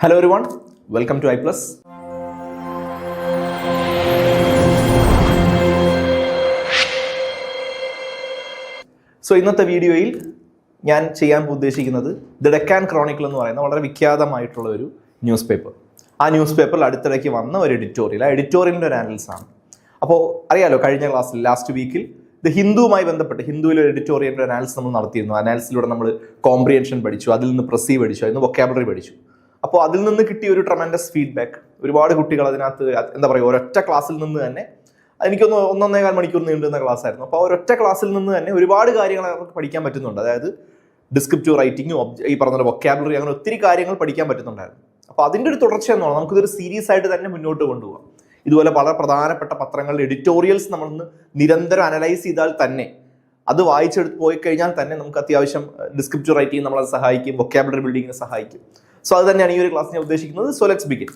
Hello everyone, welcome to iPlus. So ഇന്നത്തെ വീഡിയോയിൽ ഞാൻ ചെയ്യാൻ ഉദ്ദേശിക്കുന്നത് ദ ഡെക്കാൻ ക്രോണിക്കിൾ എന്ന് പറയുന്ന വളരെ വിഖ്യാതമായിട്ടുള്ള ഒരു ന്യൂസ് പേപ്പർ. ആ ന്യൂസ് പേപ്പറിൽ അടുത്തിടയ്ക്ക് വന്ന ഒരു എഡിറ്റോറിയൽ, ആ എഡിറ്റോറിയലിൻ്റെ ഒരു അനാലിസിസ് ആണ്. അപ്പോൾ അറിയാലോ, കഴിഞ്ഞ ക്ലാസ്സിൽ ലാസ്റ്റ് വീക്കിൽ ദ ഹിന്ദുവുമായി ബന്ധപ്പെട്ട് ഹിന്ദുവിലെ എഡിറ്റോറിയലിൻ്റെ അനാലിസിസ് നമ്മൾ നടത്തിയിരുന്നു. അനാലിസിലൂടെ നമ്മൾ കോംപ്രിഹെൻഷൻ പഠിച്ചു, അതിൽ നിന്ന് പ്രസീവ് പഠിച്ചു, അതിൽ നിന്ന് വൊക്കാബുലറി പഠിച്ചു. അപ്പോൾ അതിൽ നിന്ന് കിട്ടിയ ഒരു ട്രമൻഡസ് ഫീഡ്ബാക്ക്, ഒരുപാട് കുട്ടികൾ അതിനകത്ത് എന്താ പറയുക, ഒരൊറ്റ ക്ലാസ്സിൽ നിന്ന് തന്നെ, എനിക്കൊന്ന് 1.5 മണിക്കൂർ നീണ്ടുന്ന ക്ലാസ് ആയിരുന്നു. അപ്പോൾ ഒരൊറ്റ ക്ലാസ്സിൽ നിന്ന് തന്നെ ഒരുപാട് കാര്യങ്ങൾ അവർക്ക് പഠിക്കാൻ പറ്റുന്നുണ്ട്. അതായത് ഡിസ്ക്രിപ്റ്റീവ് റൈറ്റിങ്ങും ഈ പറഞ്ഞ വൊക്കാബുലറി, അങ്ങനെ ഒത്തിരി കാര്യങ്ങൾ പഠിക്കാൻ പറ്റുന്നുണ്ടായിരുന്നു. അപ്പോൾ അതിൻ്റെ ഒരു തുടർച്ച എന്നാണ് നമുക്കിതൊരു സീരീസ് ആയിട്ട് തന്നെ മുന്നോട്ട് കൊണ്ടുപോകാം. ഇതുപോലെ വളരെ പ്രധാനപ്പെട്ട പത്രങ്ങളുടെ എഡിറ്റോറിയൽസ് നമ്മളൊന്ന് നിരന്തരം അനലൈസ് ചെയ്താൽ തന്നെ, അത് വായിച്ചെടുത്ത് പോയി കഴിഞ്ഞാൽ തന്നെ നമുക്ക് അത്യാവശ്യം ഡിസ്ക്രിപ്റ്റീവ് റൈറ്റിംഗ് നമ്മളെ സഹായിക്കും, വൊക്കാബുലറി ബിൽഡിങ്ങിനെ സഹായിക്കും. സോ അത് തന്നെയാണ് ഈ ഒരു ക്ലാസ് ഞാൻ ഉദ്ദേശിക്കുന്നത്. So let's begin.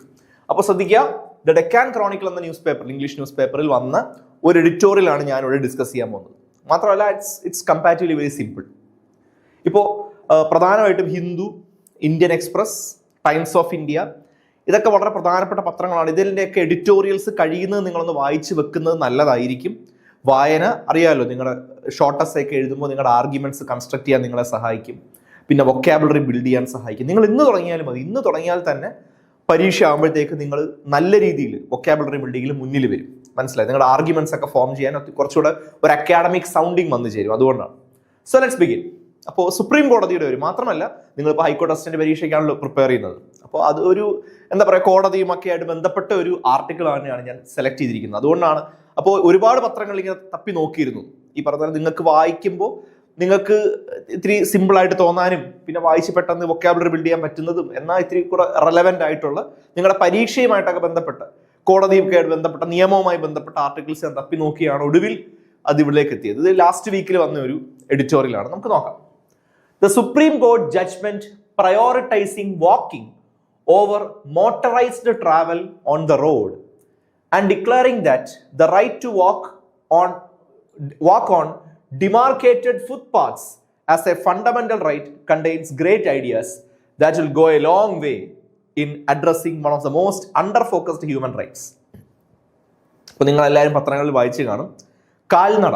അപ്പോൾ ശ്രദ്ധിക്കുക, ദ ഡെക്കാൻ ക്രോണിക്കിൾ എന്ന ന്യൂസ് പേപ്പർ, ഇംഗ്ലീഷ് ന്യൂസ് പേപ്പറിൽ വന്ന ഒരു എഡിറ്റോറിയലാണ് ഞാൻ ഇവിടെ ഡിസ്കസ് ചെയ്യാൻ പോകുന്നത്. മാത്രമല്ല ഇറ്റ്സ് കമ്പാരിറ്റീവ്ലി വെരി സിമ്പിൾ. ഇപ്പോൾ പ്രധാനമായിട്ടും Hindu, Indian express, times of India, ഇതൊക്കെ വളരെ പ്രധാനപ്പെട്ട പത്രങ്ങളാണ്. ഇതിൻ്റെയൊക്കെ എഡിറ്റോറിയൽസ് കഴിയുന്നത് നിങ്ങളൊന്ന് വായിച്ച് വെക്കുന്നത് നല്ലതായിരിക്കും. വായന അറിയാമല്ലോ, നിങ്ങളുടെ ഷോർട്ട് എസ്സേ ഒക്കെ എഴുതുമ്പോൾ നിങ്ങളുടെ ആർഗ്യുമെന്റ്സ് കൺസ്ട്രക്ട് ചെയ്യാൻ നിങ്ങളെ സഹായിക്കും. പിന്നെ വൊക്കാബുലറി ബിൽഡ് ചെയ്യാൻ സഹായിക്കും. നിങ്ങൾ ഇന്ന് തുടങ്ങിയാലും മതി. ഇന്ന് തുടങ്ങിയാൽ തന്നെ പരീക്ഷ ആകുമ്പോഴത്തേക്ക് നിങ്ങൾ നല്ല രീതിയിൽ വൊക്കാബുലറി ബിൽഡിങ്ങിൽ മുന്നിൽ വരും. മനസ്സിലായി? നിങ്ങളുടെ ആർഗ്യുമെന്റ്സ് ഒക്കെ ഫോം ചെയ്യാൻ കുറച്ചുകൂടെ ഒരു അക്കാഡമിക് സൗണ്ടിങ് വന്നു ചേരും. അതുകൊണ്ടാണ്. So let's begin. അപ്പോൾ സുപ്രീം കോടതിയുടെ ഒരു, മാത്രമല്ല നിങ്ങളിപ്പോൾ ഹൈക്കോടതി അസിസ്റ്റന്റ് പരീക്ഷയ്ക്കാണല്ലോ പ്രിപ്പയർ ചെയ്യുന്നത്. അപ്പോൾ അത് ഒരു എന്താ പറയുക, കോടതിയുമൊക്കെ ആയിട്ട് ബന്ധപ്പെട്ട ഒരു ആർട്ടിക്കിൾ തന്നെയാണ് ഞാൻ സെലക്ട് ചെയ്തിരിക്കുന്നത്. അതുകൊണ്ടാണ്. അപ്പോൾ ഒരുപാട് പത്രങ്ങൾ ഇങ്ങനെ തപ്പി നോക്കിയിരുന്നു. ഈ പറഞ്ഞാൽ നിങ്ങൾക്ക് വായിക്കുമ്പോൾ നിങ്ങൾക്ക് ഇത്തിരി സിമ്പിളായിട്ട് തോന്നാനും, പിന്നെ വായിച്ച് പെട്ടെന്ന് വൊക്കാബുലറി ബിൽഡ് ചെയ്യാൻ പറ്റുന്നതും, എന്നാൽ ഇത്തിരി കൂടെ റെലവെന്റ് ആയിട്ടുള്ള നിങ്ങളുടെ പരീക്ഷയുമായിട്ടൊക്കെ ബന്ധപ്പെട്ട, കോടതിയൊക്കെ ആയിട്ട് ബന്ധപ്പെട്ട, നിയമവുമായി ബന്ധപ്പെട്ട ആർട്ടിക്കിൾസ് ഞാൻ തപ്പി നോക്കിയാണ് ഒടുവിൽ അത് ഇവിടേക്ക് എത്തിയത്. ഇത് ലാസ്റ്റ് വീക്കിൽ വന്ന ഒരു എഡിറ്റോറിയലാണ്. നമുക്ക് നോക്കാം. The Supreme Court judgment prioritizing walking over motorized travel on the road and declaring that the right to walk on demarcated footpaths as a fundamental right contains great ideas that will go a long way in addressing one of the most under-focused human rights. അപ്പോൾ നിങ്ങൾ എല്ലാവരും പത്രങ്ങളിൽ വായിച്ചു കാണും, കാൽനട,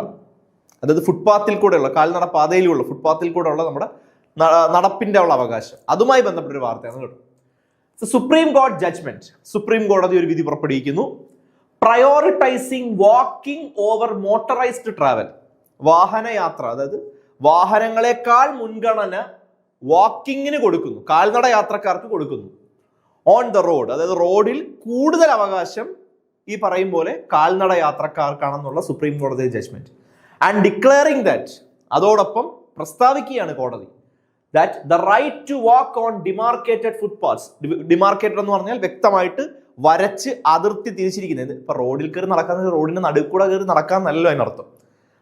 അതായത് ഫുട്പാത്തിൽ കൂടെയുള്ള, കാൽനട പാതയിലുള്ള ഫുട്പാത്തിൽ കൂടെയുള്ള നമ്മുടെ നടപ്പിന്റെ ഉള്ള അവകാശം, അതുമായി ബന്ധപ്പെട്ട ഒരു വാർത്തയാണ് കേട്ടോ. സുപ്രീം കോടതി ജഡ്ജ്മെന്റ്, സുപ്രീം കോടതി ഒരു വിധി പുറപ്പെടുവിക്കുന്നു. Prioritising walking over motorised travel, വാഹനയാത്ര, അതായത് വാഹനങ്ങളെക്കാൾ മുൻഗണന വാക്കിങ്ങിന് കൊടുക്കുന്നു, കാൽനട യാത്രക്കാർക്ക് കൊടുക്കുന്നു. ഓൺ ദ റോഡ്, അതായത് റോഡിൽ കൂടുതൽ അവകാശം ഈ പറയും പോലെ കാൽനട യാത്രക്കാർക്കാണെന്നുള്ള സുപ്രീം കോടതി ജഡ്ജ്മെന്റ്. ആൻഡ് ഡിക്ലെയറിംഗ് ദാറ്റ്, അതോടൊപ്പം പ്രസ്താവിക്കുകയാണ് കോടതി, that the right to walk on demarcated footpaths, demarcated എന്ന് പറഞ്ഞാൽ വ്യക്തമായിട്ട് വരച്ച് അതിർത്തി തിരിച്ചിരിക്കുന്നത്. ഇപ്പൊ റോഡിൽ കയറി നടക്കുന്നത്, റോഡിന്റെ നടുക്ക് കൂടെ കയറി നടക്കാന്നല്ലോ അതിനർത്ഥം.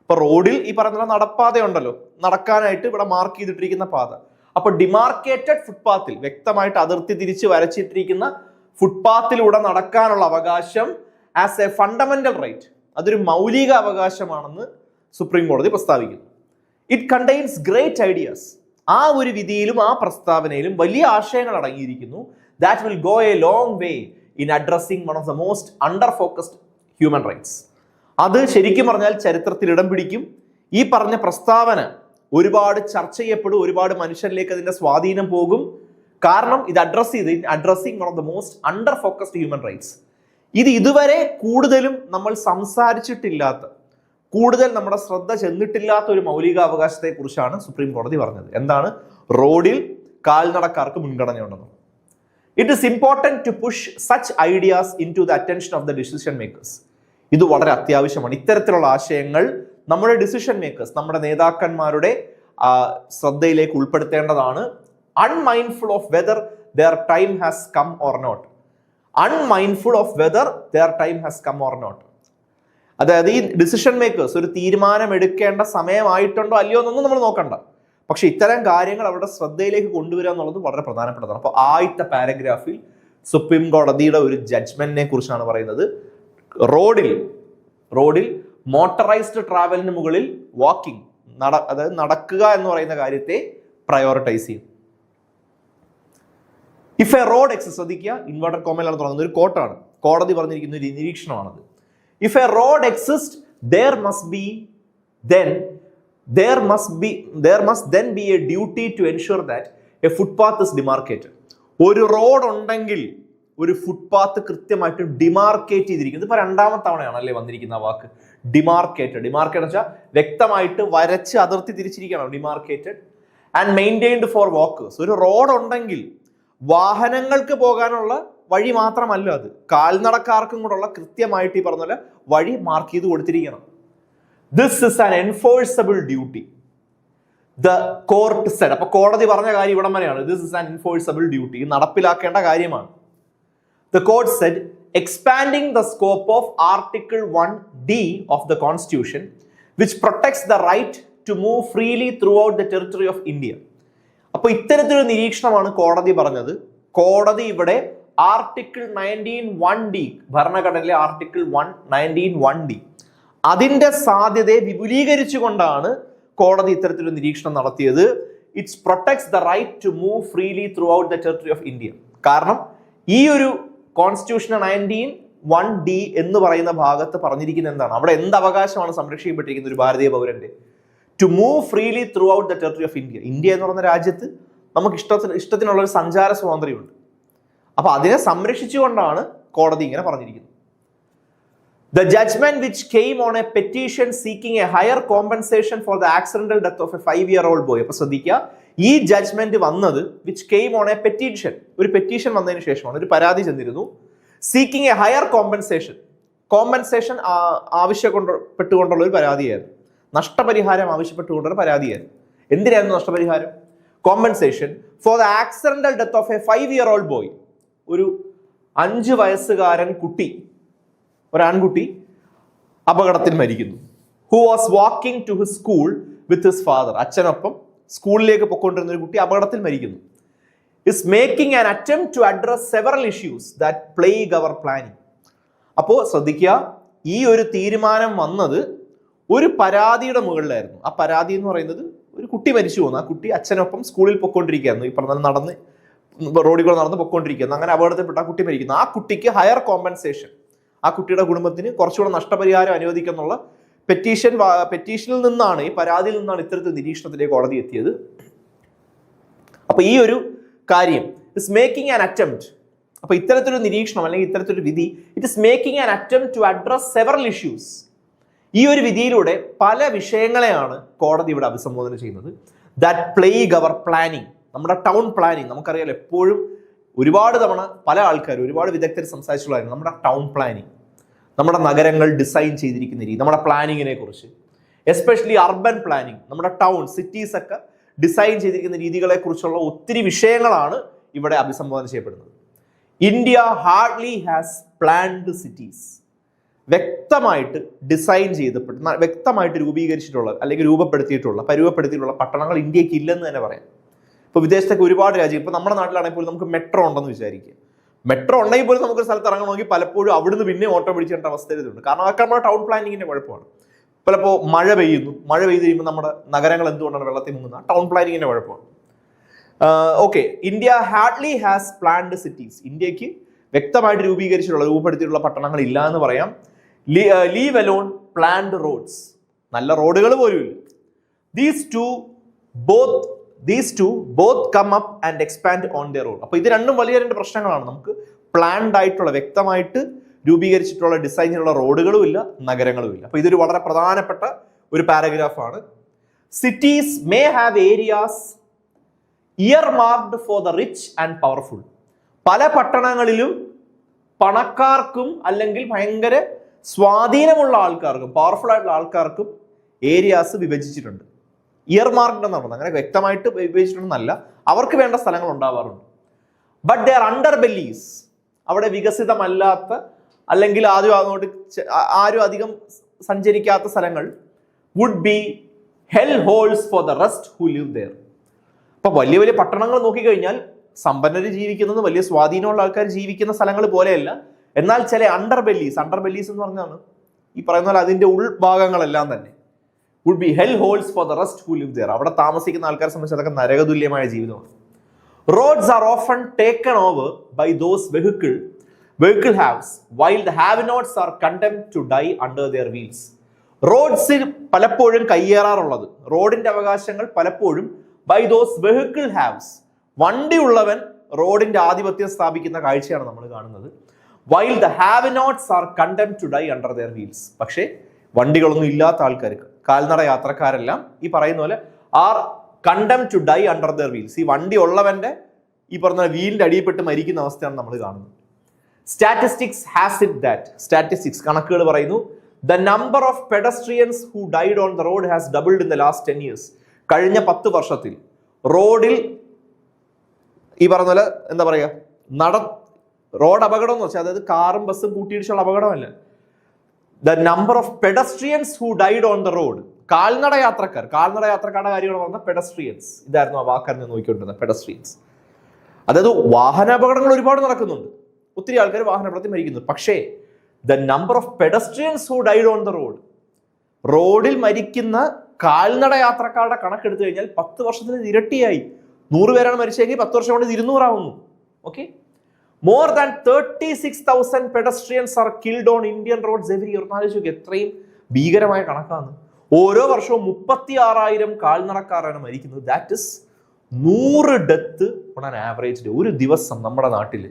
ഇപ്പൊ റോഡിൽ ഈ പറഞ്ഞ നടപ്പാത ഉണ്ടല്ലോ, നടക്കാനായിട്ട് ഇവിടെ മാർക്ക് ചെയ്തിട്ടിരിക്കുന്ന പാത. അപ്പൊ ഡിമാർക്കേറ്റഡ് ഫുട്പാത്തിൽ, വ്യക്തമായിട്ട് അതിർത്തി തിരിച്ച് വരച്ചിട്ടിരിക്കുന്ന ഫുട്പാത്തിലൂടെ നടക്കാനുള്ള അവകാശം ആസ് എ ഫണ്ടമെന്റൽ റൈറ്റ്, അതൊരു മൗലിക അവകാശമാണെന്ന് സുപ്രീം കോടതി പ്രസ്താവിക്കുന്നു. ഇറ്റ് കണ്ടെയ്ൻസ് ഗ്രേറ്റ് ഐഡിയാസ്, ആ ഒരു വിധിയിലും ആ പ്രസ്താവനയിലും വലിയ ആശയങ്ങൾ അടങ്ങിയിരിക്കുന്നു. That will go a long way in addressing one of the most under focused human rights. അത് ശരിക്കും പറഞ്ഞാൽ ചരിത്രത്തിൽ ഇടം പിടിക്കും. ഈ പറഞ്ഞ പ്രസ്താവന ഒരുപാട് ചർച്ച ചെയ്യപ്പെടും, ഒരുപാട് മനുഷ്യരിലേക്ക് അതിന്റെ സ്വാധീനം പോകും. കാരണം ഇത് addressing one of the most under focused human rights. ഇത് ഇതുവരെ കൂടുതലും നമ്മൾ സംസാരിച്ചിട്ടില്ലാത്ത, കൂടുതൽ നമ്മുടെ ശ്രദ്ധ ചെന്നിട്ടില്ലാത്ത ഒരു മൗലികാവകാശത്തെ കുറിച്ചാണ് സുപ്രീം കോടതി പറഞ്ഞത്. എന്താണ്? റോഡിൽ കാൽനടക്കാർക്ക് മുൻഗണനയുണ്ടെന്ന്. It is important to push such ideas into the attention of the decision makers. ഇത് വളരെ അത്യാവശ്യമാണ്. ഇത്തരത്തിലുള്ള ആശയങ്ങൾ നമ്മുടെ ഡിസിഷൻ മേക്കേഴ്സ്, നമ്മുടെ നേതാക്കന്മാരുടെ ശ്രദ്ധയിലേക്ക് ഉൾപ്പെടുത്തേണ്ടതാണ്. Unmindful of whether their time has come or not. Unmindful of whether their time has come or not. അതായത് ഈ ഡിസിഷൻ മേക്കേഴ്സ് ഒരു തീരുമാനം എടുക്കേണ്ട സമയമായിട്ടുണ്ടോ അല്ലയോ എന്നൊന്നും നമ്മൾ നോക്കണ്ട. പക്ഷെ ഇത്തരം കാര്യങ്ങൾ അവരുടെ ശ്രദ്ധയിലേക്ക് കൊണ്ടുവരിക എന്നുള്ളത് വളരെ പ്രധാനപ്പെട്ടതാണ്. അപ്പോൾ ആദ്യത്തെ പാരഗ്രാഫിൽ സുപ്രീം കോടതിയുടെ ഒരു ജഡ്ജ്മെന്റിനെ കുറിച്ചാണ് പറയുന്നത്. റോഡിൽ മോട്ടറൈസ്ഡ് ട്രാവലിന് മുകളിൽ വാക്കിംഗ്, അതായത് നടക്കുക എന്ന് പറയുന്ന കാര്യത്തെ പ്രയോറിറ്റൈസ് ചെയ്യും. ഇഫ് എ റോഡ് എക്സിസ്റ്റ്, ശ്രദ്ധിക്കുക, ഇൻവേർട്ടഡ് കോമയിലാണ് തുടങ്ങുന്നത്, ഒരു കോട്ടാണ്, കോടതി പറഞ്ഞിരിക്കുന്ന ഒരു നിരീക്ഷണമാണത്. If a road exist there must then be a duty to ensure that a footpath is demarcated. ഒരു റോഡ് ഉണ്ടെങ്കിൽ ഒരു ഫുട്പാത്ത് കൃത്യമായിട്ട് ഡിമാർക്കേറ്റ് ചെയ്തിരിക്കുന്നത്. ഇപ്പൊ രണ്ടാമത്തെ തവണയാണ് അല്ലേ വന്നിരിക്കുന്ന വാക്ക് ഡിമാർക്കേറ്റഡ്. ഡിമാർക്കേറ്റ് വെച്ചാൽ വ്യക്തമായിട്ട് വരച്ച് അതിർത്തി തിരിച്ചിരിക്കണം, demarcated. And maintained for walkers. ഒരു റോഡ് ഉണ്ടെങ്കിൽ വാഹനങ്ങൾക്ക് പോകാനുള്ള വഴി മാത്രമല്ല അത്, കാൽനടക്കാർക്കും കൂടെയുള്ള കൃത്യമായിട്ട് ഈ പറഞ്ഞ പോലെ വഴി മാർക്ക് ചെയ്ത് കൊടുത്തിരിക്കണം. This is an enforceable duty the court said. അപ്പൊ കോടതി പറഞ്ഞ കാര്യം ഇവിടം വരെയാണ്. This is an enforceable duty, നടപ്പിലാക്കേണ്ട കാര്യമാണ്. The court said, expanding the scope of Article 1D of the Constitution, which protects the right to move freely throughout the territory of India. അപ്പോൾ ഇത്തരത്തിലൊരു നിരീക്ഷണമാണ് കോടതി പറഞ്ഞത്. കോടതി ഇവിടെ ആർട്ടിക്കിൾ 19(1)D, ഭരണഘടനയിലെ ആർട്ടിക്കിൾ 19(1)D, അതിന്റെ സാധ്യതയെ വിപുലീകരിച്ചുകൊണ്ടാണ് കോടതി ഇത്തരത്തിലൊരു നിരീക്ഷണം നടത്തിയത്. It's protects the right to move freely throughout the territory of India. കാരണം ഈ ഒരു കോൺസ്റ്റിറ്റ്യൂഷൻ 19(1)D എന്ന് പറയുന്ന ഭാഗത്ത് പറഞ്ഞിരിക്കുന്നത് എന്താണ്, അവിടെ എന്ത് അവകാശമാണ് സംരക്ഷിക്കപ്പെട്ടിരിക്കുന്നത് ഒരു ഭാരതീയ പൗരന്റെ? To move freely throughout the territory of India. India എന്ന് പറയുന്ന രാജ്യത്ത് നമുക്ക് ഇഷ്ടത്തിനുള്ള ഒരു സഞ്ചാര സ്വാതന്ത്ര്യമുണ്ട്. അപ്പൊ അതിനെ സംരക്ഷിച്ചുകൊണ്ടാണ് കോടതി ഇങ്ങനെ പറഞ്ഞിരിക്കുന്നത്. The judgment which came on a petition seeking a higher compensation for the accidental death of a 5-year-old boy. അപ്പൊ ശ്രദ്ധിക്കുക, ഈ ജഡ്ജ്മെന്റ് വന്നത് which came on a petition, ഒരു പെറ്റീഷൻ വന്നതിന് ശേഷമാണ്, ഒരു പരാതി ചെന്നിരുന്നു. സീക്കിംഗ് എ ഹയർ കോമ്പൻസേഷൻ ആവശ്യപ്പെട്ടുകൊണ്ടുള്ള ഒരു പരാതിയായിരുന്നു, നഷ്ടപരിഹാരം ആവശ്യപ്പെട്ടുകൊണ്ടുള്ള പരാതിയായിരുന്നു. എന്തിനായിരുന്നു നഷ്ടപരിഹാരം? Compensation for the accidental death of a 5-year-old boy. ഒരു 5 വയസ്സുകാരൻ കുട്ടി, ഒരു ആൺകുട്ടി അപകടത്തിൽ മരിക്കുന്നു. Who was walking to his school with his father. അച്ഛനൊപ്പം സ്കൂളിലേക്ക് പൊയ്ക്കൊണ്ടിരുന്ന ഒരു കുട്ടി അപകടത്തിൽ മരിക്കുന്നു. Is making an attempt to address several issues that plague our planning. അപ്പോൾ ശ്രദ്ധിക്കുക, ഈ ഒരു തീരുമാനം വന്നത് ഒരു പരാതിയുടെ മുകളിലായിരുന്നു. ആ പരാതി എന്ന് പറയുന്നത് ഒരു കുട്ടി മരിച്ചു പോകുന്നു. ആ കുട്ടി അച്ഛനൊപ്പം സ്കൂളിൽ പൊയ്ക്കൊണ്ടിരിക്കുകയായിരുന്നു, ഈ പറഞ്ഞാൽ നടന്ന് റോഡിൽ നടന്ന് പൊയ്ക്കൊണ്ടിരിക്കുന്നു. അങ്ങനെ അപകടത്തിൽപ്പെട്ട ആ കുട്ടി മരിക്കുന്നു. ആ കുട്ടിക്ക് ഹയർ കോമ്പൻസേഷൻ, ആ കുട്ടിയുടെ കുടുംബത്തിന് കുറച്ചുകൂടെ നഷ്ടപരിഹാരം അനുവദിക്കുന്നുള്ള പെറ്റീഷനിൽ നിന്നാണ്, ഈ പരാതിയിൽ നിന്നാണ് ഇത്തരത്തിൽ നിരീക്ഷണത്തിലേക്ക് കോടതി എത്തിയത്. അപ്പൊ ഈ ഒരു കാര്യം ഇസ് മേക്കിംഗ് ആൻ അറ്റംപ്റ്റ്, അപ്പൊ ഇത്തരത്തിലൊരു നിരീക്ഷണം അല്ലെങ്കിൽ ഇത്തരത്തിലൊരു വിധി, it is making an attempt to address several issues. ഈ ഒരു വിധിയിലൂടെ പല വിഷയങ്ങളെയാണ് കോടതി ഇവിടെ അഭിസംബോധന ചെയ്യുന്നത്. ദാറ്റ് പ്ലേഗ് അവർ പ്ലാനിങ്, നമ്മുടെ ടൗൺ പ്ലാനിങ്. നമുക്കറിയാലോ, എപ്പോഴും ഒരുപാട് തവണ പല ആൾക്കാരും, ഒരുപാട് വിദഗ്ധർ സംസാരിച്ചുള്ളതായിരുന്നു നമ്മുടെ ടൗൺ പ്ലാനിങ്, നമ്മുടെ നഗരങ്ങൾ ഡിസൈൻ ചെയ്തിരിക്കുന്ന രീതി, നമ്മുടെ പ്ലാനിങ്ങിനെ കുറിച്ച്, എസ്പെഷ്യലി അർബൻ പ്ലാനിങ്, നമ്മുടെ ടൗൺ സിറ്റീസ് ഒക്കെ ഡിസൈൻ ചെയ്തിരിക്കുന്ന രീതികളെ കുറിച്ചുള്ള ഒത്തിരി വിഷയങ്ങളാണ് ഇവിടെ അഭിസംബോധന ചെയ്യപ്പെടുന്നത്. India hardly has planned cities. വ്യക്തമായിട്ട് ഡിസൈൻ ചെയ്തപ്പെട്ട് വ്യക്തമായിട്ട് രൂപീകരിച്ചിട്ടുള്ള അല്ലെങ്കിൽ പരുവപ്പെടുത്തിയിട്ടുള്ള പട്ടണങ്ങൾ ഇന്ത്യക്ക് ഇല്ലെന്ന് തന്നെ പറയാം. ഇപ്പോൾ വിദേശത്തൊക്കെ ഒരുപാട് രാജ്യം, ഇപ്പോൾ നമ്മുടെ നാട്ടിലാണെങ്കിൽ പോലും നമുക്ക് മെട്രോ ഉണ്ടെന്ന് വിചാരിക്കുക. മെട്രോ ഉണ്ടെങ്കിൽ പോലും നമുക്കൊരു സ്ഥലത്ത് ഇറങ്ങണമെങ്കിൽ പലപ്പോഴും അവിടുന്ന് പിന്നെ ഓട്ടോ പിടിച്ചേണ്ട അവസ്ഥ വരുന്നുണ്ട്. കാരണം അതൊക്കെ നമ്മുടെ ടൗൺ പ്ലാനിങ്ങിന്റെ കുഴപ്പമാണ്. പലപ്പോൾ മഴ പെയ്ത് കഴിയുമ്പോൾ നമ്മുടെ നഗരങ്ങൾ എന്തുകൊണ്ടാണ് വെള്ളത്തിൽ മുങ്ങുന്നത്? ടൗൺ പ്ലാനിങ്ങിന്റെ കുഴപ്പമാണ്. Okay, India hardly has planned cities. ഇന്ത്യക്ക് വ്യക്തമായിട്ട് രൂപപ്പെടുത്തിയിട്ടുള്ള പട്ടണങ്ങൾ ഇല്ല എന്ന് പറയാം. ലീവ് അലോൺ പ്ലാൻഡ് റോഡ്സ്, നല്ല റോഡുകൾ പോലും ഇല്ല. These two both come up and expand on their own. അപ്പോൾ ഇത് രണ്ടും വലിയ രണ്ട് പ്രശ്നങ്ങളാണ്. നമുക്ക് പ്ലാൻഡ് ആയിട്ടുള്ള വ്യക്തമായിട്ട് രൂപീകരിച്ചിട്ടുള്ള ഡിസൈനിലുള്ള റോഡുകളും ഇല്ല, നഗരങ്ങളും ഇല്ല. അപ്പോൾ ഇതൊരു വളരെ പ്രധാനപ്പെട്ട ഒരു പാരഗ്രാഫാണ്. Cities may have areas earmarked for the rich and powerful. പല പട്ടണങ്ങളിലും പണക്കാർക്കും അല്ലെങ്കിൽ ഭയങ്കര സ്വാധീനമുള്ള ആൾക്കാർക്കും പവർഫുൾ ആയിട്ടുള്ള ആൾക്കാർക്കും ഏരിയാസ് വിഭജിച്ചിട്ടുണ്ട്. ഇയർമാർക്ഡ് എന്ന് പറഞ്ഞത് അങ്ങനെ വ്യക്തമായിട്ട് വിഭജിച്ചിട്ടുണ്ടെന്നല്ല, അവർക്ക് വേണ്ട സ്ഥലങ്ങൾ ഉണ്ടാവാറുണ്ട്. But they are underbellies, അവിടെ വികസിതമല്ലാത്ത അല്ലെങ്കിൽ ആരും അധികം സഞ്ചരിക്കാത്ത സ്ഥലങ്ങൾ would be hell holes for the rest who live there. അപ്പൊ വലിയ വലിയ പട്ടണങ്ങൾ നോക്കിക്കഴിഞ്ഞാൽ സമ്പന്നര് ജീവിക്കുന്നത്, വലിയ സ്വാധീനമുള്ള ആൾക്കാർ ജീവിക്കുന്ന സ്ഥലങ്ങൾ പോലെയല്ല. എന്നാൽ ചില അണ്ടർ ബെല്ലീസ് എന്ന് പറഞ്ഞാണ് ഈ പറയുന്ന പോലെ അതിന്റെ ഉൾഭാഗങ്ങളെല്ലാം തന്നെ would be hell holes for the rest who live there. അവിടെ താമസിക്കുന്ന ആൾക്കാരെ സംബന്ധിച്ച് അതൊക്കെ നരകതുല്യമായ ജീവിതമാണ്. Roads are often taken over by those vehicle haves, while the have-nots are condemned to die under their wheels. റോഡ്സിൽ പലപ്പോഴും കയ്യേറാറുള്ളത്, റോഡിന്റെ അവകാശങ്ങൾ പലപ്പോഴും ബൈ ദോസ് വെഹിക്കിൾ ഹാവ്സ്, വണ്ടി ഉള്ളവൻ റോഡിന്റെ ആധിപത്യം സ്ഥാപിക്കുന്ന കാഴ്ചയാണ് നമ്മൾ കാണുന്നത്. While the have nots are condemned to die under their wheels. പക്ഷേ വണ്ടികളൊന്നും ഇല്ലാത്ത ആൾക്കാർക്ക്, കാൽനട യാത്രക്കാരെല്ലാം ഈ പറയുന്ന പോലെ are condemned to die under their wheels. ഈ വണ്ടി ഉള്ളവന്റെ ഈ പറഞ്ഞ വീലിന്റെ അടിയിൽപ്പെട്ട് മരിക്കുന്ന അവസ്ഥയാണ് നമ്മൾ കാണുന്നത്. Statistics has it that, statistics കണക്കുകൾ പറയുന്നു, the number of pedestrians who died on the road has doubled in the last 10 years. കഴിഞ്ഞ 10 വർഷത്തിൽ റോഡിൽ ഈ പറഞ്ഞ പോലെ എന്താ പറയാ, റോഡ് അപകടം എന്ന് വെച്ചാൽ അതായത് കാറും ബസ്സും കൂട്ടിയിടിച്ചുള്ള അപകടമല്ല. The number of pedestrians who died on the road, കാൽനട യാത്രക്കാരുടെ കാര്യമാണ് പറഞ്ഞ പെഡസ്ട്രിയൻസ്. ഇതായിരുന്നു ആ വാക്കായിരുന്നു നോക്കിക്കൊണ്ടിരുന്നത്, പെഡസ്ട്രിയൻസ്. അതായത് വാഹന അപകടങ്ങൾ ഒരുപാട് നടക്കുന്നുണ്ട്, ഒത്തിരി ആൾക്കാർ വാഹനാപകടത്തിൽ മരിക്കുന്നു. പക്ഷേ the number of pedestrians who died on the road, റോഡിൽ മരിക്കുന്ന കാൽനട യാത്രക്കാരുടെ കണക്കെടുത്തു കഴിഞ്ഞാൽ 10 വർഷത്തിന് ഇരട്ടിയായി. 100 പേരാണ് മരിച്ചെങ്കിൽ 10 വർഷം കൊണ്ട് 200 ആവുന്നു. Okay, more than 36,000 pedestrians are killed on Indian roads every year. ആലോചിച്ചു എത്രയും ഭീകരമായ കണക്കാണ്. ഓരോ വർഷവും 36,000 കാൽനടക്കാരാണ് മരിക്കുന്നത്. That is 100 death on an average day. ഒരു ദിവസം നമ്മുടെ നാട്ടിൽ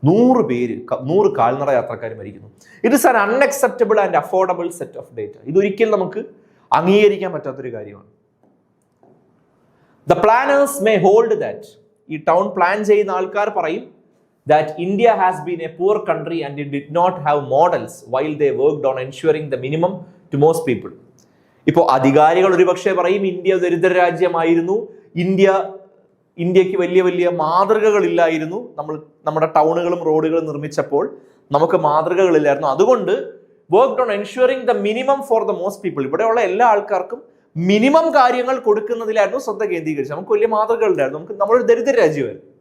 100 കാൽനട യാത്രക്കാർ മരിക്കുന്നു. It is an unacceptable and affordable set of data. ഇതൊരിക്കലും നമുക്ക് അംഗീകരിക്കാൻ പറ്റാത്തൊരു കാര്യമാണ്. The planners may hold that, ഈ ടൗൺ പ്ലാൻ ചെയ്യുന്ന ആൾക്കാർ പറയും that India has been a poor country and it did not have models while they worked on ensuring the minimum to most people. ഇപ്പോൾ അധികാരികൾ ഒരുപക്ഷെ പറയും ഇന്ത്യ ദരിദ്ര രാജ്യമായിരുന്നു, ഇന്ത്യക്ക് വലിയ വലിയ മാതൃകകളില്ലായിരുന്നു, നമ്മുടെ ടൗണുകളും റോഡുകളും നിർമ്മിച്ചപ്പോൾ നമുക്ക് മാതൃകകളില്ലായിരുന്നു, അതുകൊണ്ട് worked on ensuring the minimum for the most people. ഇവിടെയുള്ള എല്ലാ ആൾക്കാർക്കും മിനിമം കാര്യങ്ങൾ കൊടുക്കുന്നതിലായിരുന്നു ശ്രദ്ധ കേന്ദ്രീകരിച്ചത്. നമുക്ക് വലിയ മാതൃകകൾ ഉണ്ടായിരുന്നു, നമ്മളൊരു ദരിദ്ര രാജ്യമായിരുന്നു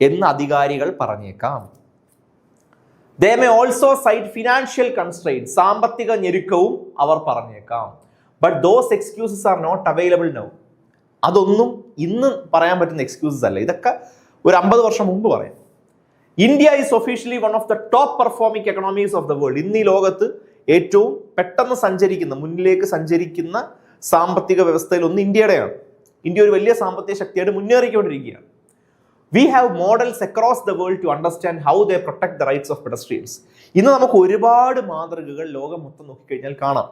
എന്ന് അധികാരികൾ പറഞ്ഞേക്കാം. They may also cite financial constraints, സാമ്പത്തിക ഞെരുക്കവും അവർ പറഞ്ഞേക്കാം. But those excuses are not available now. അതൊന്നും ഇന്ന് പറയാൻ പറ്റുന്ന എക്സ്ക്യൂസസ് അല്ല, ഇതൊക്കെ ഒരു 50 വർഷം മുമ്പ് പറയാം. India is officially one of the top performing economies of the world. ഇന്ന് ഈ ലോകത്ത് ഏറ്റവും പെട്ടെന്ന് സഞ്ചരിക്കുന്ന, മുന്നിലേക്ക് സഞ്ചരിക്കുന്ന സാമ്പത്തിക വ്യവസ്ഥയിൽ ഒന്ന് ഇന്ത്യയുടെയാണ്. ഇന്ത്യ ഒരു വലിയ സാമ്പത്തിക ശക്തിയായിട്ട് മുന്നേറിക്കൊണ്ടിരിക്കുകയാണ്. We have models across the world to understand how they protect the rights of pedestrians. ഇന്ന് നമുക്ക് ഒരുപാട് മാതൃകകൾ ലോകം മൊത്തം നോക്കിക്കഴിഞ്ഞാൽ കാണാം,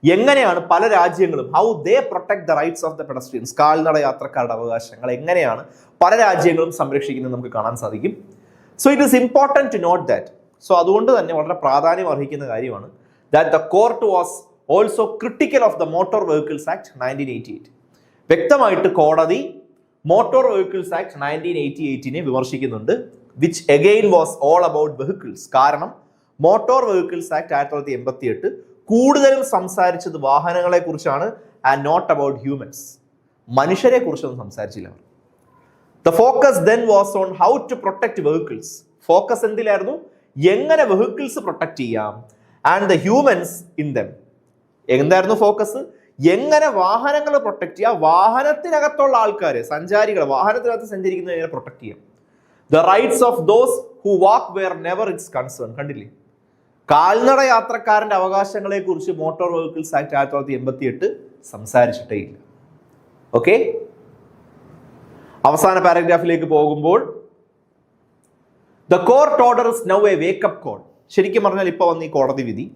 എങ്ങനെയാണ് പല രാജ്യങ്ങളും how they protect the rights of the pedestrians, കാൽനട യാത്രക്കാരുടെ അവകാശങ്ങൾ എങ്ങനെയാണ് പല രാജ്യങ്ങളും സംരക്ഷിക്കുന്നത് നമുക്ക് കാണാൻ സാധിക്കും. So it is important to note that. So അതുകൊണ്ട് തന്നെ വളരെ പ്രാധാന്യം അർഹിക്കുന്ന കാര്യമാണ് that the court was also critical of the Motor Vehicles Act 1988. വ്യക്തമായിട്ട് കോടതി മോട്ടോർ വെഹിക്കിൾസ് ആക്ട് 1988 വിമർശിക്കുന്നുണ്ട്, which again was all about vehicles. കാരണം മോട്ടോർ വെഹിക്കിൾസ് ആക്ട് 1988 കൂടുതലും സംസാരിച്ചത് വാഹനങ്ങളെ കുറിച്ചാണ് ആൻഡ് നോട്ട് അബൌട്ട് ഹ്യൂമൻസ്. മനുഷ്യരെ കുറിച്ചൊന്നും സംസാരിച്ചില്ല അവർ. The focus then was on how to protect vehicles. Focus എന്തിലായിരുന്നു? എങ്ങനെ വെഹിക്കിൾസ് പ്രൊട്ടക്ട് ചെയ്യാം, and the humans in them. എന്തായിരുന്നു ഫോക്കസ്? എങ്ങനെ വാഹനങ്ങൾ പ്രൊട്ടക്ട് ചെയ്യാം, വാഹനത്തിനകത്തുള്ള ആൾക്കാരെ, സഞ്ചാരികളെ, വാഹനത്തിനകത്ത് സഞ്ചരിക്കുന്നതിനെ എങ്ങനെ പ്രൊട്ടക്ട് ചെയ്യാം. The rights of those who walk were never its concern. കണ്ടില്ലേ, കാൽനട യാത്രക്കാരന്റെ അവകാശങ്ങളെ കുറിച്ച് മോട്ടോർ വെഹിക്കിൾസ് ആക്ട് 1988 സംസാരിച്ചിട്ടേ ഇല്ല. ഓക്കെ, അവസാന പാരഗ്രാഫിലേക്ക് പോകുമ്പോൾ the court order is now A wake up call. ശരിക്കും പറഞ്ഞാൽ ഇപ്പോൾ വന്ന ഈ കോടതി വിധി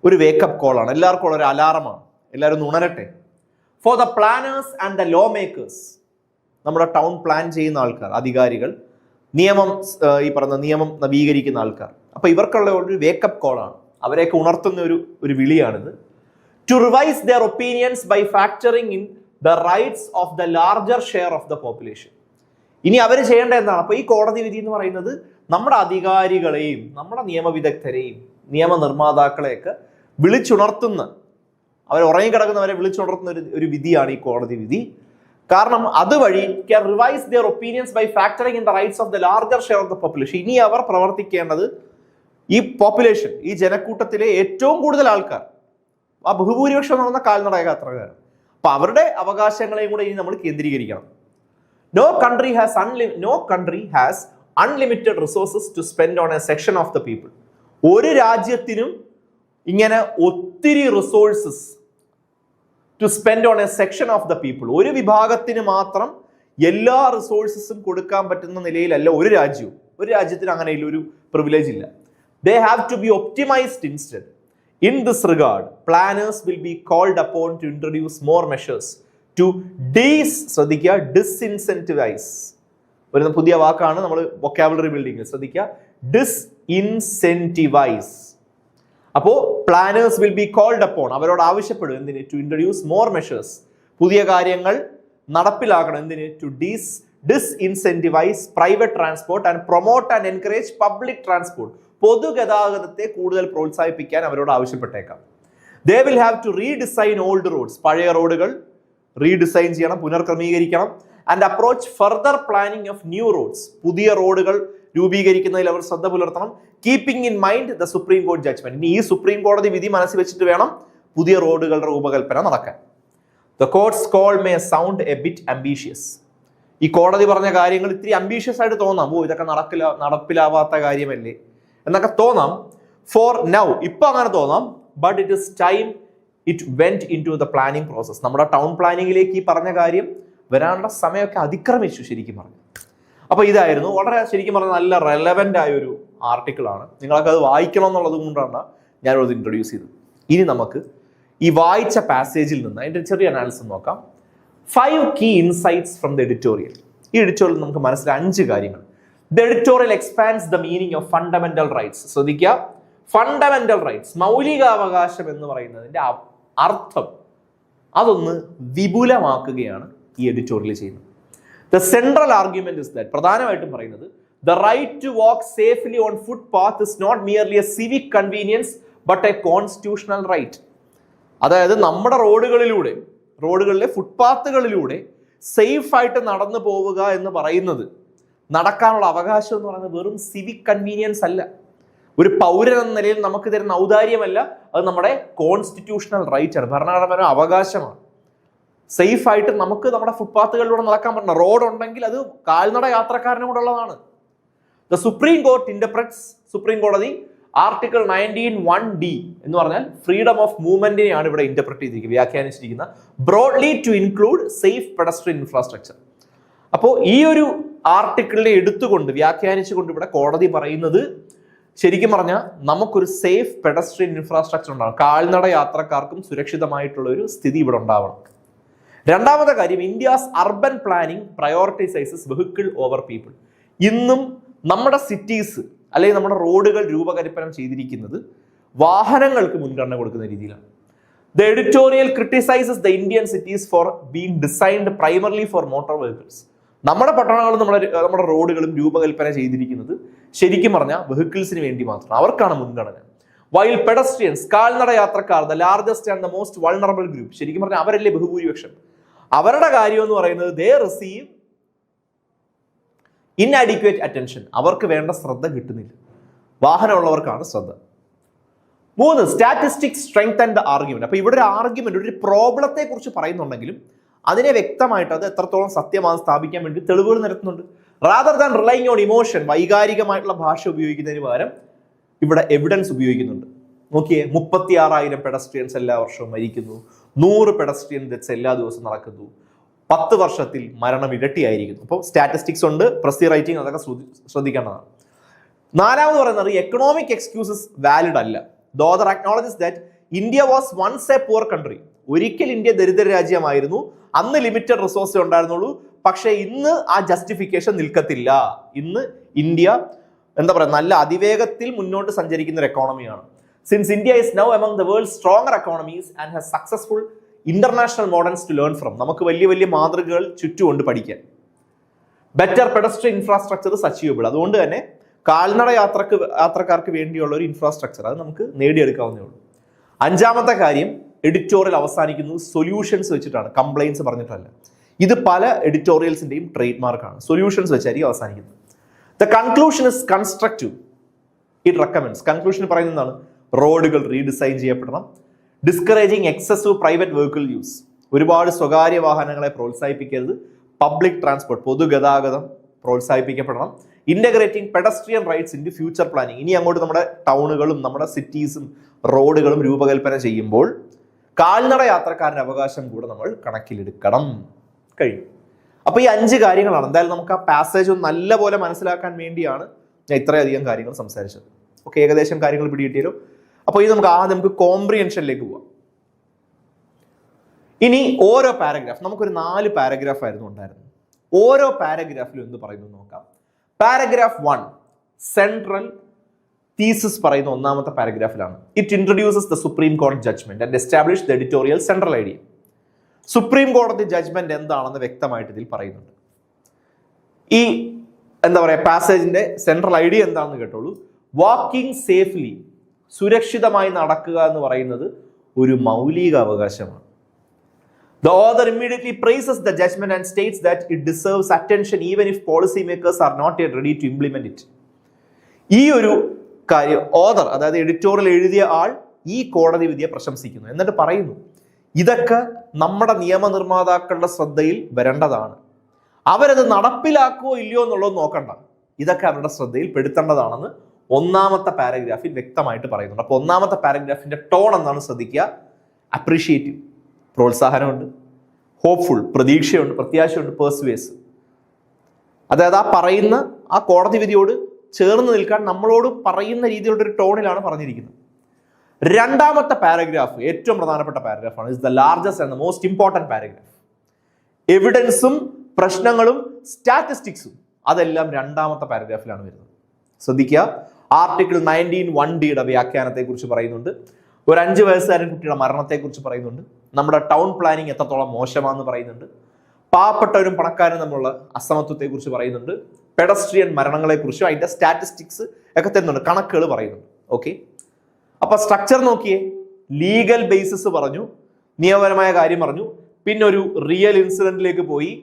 ഒരു വേക്കപ്പ് കോളാണ്, എല്ലാവർക്കും ഉള്ള ഒരു അലാറമാണ്. എല്ലാവരും ഉണരട്ടെ. For the planners and the law makers, നമ്മുടെ ടൗൺ പ്ലാൻ ചെയ്യുന്ന ആൾക്കാർ, അധികാരികൾ, നിയമം നവീകരിക്കുന്ന ആൾക്കാർ, അപ്പൊ ഇവർക്കുള്ള ഒരു വേക്കപ്പ് കോളാണ്, അവരെയൊക്കെ ഉണർത്തുന്ന ഒരു വിളിയാണിത്. To revise their opinions by factoring in the rights of the larger share of the population. ഇനി അവർ ചെയ്യേണ്ട എന്താണ്? അപ്പൊ ഈ കോടതി വിധി എന്ന് പറയുന്നത് നമ്മുടെ അധികാരികളെയും നമ്മുടെ നിയമവിദഗ്ധരെയും നിയമനിർമ്മാതാക്കളെയൊക്കെ വിളിച്ചുണർത്തുന്ന, അവർ ഉറങ്ങിക്കിടക്കുന്നവരെ വിളിച്ചുണർത്തുന്ന ഒരു വിധിയാണ് ഈ കോടതി വിധി. കാരണം അതുവഴി can revise their opinions by factoring in the rights of the larger share of the population. ഇനി അവർ പ്രവർത്തിക്കേണ്ടത് ഈ പോപ്പുലേഷൻ, ഈ ജനക്കൂട്ടത്തിലെ ഏറ്റവും കൂടുതൽ ആൾക്കാർ, ആ ബഹുഭൂരിപക്ഷം നടന്ന കാൽനട യാത്രക്കാർ, അപ്പൊ അവരുടെ അവകാശങ്ങളെയും കൂടെ ഇനി നമ്മൾ കേന്ദ്രീകരിക്കണം. No country has unlimited resources to spend on a section of the people. ഒരു രാജ്യത്തിനും ഇങ്ങനെ ഒത്തിരി resources to spend on a section of the people, ഒരു വിഭാഗത്തിന് മാത്രം എല്ലാ റിസോഴ്സസും കൊടുക്കാൻ പറ്റുന്ന നിലയിലല്ല ഒരു രാജ്യത്തിന് അങ്ങനെയുള്ള ഒരു പ്രിവിലേജ് ഇല്ല. They have to be optimized instead. In this regard, planners will be called upon to introduce more measures to disincentivize. ഒരു പുതിയ വാക്കാണ് നമ്മൾ വൊക്കാബുലറി ബിൽഡിംഗ് ശ്രദ്ധിക്കുക, ഡിസ്ഇൻസെന്റിവൈസ്. അപ്പോ planners will be called upon, അവരോട് ആവശ്യപ്പെടും എന്തിന്? ടു ഇൻട്രൊഡ്യൂസ് മോർ മെഷേഴ്സ്, പുതിയ കാര്യങ്ങൾ നടപ്പിലാക്കണം. എന്തിന്? To disincentivise private transport and promote and encourage public transport. പൊതുഗതാഗതത്തെ കൂടുതൽ പ്രോത്സാഹിപ്പിക്കാൻ അവരോട് ആവശ്യപ്പെട്ടേക്കാം. They will have to redesign old roads, പഴയ റോഡുകൾ റീഡിസൈൻ ചെയ്യണം, പുനർക്രമീകരിക്കണം. And approach further planning of new roads, പുതിയ റോഡുകൾ രൂപീകരിക്കുന്നതിൽ അവർ ശ്രദ്ധ പുലർത്തണം. Keeping in mind the supreme കോടതി ജഡ്ജ്മെന്റ്, ഇനി ഈ സുപ്രീം കോടതി വിധി മനസ്സിൽ വെച്ചിട്ട് വേണം പുതിയ റോഡുകളുടെ രൂപകൽപ്പന നടക്കാൻ. The കോർട്ട്സ് call may sound A bit ambitious. ഈ കോടതി പറഞ്ഞ കാര്യങ്ങൾ ഇത്തിരി അംബീഷ്യസ് ആയിട്ട് തോന്നാം, ഇതൊക്കെ നടപ്പിലാവാത്ത കാര്യമല്ലേ എന്നൊക്കെ തോന്നാം. ഫോർ നൗ, ഇപ്പൊ അങ്ങനെ തോന്നാം. But it is time it went into the planning process. നമ്മുടെ ടൗൺ പ്ലാനിങ്ങിലേക്ക് ഈ പറഞ്ഞ കാര്യം വരാനുള്ള സമയമൊക്കെ അതിക്രമിച്ചു ശരിക്കും പറഞ്ഞു. അപ്പൊ ഇതായിരുന്നു വളരെ ശരിക്കും പറഞ്ഞാൽ നല്ല റെലവെന്റ് ആയ ഒരു ആർട്ടിക്കിൾ ആണ്. നിങ്ങളൊക്കെ അത് വായിക്കണം എന്നുള്ളത് കൊണ്ടാണ് ഞാനത് ഇൻട്രൊഡ്യൂസ് ചെയ്തത്. ഇനി നമുക്ക് ഈ വായിച്ച പാസേജിൽ നിന്ന് അതിന്റെ ചെറിയ അനാലിസിസ് നോക്കാം. 5 key insights from the editorial. ഈ എഡിറ്റോറിയൽ നമുക്ക് മനസ്സിലായ 5 കാര്യങ്ങൾ. The editorial expands the meaning of fundamental rights. ശ്രദ്ധിക്കുക, ഫണ്ടമെന്റൽ റൈറ്റ്സ്, മൗലികാവകാശം എന്ന് പറയുന്നതിന്റെ അർത്ഥം അതൊന്ന് വിപുലമാക്കുകയാണ് ഈ എഡിറ്റോറിയൽ ചെയ്യുന്നത്. The central argument is that, പ്രധാനമായിട്ടും പറയുന്നത്, the right to walk safely on footpath is not merely a civic convenience but a constitutional right. അതായത് നമ്മുടെ റോഡുകളിലെ ഫുട്പാത്തുകളിലൂടെ സേഫ് ആയിട്ട് നടന്നു പോവുക എന്ന് പറയുന്നത്, നടക്കാനുള്ള അവകാശം എന്ന് പറയുന്നത് വെറും സിവിക് കൺവീനിയൻസ് അല്ല, ഒരു പൗരൻ എന്ന നിലയിൽ നമുക്ക് തരുന്ന ഔദാര്യമല്ല, അത് നമ്മുടെ കോൺസ്റ്റിറ്റ്യൂഷണൽ റൈറ്റ് ആണ്, ഭരണഘടനാപരമായ അവകാശമാണ്. സേഫ് ആയിട്ട് നമുക്ക് നമ്മുടെ ഫുട്പാത്തുകളിലൂടെ നടക്കാൻ പറ്റണം. റോഡ് ഉണ്ടെങ്കിൽ അത് കാൽനട യാത്രക്കാരനും കൂടെ ഉള്ളതാണ്. The supreme court interprets, supreme കോടതി ആർട്ടിക്കിൾ 19(1)d എന്ന് പറഞ്ഞാൽ ഫ്രീഡം ഓഫ് മൂവ്മെന്റിനെയാണ് ഇവിടെ ഇന്റർപ്രറ്റ് ചെയ്തിരിക്കുന്നത്, വ്യാഖ്യാനിച്ചിരിക്കുന്ന broadly to include safe pedestrian infrastructure. അപ്പോൾ ഈ ഒരു ആർട്ടിക്കിളിനെ എടുത്തുകൊണ്ട് വ്യാഖ്യാനിച്ചുകൊണ്ട് ഇവിടെ കോടതി പറയുന്നത്, ശരിക്കും പറഞ്ഞാൽ നമുക്കൊരു സേഫ് പെഡസ്ട്രിയൻ ഇൻഫ്രാസ്ട്രക്ചർ ഉണ്ടാവണം, കാൽനട യാത്രക്കാർക്കും സുരക്ഷിതമായിട്ടുള്ള ഒരു സ്ഥിതി ഇവിടെ ഉണ്ടാവണം. രണ്ടാമത്തെ കാര്യം, India's urban planning prioritises vehicle over people. ഇന്നും നമ്മുടെ സിറ്റീസ് അല്ലെങ്കിൽ നമ്മുടെ റോഡുകൾ രൂപകൽപ്പന ചെയ്തിരിക്കുന്നത് വാഹനങ്ങൾക്ക് മുൻഗണന കൊടുക്കുന്ന രീതിയിലാണ്. The editorial criticises the Indian cities for being designed primarily for motor vehicles. നമ്മുടെ പട്ടണങ്ങളും നമ്മുടെ റോഡുകളും രൂപകൽപ്പന ചെയ്തിരിക്കുന്നത് ശരിക്കും പറഞ്ഞാൽ വെഹിക്കിൾസിന് വേണ്ടി മാത്രമാണ്, അവർക്കാണ് മുൻഗണന. വൈൽ പെഡസ്ട്രിയൻസ്, കാൽനട യാത്രക്കാർ, the largest and the most vulnerable group, ശരിക്കും പറഞ്ഞാൽ അവരല്ലേ ബഹുഭൂരിപക്ഷം, അവരുടെ കാര്യം എന്ന് പറയുന്നത് ദേ റിസീവ് ഇൻഅഡിക്വേറ്റ് അറ്റൻഷൻ, അവർക്ക് വേണ്ട ശ്രദ്ധ കിട്ടുന്നില്ല, വാഹനമുള്ളവർക്കാണ് ശ്രദ്ധ. 3, സ്റ്റാറ്റിസ്റ്റിക്സ് സ്ട്രെങ്തൻ ദ ആർഗ്യുമെന്റ്. അപ്പൊ ഇവിടെ ഒരു ആർഗ്യുമെന്റ്, ഒരു പ്രോബ്ലത്തെ കുറിച്ച് പറയുന്നുണ്ടെങ്കിലും അതിനെ വ്യക്തമായിട്ട് അത് എത്രത്തോളം സത്യമാണെന്ന് സ്ഥാപിക്കാൻ വേണ്ടി തെളിവുകൾ നിരത്തുന്നുണ്ട്. Rather than relying on emotion, വൈകാരികമായിട്ടുള്ള ഭാഷ ഉപയോഗിക്കുന്നതിന് പകരം ഇവിടെ എവിഡൻസ് ഉപയോഗിക്കുന്നുണ്ട്. നോക്കിയേ, 36,000 പെഡസ്ട്രിയൻസ് എല്ലാ വർഷവും മരിക്കുന്നു, 100 പെഡസ്ട്രിയൻ ഡെത്ത്സ് എല്ലാ ദിവസവും നടക്കുന്നു, 10 വർഷത്തിൽ മരണം ഇരട്ടിയായിരിക്കുന്നു. അപ്പോൾ സ്റ്റാറ്റിസ്റ്റിക്സ് ഉണ്ട്, പ്രസി റൈറ്റിംഗ്, അതൊക്കെ ശ്രദ്ധിക്കേണ്ടതാണ്. 4ാമത് പറയുന്നത് എക്കണോമിക് എക്സ്ക്യൂസസ് വാലിഡ് അല്ല. The author acknowledges that India was once a poor country. ഒരിക്കൽ ഇന്ത്യ ദരിദ്ര രാജ്യമായിരുന്നു, അന്ന് ലിമിറ്റഡ് റിസോഴ്സേ ഉണ്ടായിരുന്നുള്ളൂ. പക്ഷേ ഇന്ന് ആ ജസ്റ്റിഫിക്കേഷൻ നിൽക്കത്തില്ല. ഇന്ന് ഇന്ത്യ എന്താ പറയുക, നല്ല അതിവേഗത്തിൽ മുന്നോട്ട് സഞ്ചരിക്കുന്ന ഒരു എക്കോണമിയാണ്. Since India is now among the world stronger economies and has successful international models to learn from. നമുക്ക് വലിയ വലിയ മാതൃകകൾ ചുറ്റുമുണ്ട് പഠിക്കാൻ. Better pedestrian infrastructure is achievable. അതുകൊണ്ട് തന്നെ കാൽനട യാത്രക്കാർക്ക് വേണ്ടിയുള്ള ഒരു ഇൻഫ്രാസ്ട്രക്ചർ അത് നമുക്ക് നേടിയെടുക്കാവുന്നേ ഉള്ളൂ. 5ാമത്തെ കാര്യം, എഡിറ്റോറിയൽ അവസാനിക്കുന്നു സൊല്യൂഷൻസ് വെച്ചിട്ടാണ്, കംപ്ലൈൻസ് പറഞ്ഞിട്ടല്ല. ഇത് പല എഡിറ്റോറിയൽസിന്റെയും ട്രേഡ് മാർക്കാണ്, സൊല്യൂഷൻസ് വെച്ചായിരിക്കും അവസാനിക്കുന്നത്. The conclusion is constructive. It recommends. Conclusion പറയുന്നതാണ്, റോഡുകൾ റീഡിസൈൻ ചെയ്യപ്പെടണം, discouraging excessive private vehicle use, ഒരുപാട് സ്വകാര്യ വാഹനങ്ങളെ പ്രോത്സാഹിപ്പിക്കരുത്, പബ്ലിക് ട്രാൻസ്പോർട്ട്, പൊതുഗതാഗതം പ്രോത്സാഹിപ്പിക്കപ്പെടണം. Integrating pedestrian rights in future planning. ഇനി അങ്ങോട്ട് നമ്മുടെ ടൗണുകളും നമ്മുടെ സിറ്റീസും റോഡുകളും രൂപകൽപ്പന ചെയ്യുമ്പോൾ കാൽനട യാത്രക്കാരുടെ അവകാശം കൂടെ നമ്മൾ കണക്കിലെടുക്കണം. കഴിയും. അപ്പൊ ഈ 5 കാര്യങ്ങളാണ്. എന്തായാലും നമുക്ക് ആ പാസേജ് ഒന്ന് നല്ലപോലെ മനസ്സിലാക്കാൻ വേണ്ടിയാണ് ഞാൻ ഇത്രയധികം കാര്യങ്ങൾ സംസാരിച്ചത്. ഓക്കെ, ഏകദേശം കാര്യങ്ങൾ പിടികിട്ടിയല്ലോ. അപ്പോൾ ഇത് നമുക്ക് കോംപ്രിഹെൻഷനിലേക്ക് പോവാം. ഇനി ഓരോ പാരഗ്രാഫ്, നമുക്കൊരു 4 പാരഗ്രാഫ് ആയിരുന്നു ഉണ്ടായിരുന്നത്. ഓരോ പാരഗ്രാഫിലും എന്ത് പറയുന്നു നോക്കാം. പാരഗ്രാഫ് 1 സെൻട്രൽ തീസിസ് പറയുന്ന ഒന്നാമത്തെ പാരഗ്രാഫിലാണ്. ഇറ്റ് ഇൻട്രൊഡ്യൂസസ് ദ സുപ്രീം കോടതി judgement and establish the editorial central idea. Supreme കോടതി ജഡ്ജ്മെന്റ് എന്താണെന്ന് വ്യക്തമായിട്ട് ഇതിൽ പറയുന്നുണ്ട്. ഈ എന്താ പറയുക, പാസേജിന്റെ സെൻട്രൽ ഐഡിയ എന്താണെന്ന് കേട്ടോളൂ. വാക്കിംഗ് സേഫ്ലി, സുരക്ഷിതമായി നടക്കുക എന്ന് പറയുന്നത് ഒരു മൗലിക അവകാശമാണ്. The author immediately praises the judgment and states that it deserves attention even if policymakers are not yet ready to implement it. ഈ ഒരു കാര്യം ഓതർ, അതായത് എഡിറ്റോറിയൽ എഴുതിയ ആൾ ഈ കോടതി വിധിയെ പ്രശംസിക്കുന്നു. എന്നിട്ട് പറയുന്നു, ഇതൊക്കെ നമ്മുടെ നിയമനിർമ്മാതാക്കളുടെ ശ്രദ്ധയിൽ വരേണ്ടതാണ്. അവരത് നടപ്പിലാക്കുവോ ഇല്ലയോ എന്നുള്ളത് നോക്കണ്ട, ഇതൊക്കെ അവരുടെ ശ്രദ്ധയിൽ പെടുത്തേണ്ടതാണെന്ന് ഒന്നാമത്തെ പാരഗ്രാഫിൽ വ്യക്തമായിട്ട് പറയുന്നുണ്ട്. അപ്പോൾ ഒന്നാമത്തെ പാരഗ്രാഫിന്റെ ടോൺ എന്താണ് ശ്രദ്ധിക്കുക. അപ്രീഷിയേറ്റീവ്, പ്രോത്സാഹനമുണ്ട്. ഹോപ്പ്ഫുൾ, പ്രതീക്ഷയുണ്ട്, പ്രത്യാശയുണ്ട്. പെർസ്വേസീവ്, അതായത് ആ കോടതി വിധിയോട് ചേർന്ന് നിൽക്കാൻ നമ്മളോട് പറയുന്ന രീതിയിലുള്ള ഒരു ടോണിലാണ് പറഞ്ഞിരിക്കുന്നത്. രണ്ടാമത്തെ പാരഗ്രാഫ് ഏറ്റവും പ്രധാനപ്പെട്ട പാരഗ്രാഫാണ്. Is the largest and the most important paragraph. എവിഡൻസും പ്രശ്നങ്ങളും സ്റ്റാറ്റിസ്റ്റിക്സും അതെല്ലാം രണ്ടാമത്തെ പാരഗ്രാഫിലാണ് വരുന്നത്. ശ്രദ്ധിക്കുക. ആർട്ടിക്കിൾ 19(1)യുടെ വ്യാഖ്യാനത്തെ കുറിച്ച് പറയുന്നുണ്ട്. ഒരു 5 വയസ്സുകാരൻ കുട്ടിയുടെ മരണത്തെക്കുറിച്ച് പറയുന്നുണ്ട്. നമ്മുടെ ടൗൺ പ്ലാനിങ് എത്രത്തോളം മോശമാണെന്ന് പറയുന്നുണ്ട്. പാവപ്പെട്ടവരും പണക്കാരും തമ്മിലുള്ള അസമത്വത്തെക്കുറിച്ച് പറയുന്നുണ്ട്. പെഡസ്ട്രിയൻ മരണങ്ങളെക്കുറിച്ചും അതിന്റെ സ്റ്റാറ്റിസ്റ്റിക്സ് ഒക്കെ തരുന്നുണ്ട്, കണക്കുകൾ പറയുന്നുണ്ട്. ഓക്കെ, അപ്പൊ സ്ട്രക്ചർ നോക്കിയേ. ലീഗൽ ബേസിസ് പറഞ്ഞു, നിയമപരമായ കാര്യം പറഞ്ഞു, പിന്നെ ഒരു റിയൽ ഇൻസിഡന്റിലേക്ക് പോയി.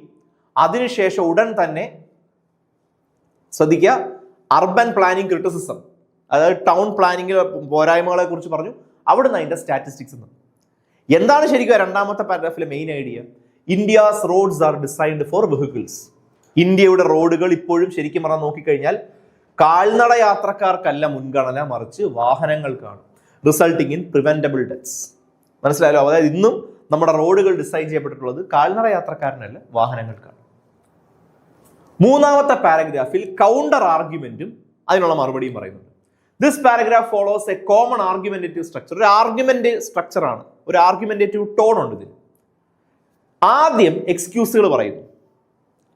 അതിനുശേഷം ഉടൻ തന്നെ ശ്രദ്ധിക്കുക, അർബൻ പ്ലാനിങ് ക്രിറ്റിസിസം, അതായത് ടൗൺ പ്ലാനിങ്ങിലെ പോരായ്മകളെ കുറിച്ച് പറഞ്ഞു. അവിടുന്ന് അതിന്റെ സ്റ്റാറ്റിസ്റ്റിക്സ്. എന്താണ് ശരിക്കും രണ്ടാമത്തെ പാരഗ്രാഫിലെ main idea? India's roads are designed for vehicles. ഇന്ത്യയുടെ റോഡുകൾ ഇപ്പോഴും ശരിക്കും പറഞ്ഞാൽ നോക്കിക്കഴിഞ്ഞാൽ കാൽനട യാത്രക്കാർക്കല്ല മുൻഗണന, മറിച്ച് വാഹനങ്ങൾക്കാണ്. Resulting in preventable deaths. മനസ്സിലായല്ലോ? അതായത് ഇന്നും നമ്മുടെ റോഡുകൾ ഡിസൈൻ ചെയ്യപ്പെട്ടിട്ടുള്ളത് കാൽനട യാത്രക്കാരനല്ല, വാഹനങ്ങൾക്കാണ്. മൂന്നാമത്തെ പാരഗ്രാഫിൽ കൗണ്ടർ ആർഗ്യുമെന്റും അതിനുള്ള മറുപടിയും പറയുന്നുണ്ട്. This paragraph follows A common argumentative structure. ഒരു ആർഗ്യുമെന്റ് സ്ട്രക്ചർ ആണ്, ഒരു ആർഗ്യുമെന്റേറ്റീവ് ടോൺ ഉണ്ട് ഇതിൽ. ആദ്യം എക്സ്ക്യൂസുകൾ പറയുന്നു.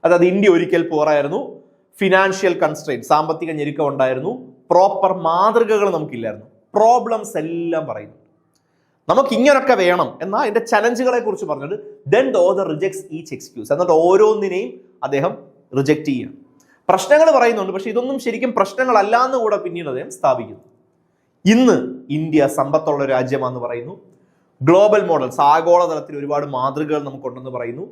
അതായത് ഇന്ത്യ ഒരിക്കൽ പോറായിരുന്നു, ഫിനാൻഷ്യൽ കൺസ്ട്രെയിന്റ്, സാമ്പത്തിക ഞെരുക്കം ഉണ്ടായിരുന്നു, പ്രോപ്പർ മാതൃകകൾ നമുക്കില്ലായിരുന്നു, പ്രോബ്ലംസ് എല്ലാം പറയുന്നു. നമുക്ക് ഇങ്ങനൊക്കെ വേണം എന്നാൽ അതിന്റെ ചലഞ്ചുകളെ കുറിച്ച് പറഞ്ഞിട്ട് then the author rejects each excuse. എന്നിട്ട് ഓരോന്നിനെയും അദ്ദേഹം റിജക്ട് ചെയ്യുക. പ്രശ്നങ്ങൾ പറയുന്നുണ്ട്, പക്ഷെ ഇതൊന്നും ശരിക്കും പ്രശ്നങ്ങളല്ലാന്ന് കൂടെ പിന്നീട് അദ്ദേഹം സ്ഥാപിക്കുന്നു. ഇന്ന് ഇന്ത്യ സമ്പത്തുള്ള രാജ്യമാണെന്ന് പറയുന്നു. ഗ്ലോബൽ മോഡൽസ്, ആഗോളതലത്തിൽ ഒരുപാട് മാതൃകകൾ നമുക്കുണ്ടെന്ന് പറയുന്നു.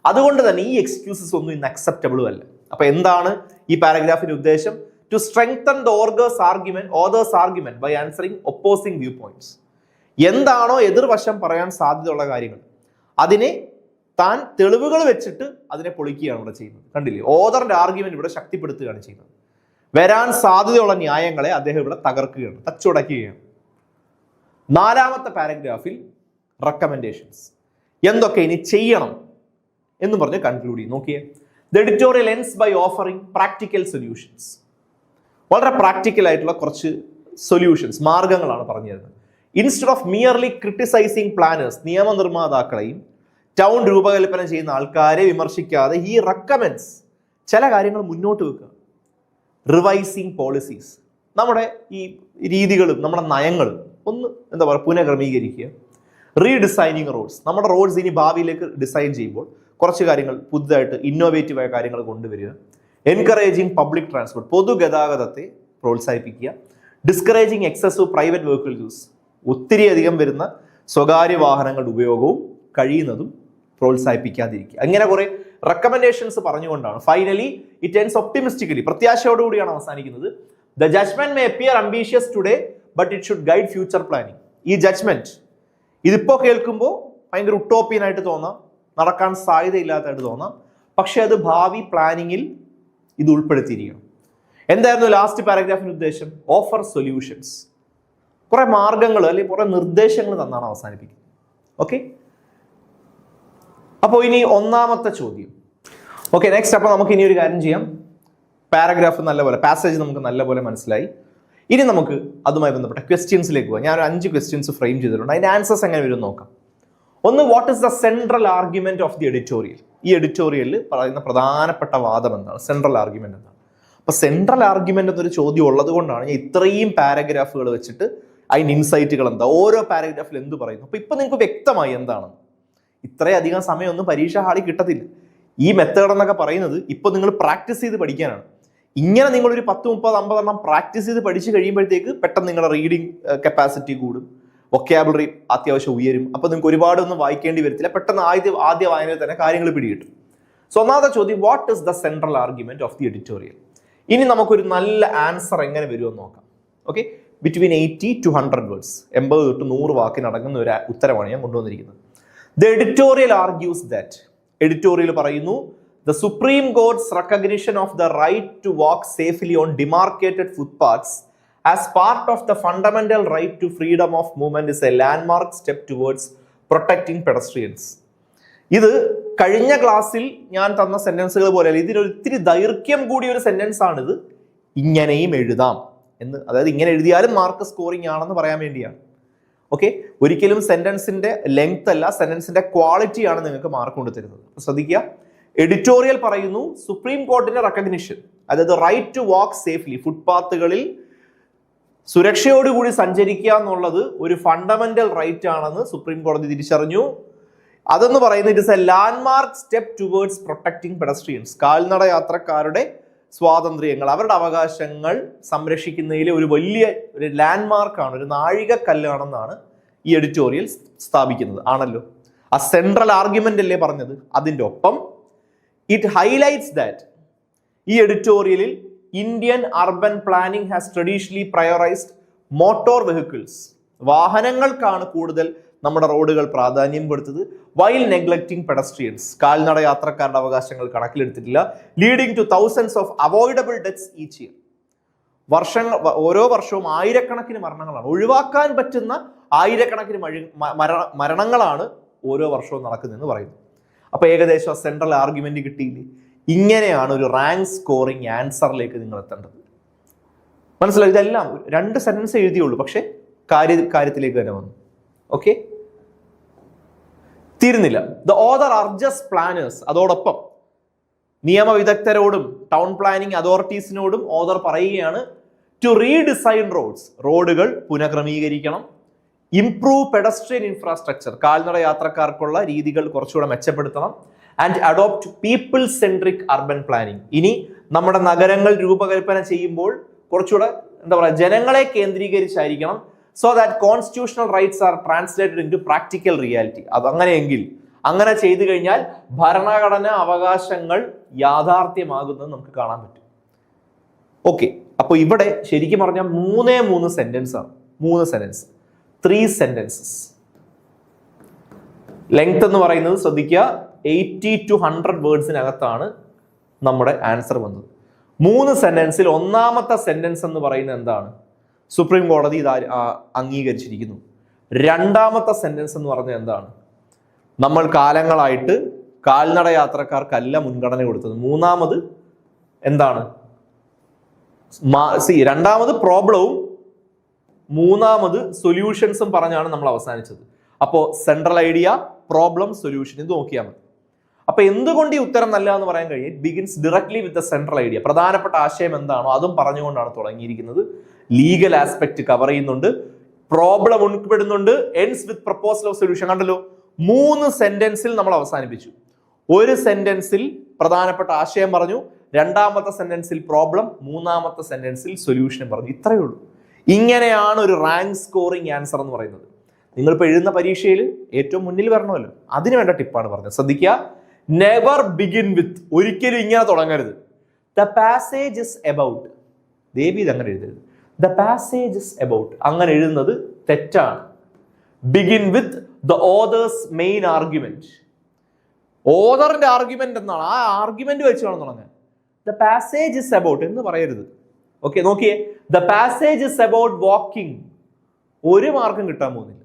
അതുകൊണ്ട് തന്നെ ഈ എക്സ്ക്യൂസസ് ഒന്നും ഇന്ന് അക്സെപ്റ്റബിളും അല്ല. അപ്പൊ എന്താണ് ഈ പാരഗ്രാഫിന്റെ ഉദ്ദേശം? To strengthen the author's argument by answering opposing view points. എന്താണോ എതിർവശം പറയാൻ സാധ്യതയുള്ള കാര്യങ്ങൾ അതിനെ താൻ തെളിവുകൾ വെച്ചിട്ട് അതിനെ പൊളിക്കുകയാണ് ഇവിടെ ചെയ്യുന്നത്. കണ്ടില്ലേ? ഓതറിന്റെ ആർഗ്യുമെന്റ് ഇവിടെ ശക്തിപ്പെടുത്തുകയാണ് ചെയ്യുന്നത്. വരാൻ സാധ്യതയുള്ള ന്യായങ്ങളെ അദ്ദേഹം ഇവിടെ തകർക്കുകയാണ്, തച്ചുടയ്ക്കുകയാണ്. നാലാമത്തെ പാരഗ്രാഫിൽ റെക്കമെൻഡേഷൻസ്, എന്തൊക്കെ ഇനി ചെയ്യണം എന്ന് പറഞ്ഞ് കൺക്ലൂഡ് ചെയ്യും. നോക്കിയേ, the editorial ends by offering practical solutions. വളരെ പ്രാക്ടിക്കൽ ആയിട്ടുള്ള കുറച്ച് സൊല്യൂഷൻസ്, മാർഗങ്ങളാണ് പറഞ്ഞു തരുന്നത്. Instead of merely criticising planners, നിയമനിർമ്മാതാക്കളെയും ടൗൺ രൂപകൽപ്പന ചെയ്യുന്ന ആൾക്കാരെ വിമർശിക്കാതെ ഈ റെക്കമെൻഡ്സ് ചില കാര്യങ്ങൾ മുന്നോട്ട് വെക്കുക. റിവൈസിങ് പോളിസീസ്, നമ്മുടെ ഈ രീതികളും നമ്മുടെ നയങ്ങളും ഒന്ന് എന്താ പറയുക പുനഃക്രമീകരിക്കുക. റീഡിസൈനിങ് റോഡ്സ്, നമ്മുടെ റോഡ്സ് ഇനി ഭാവിയിലേക്ക് ഡിസൈൻ ചെയ്യുമ്പോൾ കുറച്ച് കാര്യങ്ങൾ പുതുതായിട്ട് ഇന്നോവേറ്റീവായ കാര്യങ്ങൾ കൊണ്ടുവരിക. എൻകറേജിങ് പബ്ലിക് ട്രാൻസ്പോർട്ട്, പൊതുഗതാഗതത്തെ പ്രോത്സാഹിപ്പിക്കുക. Discouraging excessive private vehicle use, ഒത്തിരിയധികം വരുന്ന സ്വകാര്യ വാഹനങ്ങളുടെ ഉപയോഗവും കഴിയുന്നതും പ്രോത്സാഹിപ്പിക്കാതിരിക്കുക. അങ്ങനെ കുറെ റെക്കമെൻഡേഷൻസ് പറഞ്ഞുകൊണ്ടാണ് ഫൈനലി ഇറ്റ് എൻഡ്സ് ഒപ്റ്റിമിസ്റ്റിക്കലി, പ്രത്യാശയോടുകൂടിയാണ് അവസാനിക്കുന്നത്. The judgement may appear ambitious today but it should guide future planning. ഈ ജഡ്ജ്മെന്റ് ഇതിപ്പോ കേൾക്കുമ്പോൾ ഭയങ്കര ഉട്ടോപ്പിയനായിട്ട് തോന്നാം, നടക്കാൻ സാധ്യതയില്ലാത്തതായിട്ട് തോന്നാം. പക്ഷെ അത് ഭാവി പ്ലാനിങ്ങിൽ ഇത് ഉൾപ്പെടുത്തിയിരിക്കണം. എന്തായിരുന്നു ലാസ്റ്റ് പാരഗ്രാഫിന്റെ ഉദ്ദേശം? Offer solutions. കുറെ മാർഗങ്ങൾ അല്ലെങ്കിൽ കുറെ നിർദ്ദേശങ്ങൾ തന്നാണ് അവസാനിപ്പിക്കുന്നത്. ഓക്കെ, അപ്പോൾ ഇനി ഒന്നാമത്തെ ചോദ്യം. Okay, next. അപ്പോൾ നമുക്ക് ഇനി ഒരു കാര്യം ചെയ്യാം. പാരഗ്രാഫ് നല്ലപോലെ, പാസേജ് നമുക്ക് നല്ലപോലെ മനസ്സിലായി. ഇനി നമുക്ക് അതുമായി ബന്ധപ്പെട്ട ക്വസ്റ്റ്യൻസിലേക്ക് പോകാം. ഞാൻ ഒരു 5 ക്വസ്റ്റ്യൻസ് ഫ്രെയിം ചെയ്തിട്ടുണ്ട്. അതിന്റെ ആൻസേഴ്സ് എങ്ങനെ വരും നോക്കാം. ഒന്ന്, what is the central argument of the editorial? ഈ എഡിറ്റോറിയലിൽ പറയുന്ന പ്രധാനപ്പെട്ട വാദം എന്താണ്? സെൻട്രൽ ആർഗ്യുമെന്റ് എന്താണ്? അപ്പൊ സെൻട്രൽ ആർഗ്യുമെന്റ് എന്നൊരു ചോദ്യം ഉള്ളത് കൊണ്ടാണ് ഞാൻ ഇത്രയും പാരഗ്രാഫുകൾ വെച്ചിട്ട് അതിന് ഇൻസൈറ്റുകൾ എന്താ, ഓരോ പാരഗ്രാഫിൽ എന്ത് പറയുന്നു. അപ്പൊ ഇപ്പൊ നിങ്ങൾക്ക് വ്യക്തമായി എന്താണ്. ഇത്രയധികം സമയമൊന്നും പരീക്ഷ ഹാളിൽ കിട്ടത്തില്ല. ഈ മെത്തേഡ് എന്നൊക്കെ പറയുന്നത് ഇപ്പൊ നിങ്ങൾ പ്രാക്ടീസ് ചെയ്ത് പഠിക്കാനാണ്. ഇങ്ങനെ നിങ്ങളൊരു 10, 30, 50 എണ്ണം പ്രാക്ടീസ് ചെയ്ത് പഠിച്ചു കഴിയുമ്പോഴത്തേക്ക് പെട്ടെന്ന് നിങ്ങളുടെ റീഡിങ് കപ്പാസിറ്റി കൂടും, വൊക്കാബുലറി അത്യാവശ്യം ഉയരും. അപ്പൊ നിങ്ങൾക്ക് ഒരുപാടൊന്നും വായിക്കേണ്ടി വരത്തില്ല. പെട്ടെന്ന് ആദ്യ വായനയിൽ തന്നെ കാര്യങ്ങൾ പിടികിട്ടും. സോ ഒന്നാമത്തെ ചോദ്യം, what is the central argument of the editorial? ഇനി നമുക്കൊരു നല്ല ആൻസർ എങ്ങനെ വരുമെന്ന് നോക്കാം. ഓക്കെ, ബിറ്റ്വീൻ 80 to 100 വേർഡ്സ്, 80 തൊട്ട് 100 വാക്കിനടങ്ങുന്ന ഒരു ഉത്തരമാണ് ഞാൻ കൊണ്ടുവന്നിരിക്കുന്നത്. The editorial argues that, editorial പറയുന്നു, the Supreme Court's recognition of the right to walk safely on demarcated footpaths as part of the fundamental right to freedom of movement is a landmark step towards protecting pedestrians. ഇത് കഴിഞ്ഞ ക്ലാസ്സിൽ ഞാൻ തന്ന സെന്റൻസുകൾ പോലെയല്ല, ഇതിനൊരു ഇത്തിരി ദൈർഘ്യം കൂടിയ ഒരു സെന്റൻസ് ആണിത്. ഇങ്ങനെയും എഴുതാം എന്ന്, അതായത് ഇങ്ങനെ എഴുതിയാലും മാർക്ക് സ്കോറിംഗ് ആണെന്ന് പറയാൻ വേണ്ടിയാണ്. ഓക്കെ, ഒരിക്കലും സെന്റൻസിന്റെ ലെങ്ത് അല്ല, സെന്റൻസിന്റെ ക്വാളിറ്റിയാണ് നിങ്ങൾക്ക് മാർക്ക് കൊണ്ടുതരുന്നത്. ശ്രദ്ധിക്കുക, എഡിറ്റോറിയൽ പറയുന്നു സുപ്രീം കോർട്ടിന്റെ റെക്കഗ്നിഷൻ, അതായത് റൈറ്റ് ടു വാക്ക് സേഫ്ലി, ഫുട്പാത്തുകളിൽ സുരക്ഷയോടുകൂടി സഞ്ചരിക്കുക എന്നുള്ളത് ഒരു ഫണ്ടമെന്റൽ റൈറ്റ് ആണെന്ന് സുപ്രീം കോടതി തിരിച്ചറിഞ്ഞു. അതെന്ന് പറയുന്നത് it is A landmark step towards protecting pedestrians, കാൽനട യാത്രക്കാരുടെ സ്വാതന്ത്ര്യങ്ങൾ, അവരുടെ അവകാശങ്ങൾ സംരക്ഷിക്കുന്നതിലെ ഒരു വലിയ ഒരു ലാൻഡ്മാർക്കാണ്, ഒരു നാഴികക്കല്ലാണെന്നാണ് ഈ എഡിറ്റോറിയൽ സ്ഥാപിക്കുന്നത്. ആണല്ലോ, ആ സെൻട്രൽ ആർഗ്യുമെന്റ് അല്ലേ പറഞ്ഞത്. അതിൻ്റെ ഒപ്പം it highlights that ഈ എഡിറ്റോറിയലിൽ Indian urban planning has traditionally prioritised motor vehicles, വാഹനങ്ങൾക്കാണ് കൂടുതൽ നമ്മുടെ റോഡുകൾ പ്രാധാന്യം കൊടുത്തത്, വൈൽ നെഗ്ലക്റ്റിംഗ് പെഡസ്ട്രിയൻസ്, കാൽനട യാത്രക്കാരുടെ അവകാശങ്ങൾ കണക്കിലെടുത്തിട്ടില്ല, leading to thousands of avoidable deaths each year. ഓരോ വർഷവും ആയിരക്കണക്കിന് മരണങ്ങളാണ്, ഒഴിവാക്കാൻ പറ്റുന്ന ആയിരക്കണക്കിന് മരണങ്ങളാണ് ഓരോ വർഷവും നടക്കുന്നതെന്ന് പറയുന്നു. അപ്പൊ ഏകദേശം സെൻട്രൽ ആർഗ്യുമെന്റ് കിട്ടിയില്ലേ? ഇങ്ങനെയാണ് ഒരു റാങ്ക് സ്കോറിംഗ് ആൻസറിലേക്ക് നിങ്ങൾ എത്തേണ്ടത്. മനസ്സിലായി? ഇതെല്ലാം 2 സെന്റൻസ് എഴുതിയുള്ളൂ, പക്ഷെ കാര്യത്തിലേക്ക് തന്നെ വന്നു. ഓക്കെ, തീരുന്നില്ല. ദ ഓതർ അർജസ് പ്ലാനേഴ്സ്, അതോടൊപ്പം നിയമവിദഗ്ധരോടും ടൗൺ പ്ലാനിംഗ് അതോറിറ്റീസിനോടും ഓതർ പറയുകയാണ് ടു റീഡിസൈൻ റോഡ്സ്, റോഡുകൾ പുനഃക്രമീകരിക്കണം, ഇംപ്രൂവ് പെഡസ്ട്രിയൻ ഇൻഫ്രാസ്ട്രക്ചർ, കാൽനട യാത്രക്കാർക്കുള്ള രീതികൾ കുറച്ചുകൂടെ മെച്ചപ്പെടുത്തണം, and adopt people centric urban planning. ഇനി നമ്മുടെ നഗരങ്ങൾ രൂപകൽപ്പന ചെയ്യുമ്പോൾ കുറച്ചുകൂടെ എന്താ പറയുക, ജനങ്ങളെ കേന്ദ്രീകരിച്ചായിരിക്കണം. So that constitutional rights are translated into practical reality. അതങ്ങനെയെങ്കിൽ, അങ്ങനെ ചെയ്തു കഴിഞ്ഞാൽ ഭരണഘടനാ അവകാശങ്ങൾ യാഥാർത്ഥ്യമാകുന്നത് നമുക്ക് കാണാൻ പറ്റും. ഓക്കെ, അപ്പോൾ ഇവിടെ ശരിക്കും പറഞ്ഞാൽ 3 സെന്റൻസ് ആണ്. 3 സെന്റൻസ്, 3 സെന്റൻസസ്. ലെങ്ത് എന്ന് പറയുന്നത് ശ്രദ്ധിക്കുക, 80 to 100 വേർഡ്സിനകത്താണ് നമ്മുടെ ആൻസർ വന്നത്. 3 സെന്റൻസിൽ ഒന്നാമത്തെ സെന്റൻസ് എന്ന് പറയുന്നത് എന്താണ്? സുപ്രീം കോടതി ഇത് അംഗീകരിച്ചിരിക്കുന്നു. രണ്ടാമത്തെ സെന്റൻസ് എന്ന് പറഞ്ഞത് എന്താണ്? നമ്മൾ കാലങ്ങളായിട്ട് കാൽനട യാത്രക്കാർക്കല്ല മുൻഗണന കൊടുത്തത്. മൂന്നാമത് എന്താണ്? രണ്ടാമത് പ്രോബ്ലവും മൂന്നാമത് സൊല്യൂഷൻസും പറഞ്ഞാണ് നമ്മൾ അവസാനിച്ചത്. അപ്പോൾ സെൻട്രൽ ഐഡിയ, പ്രോബ്ലം, സൊല്യൂഷൻ, ഇത് നോക്കിയാൽ മതി. അപ്പൊ എന്തുകൊണ്ട് ഈ ഉത്തരം നല്ല എന്ന് പറയാൻ കഴിയും? It begins directly with the central idea. പ്രധാനപ്പെട്ട ആശയം എന്താണോ അതും പറഞ്ഞുകൊണ്ടാണ് തുടങ്ങിയിരിക്കുന്നത്. ലീഗൽ ആസ്പെക്ട് കവർ ചെയ്യുന്നുണ്ട്, പ്രോബ്ലം ഉൾപ്പെടുന്നുണ്ട്, ends with proposal of solution. കണ്ടല്ലോ, 3 സെന്റൻസിൽ നമ്മൾ അവസാനിപ്പിച്ചു. ഒരു സെന്റൻസിൽ പ്രധാനപ്പെട്ട ആശയം പറഞ്ഞു, രണ്ടാമത്തെ സെന്റൻസിൽ പ്രോബ്ലം, മൂന്നാമത്തെ സെന്റൻസിൽ സൊല്യൂഷൻ പറഞ്ഞു. ഇത്രയേ ഉള്ളൂ. ഇങ്ങനെയാണ് ഒരു റാങ്ക് സ്കോറിംഗ് ആൻസർ എന്ന് പറയുന്നത്. നിങ്ങളിപ്പോൾ എഴുതുന്ന പരീക്ഷയിൽ ഏറ്റവും മുന്നിൽ വരണമല്ലോ, അതിന് വേണ്ട ടിപ്പാണ് പറഞ്ഞത്. ശ്രദ്ധിക്കുക, നെവർ ബിഗിൻ വിത്ത്, ഒരിക്കലും ഇങ്ങനെ തുടങ്ങരുത്. ദ പാസേജ് ഇസ് എബൌട്ട്, ദേവി ഇത് അങ്ങനെ എഴുതരുത്. ദ പാസേജ് ഇസ് എബൌട്ട്, അങ്ങനെ എഴുതുന്നത് തെറ്റാണ്. Begin with the author's main argument. ഓതറിന്റെ ആർഗ്യുമെന്റ് എന്താണ്? ആ ആർഗ്യുമെന്റ് വെച്ച് വേണം തുടങ്ങാൻ. ദ പാസേജ് ഇസ് അബൌട്ട് എന്ന് പറയരുത്. ഓക്കെ, നോക്കിയേ, the passage is about walking, ഒരു മാർക്കും കിട്ടാൻ പോകുന്നില്ല.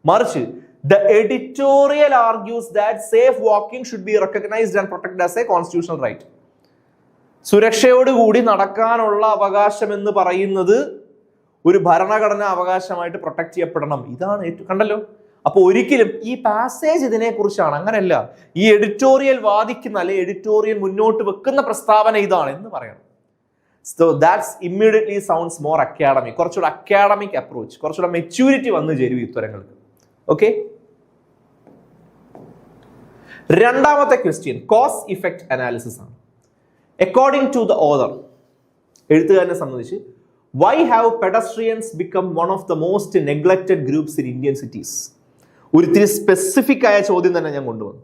മറിച്ച് the editorial argues that safe walking should be recognised and protected as a constitutional right. സുരക്ഷയോടുകൂടി നടക്കാനുള്ള അവകാശം എന്ന് പറയുന്നത് ഒരു ഭരണഘടനാ അവകാശമായിട്ട് പ്രൊട്ടക്ട് ചെയ്യപ്പെടണം. ഇതാണ് കണ്ടല്ലോ. അപ്പൊ ഒരിക്കലും ഈ പാസേജ് ഇതിനെ കുറിച്ചാണ്, അങ്ങനെയല്ല. ഈ എഡിറ്റോറിയൽ വാദിക്കുന്ന അല്ലെ എഡിറ്റോറിയൽ മുന്നോട്ട് വെക്കുന്ന പ്രസ്താവന ഇതാണ് എന്ന് പറയണം. So that's immediately sounds more academic. കുറച്ചുകൂടെ അക്കാഡമിക് അപ്രോച്ച്, കുറച്ചുകൂടെ മെച്യൂരിറ്റി വന്നു ചേരും ഉത്തരങ്ങൾക്ക്. ഓക്കെ, രണ്ടാമത്തെ ക്വസ്റ്റ്യൻ കോസ് ഇഫക്റ്റ് അനാലിസിസ് ആണ്. അക്കോർഡിംഗ് ടു ദ ഓതർ, എഴുത്തുകാരനെ സംബന്ധിച്ച്, Y have pedestrians become one of the most neglected groups in Indian cities? ഒരിത്തിരി specific ആയ ചോദ്യം തന്നെ ഞാൻ കൊണ്ടുവന്നു.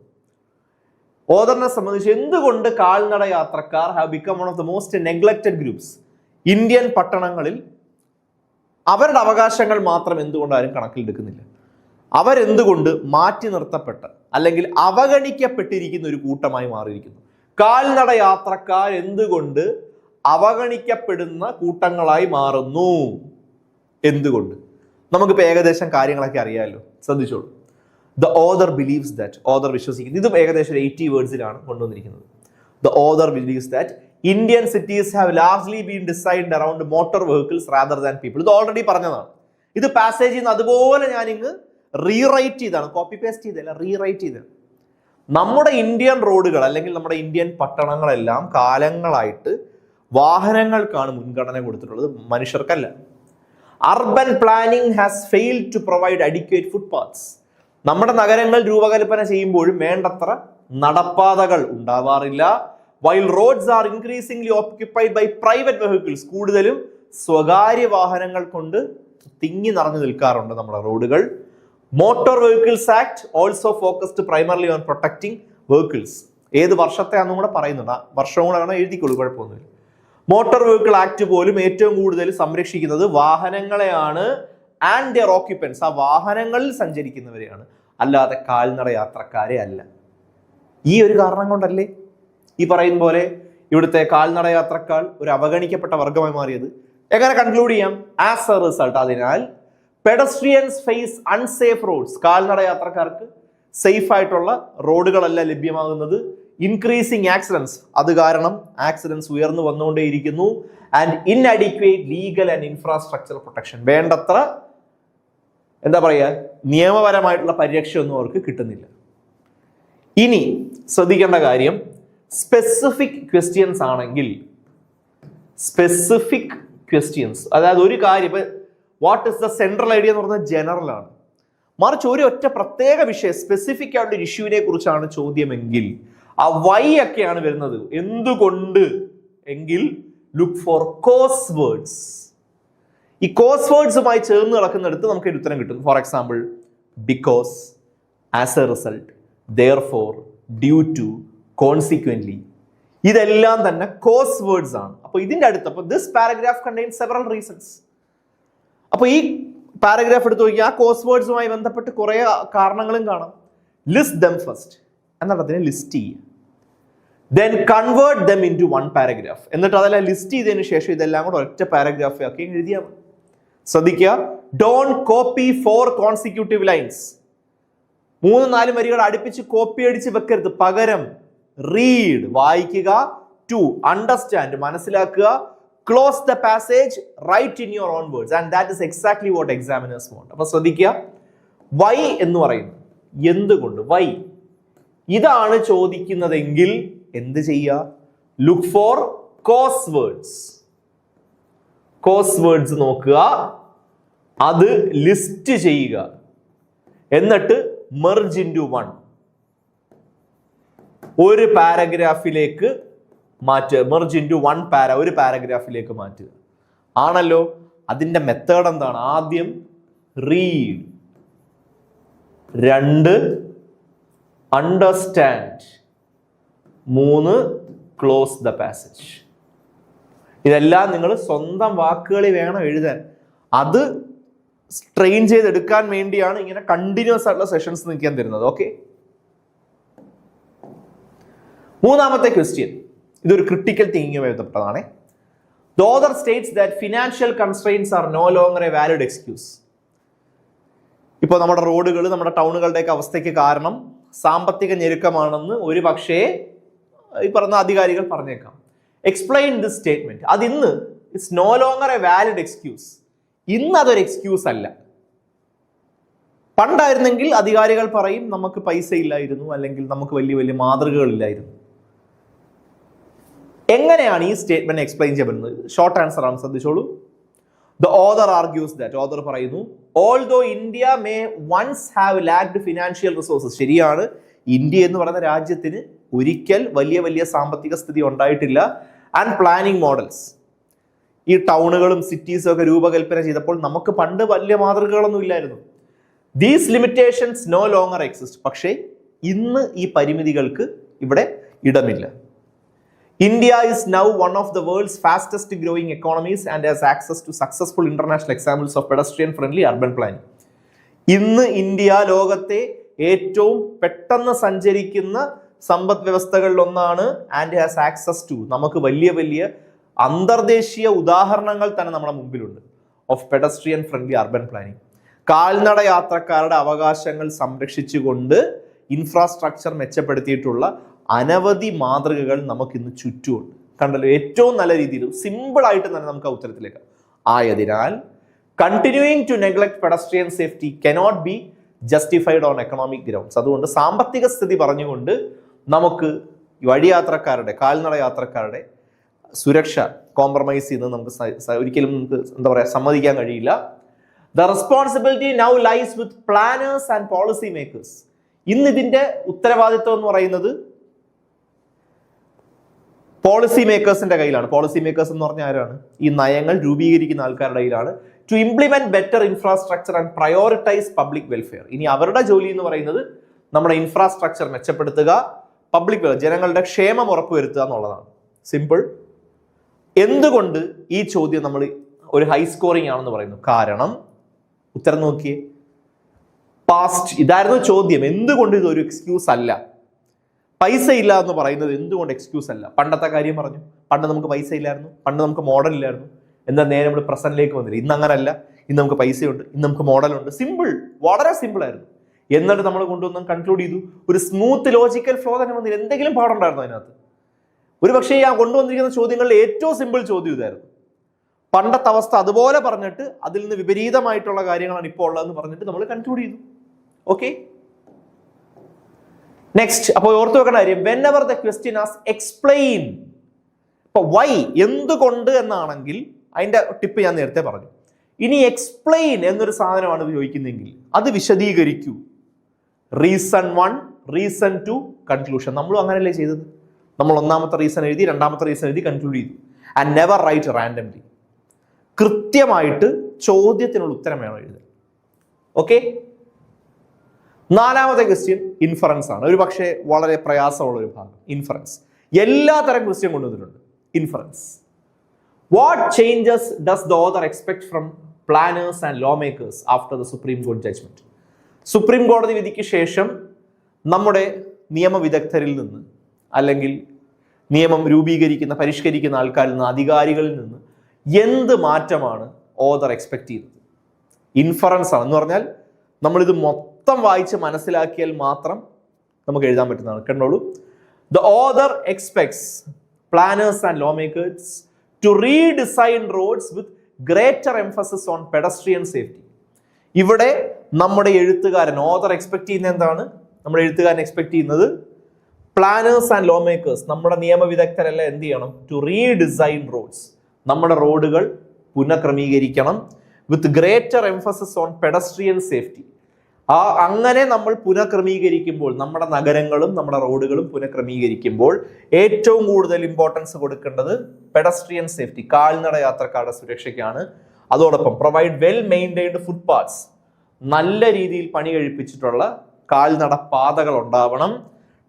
ഓതറിനെ സംബന്ധിച്ച് എന്തുകൊണ്ട് കാൽനട യാത്രക്കാർ have become one of the most neglected groups? Indian പട്ടണങ്ങളിൽ അവരുടെ അവകാശങ്ങൾ മാത്രം എന്തുകൊണ്ട് ആരും കണക്കിലെടുക്കുന്നില്ല? അവരെന്തുകൊണ്ട് മാറ്റി നിർത്തപ്പെട്ട അല്ലെങ്കിൽ അവഗണിക്കപ്പെട്ടിരിക്കുന്ന ഒരു കൂട്ടമായി മാറിയിരിക്കുന്നു? കാൽനട യാത്രക്കാർ എന്തുകൊണ്ട് അവഗണിക്കപ്പെടുന്ന കൂട്ടങ്ങളായി മാറുന്നു? എന്തുകൊണ്ട്? നമുക്കിപ്പോ ഏകദേശം കാര്യങ്ങളൊക്കെ അറിയാമല്ലോ, ശ്രദ്ധിച്ചോളൂ. The author believes that, author വിശ്വസിക്കുന്നു, ഇതും ഏകദേശം 80 വേർഡ്സിലാണ് കൊണ്ടുവന്നിരിക്കുന്നത്. The author believes that Indian cities have largely been designed around motor vehicles rather than people. ഇത് ഓൾറെഡി പറഞ്ഞതാണ്. ഇത് പാസേജിൽ നിന്ന് അതുപോലെ ഞാനിങ്ങ് റീറൈറ്റ് ചെയ്താണ്, കോപ്പി പേസ്റ്റ് ചെയ്തല്ല, റീറൈറ്റ് ചെയ്തതാണ്. നമ്മുടെ ഇന്ത്യൻ റോഡുകൾ അല്ലെങ്കിൽ നമ്മുടെ ഇന്ത്യൻ പട്ടണങ്ങളെല്ലാം കാലങ്ങളായിട്ട് വാഹനങ്ങൾക്കാണ് മുൻഗണന കൊടുത്തിട്ടുള്ളത്, മനുഷ്യർക്കല്ല. Urban planning has failed to provide adequate footpaths. നമ്മുടെ നഗരങ്ങൾ രൂപകൽപ്പന ചെയ്യുമ്പോഴും വേണ്ടത്ര നടപ്പാതകൾ ഉണ്ടാവാറില്ല. While roads are increasingly occupied by private vehicles, കൂടുതലും സ്വകാര്യ വാഹനങ്ങൾ കൊണ്ട് തിങ്ങി നിറഞ്ഞു നിൽക്കാറുണ്ട് നമ്മുടെ റോഡുകൾ. Motor vehicles act also focused primarily on protecting vehicles. ഏത് വർഷത്തെയാണെന്നും കൂടെ പറയുന്നുണ്ട്, വർഷവും കൂടെ വേണം എഴുതിക്കൊള്ളു, കുഴപ്പമൊന്നുമില്ല. മോട്ടോർ വെഹിക്കിൾ ആക്ട് പോലും ഏറ്റവും കൂടുതൽ സംരക്ഷിക്കുന്നത് വാഹനങ്ങളെയാണ്, ആൻഡ് ദിയർ ഓക്യുപ്പൻസ്, ആ വാഹനങ്ങളിൽ സഞ്ചരിക്കുന്നവരെയാണ്, അല്ലാതെ കാൽനട യാത്രക്കാരെ അല്ല. ഈ ഒരു കാരണം കൊണ്ടല്ലേ ഈ പറയുന്ന പോലെ ഇവിടുത്തെ കാൽനട യാത്രക്കാർ ഒരു അവഗണിക്കപ്പെട്ട വർഗമായി മാറിയത്. എങ്ങനെ കൺക്ലൂഡ് ചെയ്യാം? ആസ് എ റിസൾട്ട്, അതിനാൽ പെഡസ്ട്രിയൻസ് ഫേസ് അൺസേഫ് റോഡ്സ്, കാൽനട യാത്രക്കാർക്ക് സേഫ് ആയിട്ടുള്ള റോഡുകളല്ല ലഭ്യമാകുന്നത്. ഇൻക്രീസിങ് ആക്സിഡൻസ്, അത് കാരണം ആക്സിഡൻസ് ഉയർന്നു വന്നുകൊണ്ടേയിരിക്കുന്നു. And inadequate legal and infrastructure protection, വേണ്ടത്ര എന്താ പറയുക നിയമപരമായിട്ടുള്ള പരിരക്ഷയൊന്നും അവർക്ക് കിട്ടുന്നില്ല. ഇനി ശ്രദ്ധിക്കേണ്ട കാര്യം, സ്പെസിഫിക് ക്വസ്റ്റ്യൻസ് ആണെങ്കിൽ, സ്പെസിഫിക് ക്വസ്റ്റ്യൻസ്, അതായത് ഒരു കാര്യം, ഇപ്പൊ what is the central idea എന്ന് പറഞ്ഞാൽ ജനറൽ ആണ്. മറിച്ച് ഒരു ഒറ്റ പ്രത്യേക വിഷയം, സ്പെസിഫിക് ആയിട്ട് ഒരു ഇഷ്യൂവിനെ കുറിച്ചാണ് ചോദ്യമെങ്കിൽ ആ വൈ ഒക്കെയാണ് വരുന്നത്. എന്തുകൊണ്ട് എങ്കിൽ ലുക്ക് ഫോർ കോസ് വേർഡ്സ്. ഈ കോസ് വേർഡ്സുമായി ചേർന്ന് കിടക്കുന്നിടത്ത് നമുക്ക് ഒരു ഉത്തരം കിട്ടും. For example, because, as a result, therefore, due to, consequently, ഇതെല്ലാം തന്നെ കോസ് വേർഡ്സ് ആണ്. അപ്പൊ ഇതിന്റെ അടുത്ത്, അപ്പൊ this paragraph contains several reasons. അപ്പൊ ഈ പാരഗ്രാഫ് എടുത്ത് നോക്കി, ആ കോസ് വേർഡ്സുമായി ബന്ധപ്പെട്ട് കുറെ കാരണങ്ങളും കാണാം. ലിസ്റ്റ് ദം ഫസ്റ്റ്, എന്നിട്ട് അതിനെ ലിസ്റ്റ് ചെയ്യുക. Then convert them into one paragraph, എന്നിട്ട് അതെല്ലാം ലിസ്റ്റ് ചെയ്തതിനു ശേഷം ഇതെല്ലാം കൂടെ ഒറ്റ പാരഗ്രാഫ് ആക്കി എഴുതിയാൽ മതി. ശ്രദ്ധിക്കുക, ഡോണ്ട് കോപ്പി 4 കോൺസിക്യൂട്ടീവ് ലൈൻസ്, 3-4 വരികൾ അടുപ്പിച്ച് കോപ്പി അടിച്ച് വെക്കരുത്. പകരം റീഡ്, വായിക്കുക, ടു അണ്ടർസ്റ്റാൻഡ്, മനസ്സിലാക്കുക, close the passage, write in your own words, and that is exactly what examiners want. അപ്പൊ ശ്രദ്ധിക്കുക, വൈ എന്ന് പറയുന്നത് എന്തുകൊണ്ട്, വൈ ഇതാണ് ചോദിക്കുന്നതെങ്കിൽ എന്ത് ചെയ്യുക? Look for cause words. Cause words നോക്കുക, അത് ലിസ്റ്റ് ചെയ്യുക, എന്നിട്ട് മെർജ് ഇൻ ടു വൺ, ഒരു പാരഗ്രാഫിലേക്ക് മാറ്റുക. മെർജ് ഇൻ ടു വൺ ഒരു പാരഗ്രാഫിലേക്ക് മാറ്റുക ആണല്ലോ. അതിന്റെ മെത്തേഡ് എന്താണ്? ആദ്യം read, 2 understand, 3 close the passage. ഇതെല്ലാം നിങ്ങൾ സ്വന്തം വാക്കുകളിൽ വേണം എഴുതാൻ. അത് ട്രെയിൻ ചെയ്തെടുക്കാൻ വേണ്ടിയാണ് ഇങ്ങനെ കണ്ടിന്യൂസ് ആയിട്ടുള്ള സെഷൻസ് നിൽക്കാൻ തരുന്നത്. ഓക്കെ, മൂന്നാമത്തെ ക്വസ്റ്റ്യൻ, ഇതൊരു ക്രിട്ടിക്കൽ തിങ്കിങ്ങുമായി ബന്ധപ്പെട്ടതാണ്. The author states that financial constraints are no longer a valid excuse. ഇപ്പോൾ നമ്മുടെ റോഡുകൾ, നമ്മുടെ ടൗണുകളുടെയൊക്കെ അവസ്ഥയ്ക്ക് കാരണം സാമ്പത്തിക ഞെരുക്കമാണെന്ന് ഒരു പക്ഷേ ഈ പറഞ്ഞ അധികാരികൾ പറഞ്ഞേക്കാം. Explain this statement. അതിന്ന് it's no longer a valid excuse. ഇന്ന് അതൊരു എക്സ്ക്യൂസ് അല്ല. പണ്ടായിരുന്നെങ്കിൽ അധികാരികൾ പറയും നമുക്ക് പൈസ ഇല്ലായിരുന്നു, അല്ലെങ്കിൽ നമുക്ക് വലിയ വലിയ മാതൃകകളില്ലായിരുന്നു. എങ്ങനെയാണ് ഈ സ്റ്റേറ്റ്മെന്റ് എക്സ്പ്ലെയിൻ ചെയ്യപ്പെടുന്നത്? ഷോർട്ട് ആൻസർ ആണ്, ശ്രദ്ധിച്ചോളൂ. The author argues that, author പറയുന്നു, although India may once have lacked financial resources, ശരിയാണ്, ഇന്ത്യ എന്ന് പറയുന്ന രാജ്യത്തിന് ഒരിക്കൽ വലിയ വലിയ സാമ്പത്തിക സ്ഥിതി ഉണ്ടായിട്ടില്ല. ആൻഡ് പ്ലാനിങ് മോഡൽസ്, ഈ ടൗണുകളും സിറ്റീസും ഒക്കെ രൂപകൽപ്പന ചെയ്തപ്പോൾ നമുക്ക് പണ്ട് വലിയ മാതൃകകളൊന്നും ഇല്ലായിരുന്നു. These limitations no longer exist. പക്ഷേ ഇന്ന് ഈ പരിമിതികൾക്ക് ഇവിടെ ഇടമില്ല. India is now one of the world's fastest growing economies and has access to successful international examples of pedestrian friendly urban planning. ഇന്ന് ഇന്ത്യ ലോകത്തെ ഏറ്റവും പെട്ടെന്ന് സഞ്ചരിക്കുന്ന സമ്പദ് വ്യവസ്ഥകളിലൊന്നാണ്. ആൻഡ് ഹാസ് ആക്സസ് ടു, നമുക്ക് വലിയ വലിയ അന്തർദേശീയ ഉദാഹരണങ്ങൾ തന്നെ നമ്മുടെ മുമ്പിലുണ്ട് of pedestrian friendly urban planning. കാൽനട യാത്രക്കാരുടെ അവകാശങ്ങൾ സംരക്ഷിച്ചുകൊണ്ട് ഇൻഫ്രാസ്ട്രക്ചർ മെച്ചപ്പെടുത്തിയിട്ടുള്ള അനവധി മാതൃകകൾ നമുക്കിന്ന് ചുറ്റുമുണ്ട്. കണ്ടല്ലോ, ഏറ്റവും നല്ല രീതിയിൽ സിമ്പിൾ ആയിട്ട് തന്നെ നമുക്ക് ആ ഉത്തരത്തിലേക്ക്. ആയതിനാൽ continuing to neglect pedestrian safety cannot be justified on economic grounds. അതുകൊണ്ട് സാമ്പത്തിക സ്ഥിതി പറഞ്ഞുകൊണ്ട് നമുക്ക് വഴിയാത്രക്കാരുടെ, കാൽനട യാത്രക്കാരുടെ സുരക്ഷ കോംപ്രമൈസ് ചെയ്യുന്നത് നമുക്ക് ഒരിക്കലും നമുക്ക് എന്താ പറയുക സമ്മതിക്കാൻ കഴിയില്ല. The responsibility now lies with planners and policy makers. ഇന്ന് ഇതിന്റെ ഉത്തരവാദിത്വം എന്ന് പറയുന്നത് പോളിസി മേക്കേഴ്സിന്റെ കയ്യിലാണ്. പോളിസി മേക്കേഴ്സ് എന്ന് പറഞ്ഞാൽ ആരാണ്? ഈ നയങ്ങൾ രൂപീകരിക്കുന്ന ആൾക്കാരുടെ കയ്യിലാണ്. To implement better infrastructure and prioritise public welfare. ഇനി അവരുടെ ജോലി എന്ന് പറയുന്നത് നമ്മുടെ ഇൻഫ്രാസ്ട്രക്ചർ മെച്ചപ്പെടുത്തുക, പബ്ലിക് ജനങ്ങളുടെ ക്ഷേമം ഉറപ്പുവരുത്തുക എന്നുള്ളതാണ്. സിമ്പിൾ. എന്തുകൊണ്ട് ഈ ചോദ്യം നമ്മൾ ഒരു ഹൈ സ്കോറിംഗ് ആണെന്ന് പറയുന്നു? കാരണം ഉത്തരം നോക്കിയേ, പാസ്റ്റ് ഇതായിരുന്നു ചോദ്യം. എന്തുകൊണ്ട് ഇതൊരു എക്സ്ക്യൂസ് അല്ല? പൈസ ഇല്ല എന്ന് പറയുന്നത് എന്തുകൊണ്ട് എക്സ്ക്യൂസ് അല്ല? പണ്ടത്തെ കാര്യം പറഞ്ഞു, പണ്ട് നമുക്ക് പൈസ ഇല്ലായിരുന്നു, പണ്ട് നമുക്ക് മോഡൽ ഇല്ലായിരുന്നു. എന്നാൽ നേരെ നമ്മൾ പ്രസന്റിലേക്ക് വന്നില്ല. ഇന്ന് അങ്ങനല്ല. ഇന്ന് നമുക്ക് പൈസയുണ്ട്, ഇന്ന് നമുക്ക് മോഡലുണ്ട്. സിമ്പിൾ, വളരെ സിമ്പിൾ ആയിരുന്നു. എന്നിട്ട് നമ്മൾ കൊണ്ടുവന്ന് കൺക്ലൂഡ് ചെയ്തു. ഒരു സ്മൂത്ത് ലോജിക്കൽ ഫ്ലോ തന്നെ വന്നില്ല. എന്തെങ്കിലും പാടുണ്ടായിരുന്നു അതിനകത്ത്? ഒരു പക്ഷേ ആ കൊണ്ടുവന്നിരിക്കുന്ന ചോദ്യങ്ങളിൽ ഏറ്റവും സിമ്പിൾ ചോദ്യം ഇതായിരുന്നു. പണ്ടത്തെ അവസ്ഥ അതുപോലെ പറഞ്ഞിട്ട് അതിൽ നിന്ന് വിപരീതമായിട്ടുള്ള കാര്യങ്ങളാണ് ഇപ്പോൾ ഉള്ളതെന്ന് പറഞ്ഞിട്ട് നമ്മൾ കൺക്ലൂഡ് ചെയ്തു. Okay, next. അപ്പോൾ ഓർത്തു വെക്കേണ്ട കാര്യം, when ever the question as explain, ഇപ്പൊ വൈ എന്തുകൊണ്ട് എന്നാണെങ്കിൽ അതിന്റെ ടിപ്പ് ഞാൻ നേരത്തെ പറഞ്ഞു. ഇനി എക്സ്പ്ലെയിൻ എന്നൊരു സാധനമാണ് ചോദിക്കുന്നതെങ്കിൽ അത് വിശദീകരിക്കൂ. Reason 1, reason 2, conclusion. നമ്മളും അങ്ങനെയല്ലേ ചെയ്തത്? നമ്മൾ ഒന്നാമത്തെ റീസൺ എഴുതി, രണ്ടാമത്തെ റീസൺ എഴുതി, കൺക്ലൂഡ് ചെയ്തു. And never write randomly. കൃത്യമായിട്ട് ചോദ്യത്തിനുള്ള ഉത്തരം വേണം എഴുതാൻ. ഓക്കെ, നാലാമത്തെ ക്വസ്റ്റ്യൻ ഇൻഫറൻസ് ആണ്. ഒരു പക്ഷേ വളരെ പ്രയാസമുള്ള ഒരു ഭാഗം ഇൻഫറൻസ്. എല്ലാ തരം ക്വസ്റ്റ്യൻ കൊണ്ടുവന്നിട്ടുണ്ട്. Inference. What changes does the author expect from planners and law makers after the supreme കോടതി ജഡ്ജ്മെന്റ്? സുപ്രീം കോടതി വിധിക്ക് ശേഷം നമ്മുടെ നിയമവിദഗ്ധരിൽ നിന്ന്, അല്ലെങ്കിൽ നിയമം രൂപീകരിക്കുന്ന പരിഷ്കരിക്കുന്ന ആൾക്കാരിൽ നിന്ന്, അധികാരികളിൽ നിന്ന് എന്ത് മാറ്റമാണ് ഓതർ എക്സ്പെക്ട് ചെയ്യുന്നത്? ഇൻഫറൻസ് ആണ് എന്ന് പറഞ്ഞാൽ നമ്മളിത് മൊത്തം വായിച്ച് മനസ്സിലാക്കിയാൽ മാത്രം നമുക്ക് എഴുതാൻ പറ്റുന്നതാണ്. കണ്ടോളൂ. The author expects planners and law makers to redesign roads with greater emphasis on pedestrian safety. ഇവിടെ നമ്മുടെ എഴുത്തുകാരൻ, ഓതർ എക്സ്പെക്ട് ചെയ്യുന്ന എന്താണ്? നമ്മുടെ എഴുത്തുകാരൻ എക്സ്പെക്ട് ചെയ്യുന്നത് പ്ലാനേഴ്സ് ആൻഡ് ലോ മേക്കേഴ്സ്, നമ്മുടെ നിയമവിദഗ്ധരെല്ലാം എന്ത് ചെയ്യണം? ടു റീഡിസൈൻ റോഡ്സ്, നമ്മുടെ റോഡുകൾ പുനഃക്രമീകരിക്കണം. With greater emphasis on pedestrian safety. അങ്ങനെ നമ്മൾ പുനഃക്രമീകരിക്കുമ്പോൾ, നമ്മുടെ നഗരങ്ങളും നമ്മുടെ റോഡുകളും പുനഃക്രമീകരിക്കുമ്പോൾ ഏറ്റവും കൂടുതൽ ഇമ്പോർട്ടൻസ് കൊടുക്കേണ്ടത് പെഡസ്ട്രിയൻ സേഫ്റ്റി, കാൽനട യാത്രക്കാരുടെ സുരക്ഷയ്ക്കാണ്. അതോടൊപ്പം പ്രൊവൈഡ് വെൽ മെയിൻറ്റൈൻഡ് ഫുട്പാത്ത്സ്, നല്ല രീതിയിൽ പണി കഴിപ്പിച്ചിട്ടുള്ള കാൽനട പാതകൾ ഉണ്ടാവണം.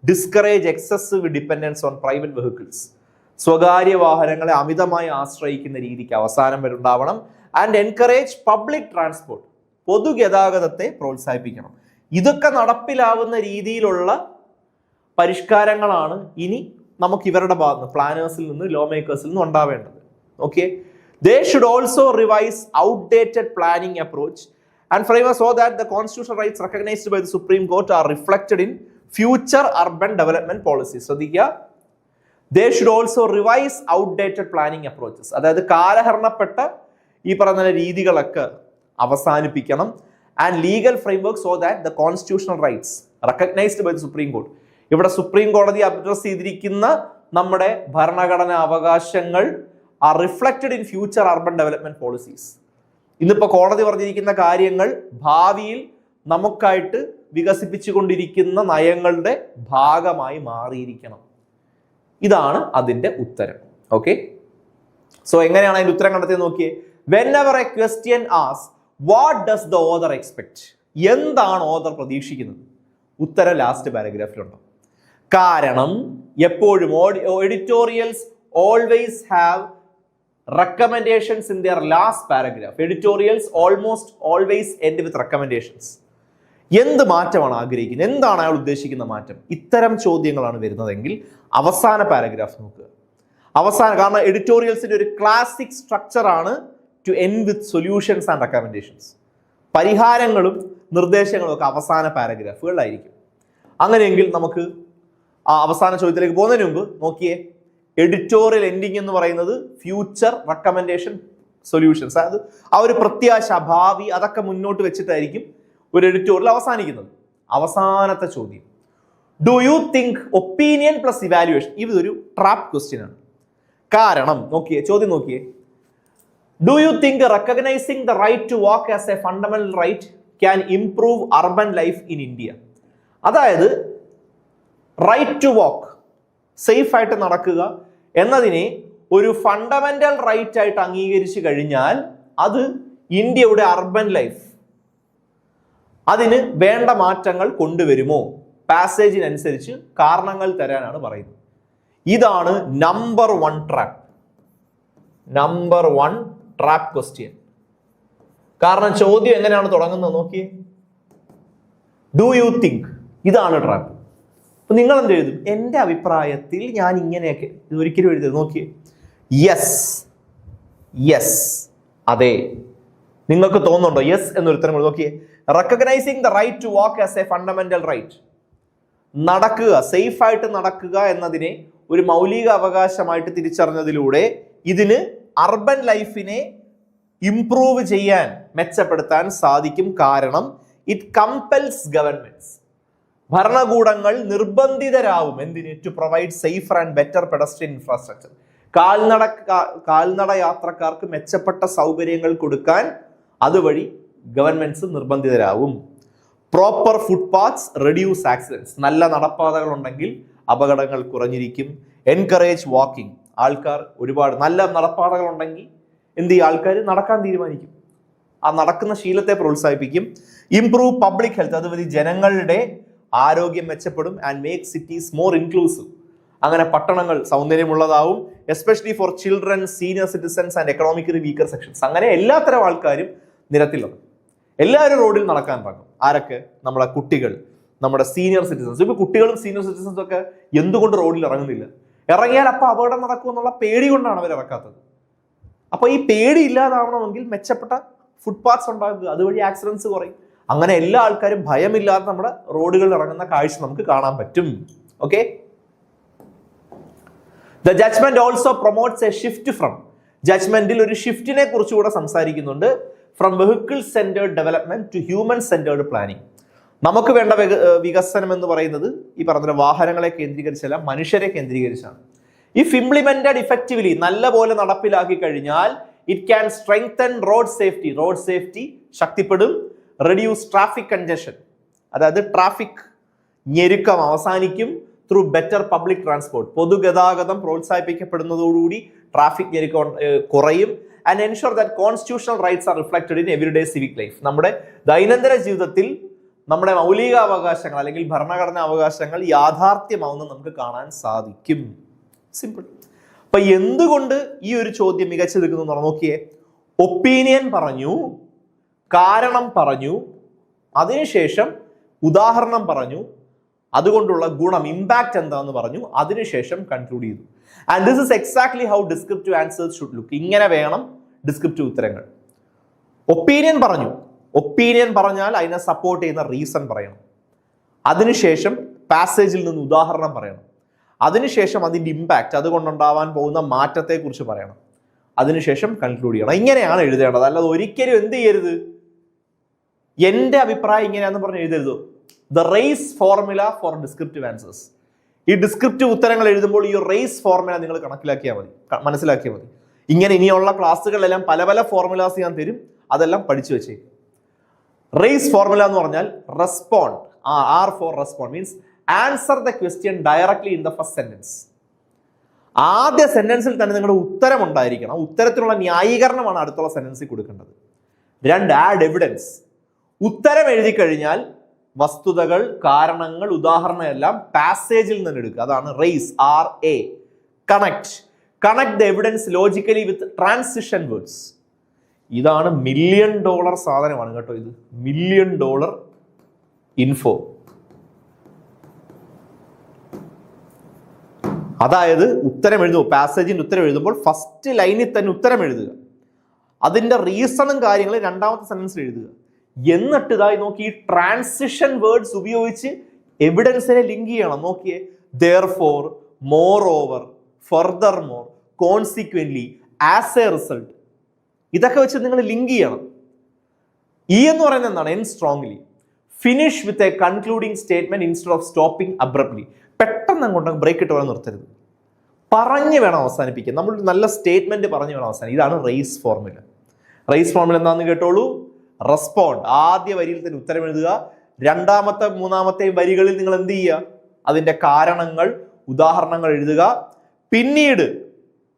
Discourage excessive dependence on private vehicles, സ്വകാര്യ വാഹനങ്ങളെ അമിതമായി ആശ്രയിക്കുന്ന രീതിക്ക് അവസാനം ഉണ്ടാവണം. ആൻഡ് എൻകറേജ് പബ്ലിക് ട്രാൻസ്പോർട്ട്, പൊതുഗതാഗതത്തെ പ്രോത്സാഹിപ്പിക്കണം. ഇതൊക്കെ നടപ്പിലാവുന്ന രീതിയിലുള്ള പരിഷ്കാരങ്ങളാണ് ഇനി നമുക്ക് ഇവരുടെ ഭാഗത്ത് പ്ലാനേഴ്സിൽ നിന്ന് ലോ മേക്കേഴ്സിൽ നിന്ന് ഉണ്ടാവേണ്ടത്. Okay, they should also revise outdated planning approach and frame so that the constitutional rights recognized by the Supreme Court are reflected in future urban development policies. ശ്രദ്ധിക്കുക, they should also revise outdated planning approaches. അതായത് കാലഹരണപ്പെട്ട ഈ പറയുന്ന രീതികളൊക്കെ അവസാനിപ്പിക്കണം. And legal framework so that the constitutional rights recognised by the supreme court. ഇവിടെ supreme കോടതി address ചെയ്തിരിക്കുന്ന നമ്മുടെ ഭരണഘടനാ അവകാശങ്ങൾ are reflected in future urban development policies. ഇന്നിപ്പോ കോടതി പറഞ്ഞിരിക്കുന്ന കാര്യങ്ങൾ ഭാവിയിൽ നമുക്കായിട്ട് വികസിപ്പിച്ചുകൊണ്ടിരിക്കുന്ന നയങ്ങളുടെ ഭാഗമായി മാറിയിരിക്കണം. ഇതാണ് അതിന്റെ ഉത്തരം. ഓക്കെ, സോ എങ്ങനെയാണ് അതിന്റെ ഉത്തരം കണ്ടെത്തി നോക്കിയേ. whenever a question asks what does the author expect, എന്താണ് ഓഥർ പ്രതീക്ഷിക്കുന്നത്, ഉത്തരം ലാസ്റ്റ് പാരഗ്രാഫിലുണ്ട്. കാരണം എപ്പോഴും editorials always have recommendations in their last paragraph. Editorials almost always end with recommendations. എന്ത് മാറ്റമാണ് ആഗ്രഹിക്കുന്നത്, എന്താണ് അയാൾ ഉദ്ദേശിക്കുന്ന മാറ്റം, ഇത്തരം ചോദ്യങ്ങളാണ് വരുന്നതെങ്കിൽ അവസാന പാരഗ്രാഫ് നോക്കുക. കാരണം എഡിറ്റോറിയൽസിന്റെ ഒരു ക്ലാസിക് സ്ട്രക്ചർ ആണ് to end with solutions and recommendations. പരിഹാരങ്ങളും നിർദ്ദേശങ്ങളും ഒക്കെ അവസാന പാരഗ്രാഫുകളിലായിരിക്കും. അങ്ങനെയെങ്കിൽ നമുക്ക് ആ അവസാന ചോദ്യത്തിലേക്ക് പോകുന്നതിന് മുമ്പ് നോക്കിയേ, എഡിറ്റോറിയൽ എൻഡിങ് എന്ന് പറയുന്നത് ഫ്യൂച്ചർ റെക്കമെൻഡേഷൻ സൊല്യൂഷൻസ്, അതായത് ആ ഒരു പ്രത്യാശ, ഭാവി, അതൊക്കെ മുന്നോട്ട് വെച്ചിട്ടായിരിക്കും ഒരു എഡിറ്റോറിയൽ അവസാനിക്കുന്നത്. അവസാനത്തെ ചോദ്യം, do you think opinion plus evaluation, ഇതൊരു ട്രാപ്പ് ക്വസ്റ്റ്യൻ ആണ്. കാരണം നോക്കിയേ, ചോദ്യം നോക്കിയേ, do you think recognising the right to walk as a fundamental right can improve urban life in India? അതായത് റൈറ്റ് ടു വാക്ക്, സേഫ് ആയിട്ട് നടക്കുക എന്നതിനെ ഒരു ഫണ്ടമെന്റൽ റൈറ്റ് ആയിട്ട് അംഗീകരിച്ചു കഴിഞ്ഞാൽ അത് ഇന്ത്യയുടെ അർബൻ ലൈഫ് അതിന് വേണ്ട മാറ്റങ്ങൾ കൊണ്ടുവരുമോ? പാസേജിനനുസരിച്ച് കാരണങ്ങൾ തരാനാണ് പറയുന്നത്. ഇതാണ് നമ്പർ 1 ട്രാപ്പ് ക്വസ്റ്റ്യൻ. കാരണം ചോദ്യം എങ്ങനെയാണ് തുടങ്ങുന്നത് നോക്കിയേ, ഡു യു തിങ്ക്, ഇതാണ് ട്രാപ്പ്. അപ്പൊ നിങ്ങൾ എന്ത് എഴുതും? എൻ്റെ അഭിപ്രായത്തിൽ ഞാൻ ഇങ്ങനെയൊക്കെ, ഇത് ഒരിക്കലും എഴുതരുത്. നോക്കിയേ, യെസ്, അതെ. നിങ്ങൾക്ക് തോന്നുന്നുണ്ടോ യെസ് എന്നൊരു ഉത്തരം? നോക്കിയേ, recognising the right to walk as a fundamental right, നടക്കുക, സേഫ് ആയിട്ട് നടക്കുക എന്നതിനെ ഒരു മൗലിക അവകാശമായിട്ട് തിരിച്ചറിഞ്ഞതിലൂടെ ഇതിന് അർബൻ ലൈഫിനെ ഇംപ്രൂവ് ചെയ്യാൻ, മെച്ചപ്പെടുത്താൻ സാധിക്കും. കാരണം ഇറ്റ് കമ്പൽസ് ഗവൺമെന്റ്സ്, ഭരണകൂടങ്ങൾ നിർബന്ധിതരാവും എന്തിന്? To provide safer and better pedestrian infrastructure, കാൽനട യാത്രക്കാർക്ക് മെച്ചപ്പെട്ട സൗകര്യങ്ങൾ കൊടുക്കാൻ അതുവഴി ഗവൺമെന്റ്സ് നിർബന്ധിതരാവും. പ്രോപ്പർ ഫുട്പാത്ത്സ് റെഡ്യൂസ് ആക്സിഡൻസ്, നല്ല നടപ്പാതകൾ ഉണ്ടെങ്കിൽ അപകടങ്ങൾ കുറഞ്ഞിരിക്കും. എൻകറേജ് വാക്കിംഗ്, ആൾക്കാർ ഒരുപാട് നല്ല നടപ്പാതകൾ ഉണ്ടെങ്കിൽ എന്ത് ചെയ്യും? ആൾക്കാർ നടക്കാൻ തീരുമാനിക്കും, ആ നടക്കുന്ന ശീലത്തെ പ്രോത്സാഹിപ്പിക്കും. ഇംപ്രൂവ് പബ്ലിക് ഹെൽത്ത്, അതുവഴി ജനങ്ങളുടെ ആരോഗ്യം മെച്ചപ്പെടും. And make cities more inclusive, അങ്ങനെ പട്ടണങ്ങൾ സൗന്ദര്യമുള്ളതാവും. Especially for children, senior citizens and economically weaker sections. അങ്ങനെ എല്ലാത്തരം ആൾക്കാരും നിരത്തിലുണ്ട്, എല്ലാവരും റോഡിൽ നടക്കാൻ തുടങ്ങും. ആരൊക്കെ? നമ്മളെ കുട്ടികൾ, നമ്മുടെ സീനിയർ സിറ്റിസൺസ്. ഇപ്പൊ കുട്ടികളും സീനിയർ സിറ്റിസൺസും ഒക്കെ എന്തുകൊണ്ട് റോഡിൽ ഇറങ്ങുന്നില്ല? ഇറങ്ങിയാൽ അപ്പൊ അപകടം നടക്കും എന്നുള്ള പേടി കൊണ്ടാണ് അവർ ഇറക്കാത്തത്. അപ്പൊ ഈ പേടി ഇല്ലാതാവണമെങ്കിൽ മെച്ചപ്പെട്ട ഫുട്പാത്ത്സ് ഉണ്ടാക്കുക, അതുവഴി ആക്സിഡൻസ് കുറയും. അങ്ങനെ എല്ലാ ആൾക്കാരും ഭയമില്ലാതെ നമ്മുടെ റോഡുകളിൽ ഇറങ്ങുന്ന കാഴ്ച നമുക്ക് കാണാൻ പറ്റും. Okay, the judgment also promotes a shift from, ജഡ്ജ്മെന്റിൽ ഒരു ഷിഫ്റ്റിനെ കുറിച്ചുകൂടെ സംസാരിക്കുന്നുണ്ട്. From vehicle centred development to human centred planning. നമുക്ക് വേണ്ട വികസനം എന്ന് പറയുന്നത് ഈ പറഞ്ഞ വാഹനങ്ങളെ കേന്ദ്രീകരിച്ചല്ല, മനുഷ്യരെ കേന്ദ്രീകരിച്ചാണ്. ഇഫ് ഇംപ്ലിമെന്റഡ് ഇഫക്റ്റീവ്ലി, നല്ല പോലെ നടപ്പിലാക്കി കഴിഞ്ഞാൽ it can strengthen road safety, road safety ശക്തിപ്പെടും. റെഡ്യൂസ് ട്രാഫിക് കൺജഷൻ, അതായത് ട്രാഫിക് ഞെരുക്കം അവസാനിക്കും. ത്രൂ ബെറ്റർ പബ്ലിക് ട്രാൻസ്പോർട്ട്, പൊതുഗതാഗതം പ്രോത്സാഹിപ്പിക്കപ്പെടുന്നതോടുകൂടി ട്രാഫിക് ഞെരുക്കം കുറയും. And ensure that constitutional rights R reflected in everyday civic life, നമ്മുടെ ദൈനംദിന ജീവിതത്തിൽ നമ്മുടെ മൗലിക അവകാശങ്ങൾ അല്ലെങ്കിൽ ഭരണഘടനാ അവകാശങ്ങൾ യാഥാർത്ഥ്യമാവുന്നത് നമുക്ക് കാണാൻ സാധിക്കും. സിമ്പിൾ. അപ്പൊ എന്തുകൊണ്ട് ഈ ഒരു ചോദ്യം മികച്ചു നിൽക്കുന്നു നോക്കിയേ, ഒപ്പീനിയൻ പറഞ്ഞു, കാരണം പറഞ്ഞു, അതിനുശേഷം ഉദാഹരണം പറഞ്ഞു, അതുകൊണ്ടുള്ള ഗുണം ഇമ്പാക്ട് എന്താന്ന് പറഞ്ഞു, അതിനുശേഷം കൺക്ലൂഡ് ചെയ്തു. And this is exactly how descriptive answers should look. ഇങ്ങനെ വേണം ഡിസ്ക്രിപ്റ്റീവ് ഉത്തരങ്ങൾ. ഒപ്പീനിയൻ പറഞ്ഞു, ഒപ്പീനിയൻ പറഞ്ഞാൽ അതിനെ സപ്പോർട്ട് ചെയ്യുന്ന റീസൺ പറയണം. അതിനുശേഷം പാസേജിൽ നിന്ന് ഉദാഹരണം പറയണം. അതിനുശേഷം അതിൻ്റെ ഇമ്പാക്ട്, അതുകൊണ്ടുണ്ടാവാൻ പോകുന്ന മാറ്റത്തെക്കുറിച്ച് പറയണം. അതിനുശേഷം കൺക്ലൂഡ് ചെയ്യണം. ഇങ്ങനെയാണ് എഴുതേണ്ടത്. അല്ലാതെ ഒരിക്കലും എന്ത് ചെയ്യരുത്, എൻ്റെ അഭിപ്രായം ഇങ്ങനെയാണെന്ന് പറഞ്ഞ് എഴുതരുത്. The race formula for descriptive answers. ഈ ഡിസ്ക്രിപ്റ്റീവ് ഉത്തരങ്ങൾ എഴുതുമ്പോൾ ഈ റേസ് ഫോർമുല നിങ്ങൾ കണക്കിലാക്കിയാൽ മതി, മനസ്സിലാക്കിയാൽ മതി. ഇങ്ങനെ ഇനിയുള്ള ക്ലാസ്സുകളിലെല്ലാം പല പല ഫോർമുലാസ് ഞാൻ തരും, അതെല്ലാം പഠിച്ചു വെച്ചേ. റേസ് ഫോർമുല എന്ന് പറഞ്ഞാൽ respond, R for respond means answer the question directly in the first sentence. ആദ്യ സെന്റൻസിൽ തന്നെ നിങ്ങളുടെ ഉത്തരം ഉണ്ടായിരിക്കണം. ഉത്തരത്തിനുള്ള ന്യായീകരണമാണ് അടുത്തുള്ള സെന്റൻസിൽ കൊടുക്കേണ്ടത്. 2, ആഡ് എവിഡൻസ്. ഉത്തരം എഴുതി കഴിഞ്ഞാൽ വസ്തുതകൾ, കാരണങ്ങൾ, ഉദാഹരണം എല്ലാം പാസേജിൽ നിന്ന് എടുക്കുക. അതാണ് race, RA. Connect the evidence logically with transition words. ഇതാണ് $1 മില്യൺ സാധനമാണ് കേട്ടോ. ഇത് $1 മില്യൺ ഇൻഫോ. അതായത് ഉത്തരം എഴുതുമ്പോൾ, പാസേജിന്റെ ഉത്തരം എഴുതുമ്പോൾ ഫസ്റ്റ് ലൈനിൽ തന്നെ ഉത്തരം എഴുതുക. അതിന്റെ റീസണും കാര്യങ്ങളും രണ്ടാമത്തെ സെന്റൻസിൽ എഴുതുക. എന്നിട്ട് ഇതായി നോക്കി ഈ ട്രാൻസിഷൻ വേർഡ്സ് ഉപയോഗിച്ച് എവിഡൻസിനെ ലിങ്ക് ചെയ്യണം. നോക്കിയേ, therefore, moreover, furthermore, consequently, as a result. ഇതൊക്കെ വെച്ച് നിങ്ങൾ ലിങ്ക് ചെയ്യണം. എന്ന് പറയുന്നത് എന്താണ്? N strongly. Finish with a concluding statement instead of stopping abruptly. പെട്ടെന്ന് അങ്ങോട്ട് ബ്രേക്ക് ഇട്ട് വേണം നിർത്തരുത്. പറഞ്ഞു വേണം അവസാനിപ്പിക്കാൻ. നമ്മൾ നല്ല സ്റ്റേറ്റ്മെന്റ് പറഞ്ഞു വേണം അവസാനം. ഇതാണ് റേസ് ഫോർമുല. റേസ് ഫോർമുല എന്താണെന്ന് കേട്ടോളൂ. റെസ്പോണ്ട്, ആദ്യ വരിയിൽ തന്നെ ഉത്തരം എഴുതുക. രണ്ടാമത്തെ മൂന്നാമത്തെ വരികളിൽ നിങ്ങൾ എന്ത് ചെയ്യുക? അതിന്റെ കാരണങ്ങൾ, ഉദാഹരണങ്ങൾ എഴുതുക. പിന്നീട്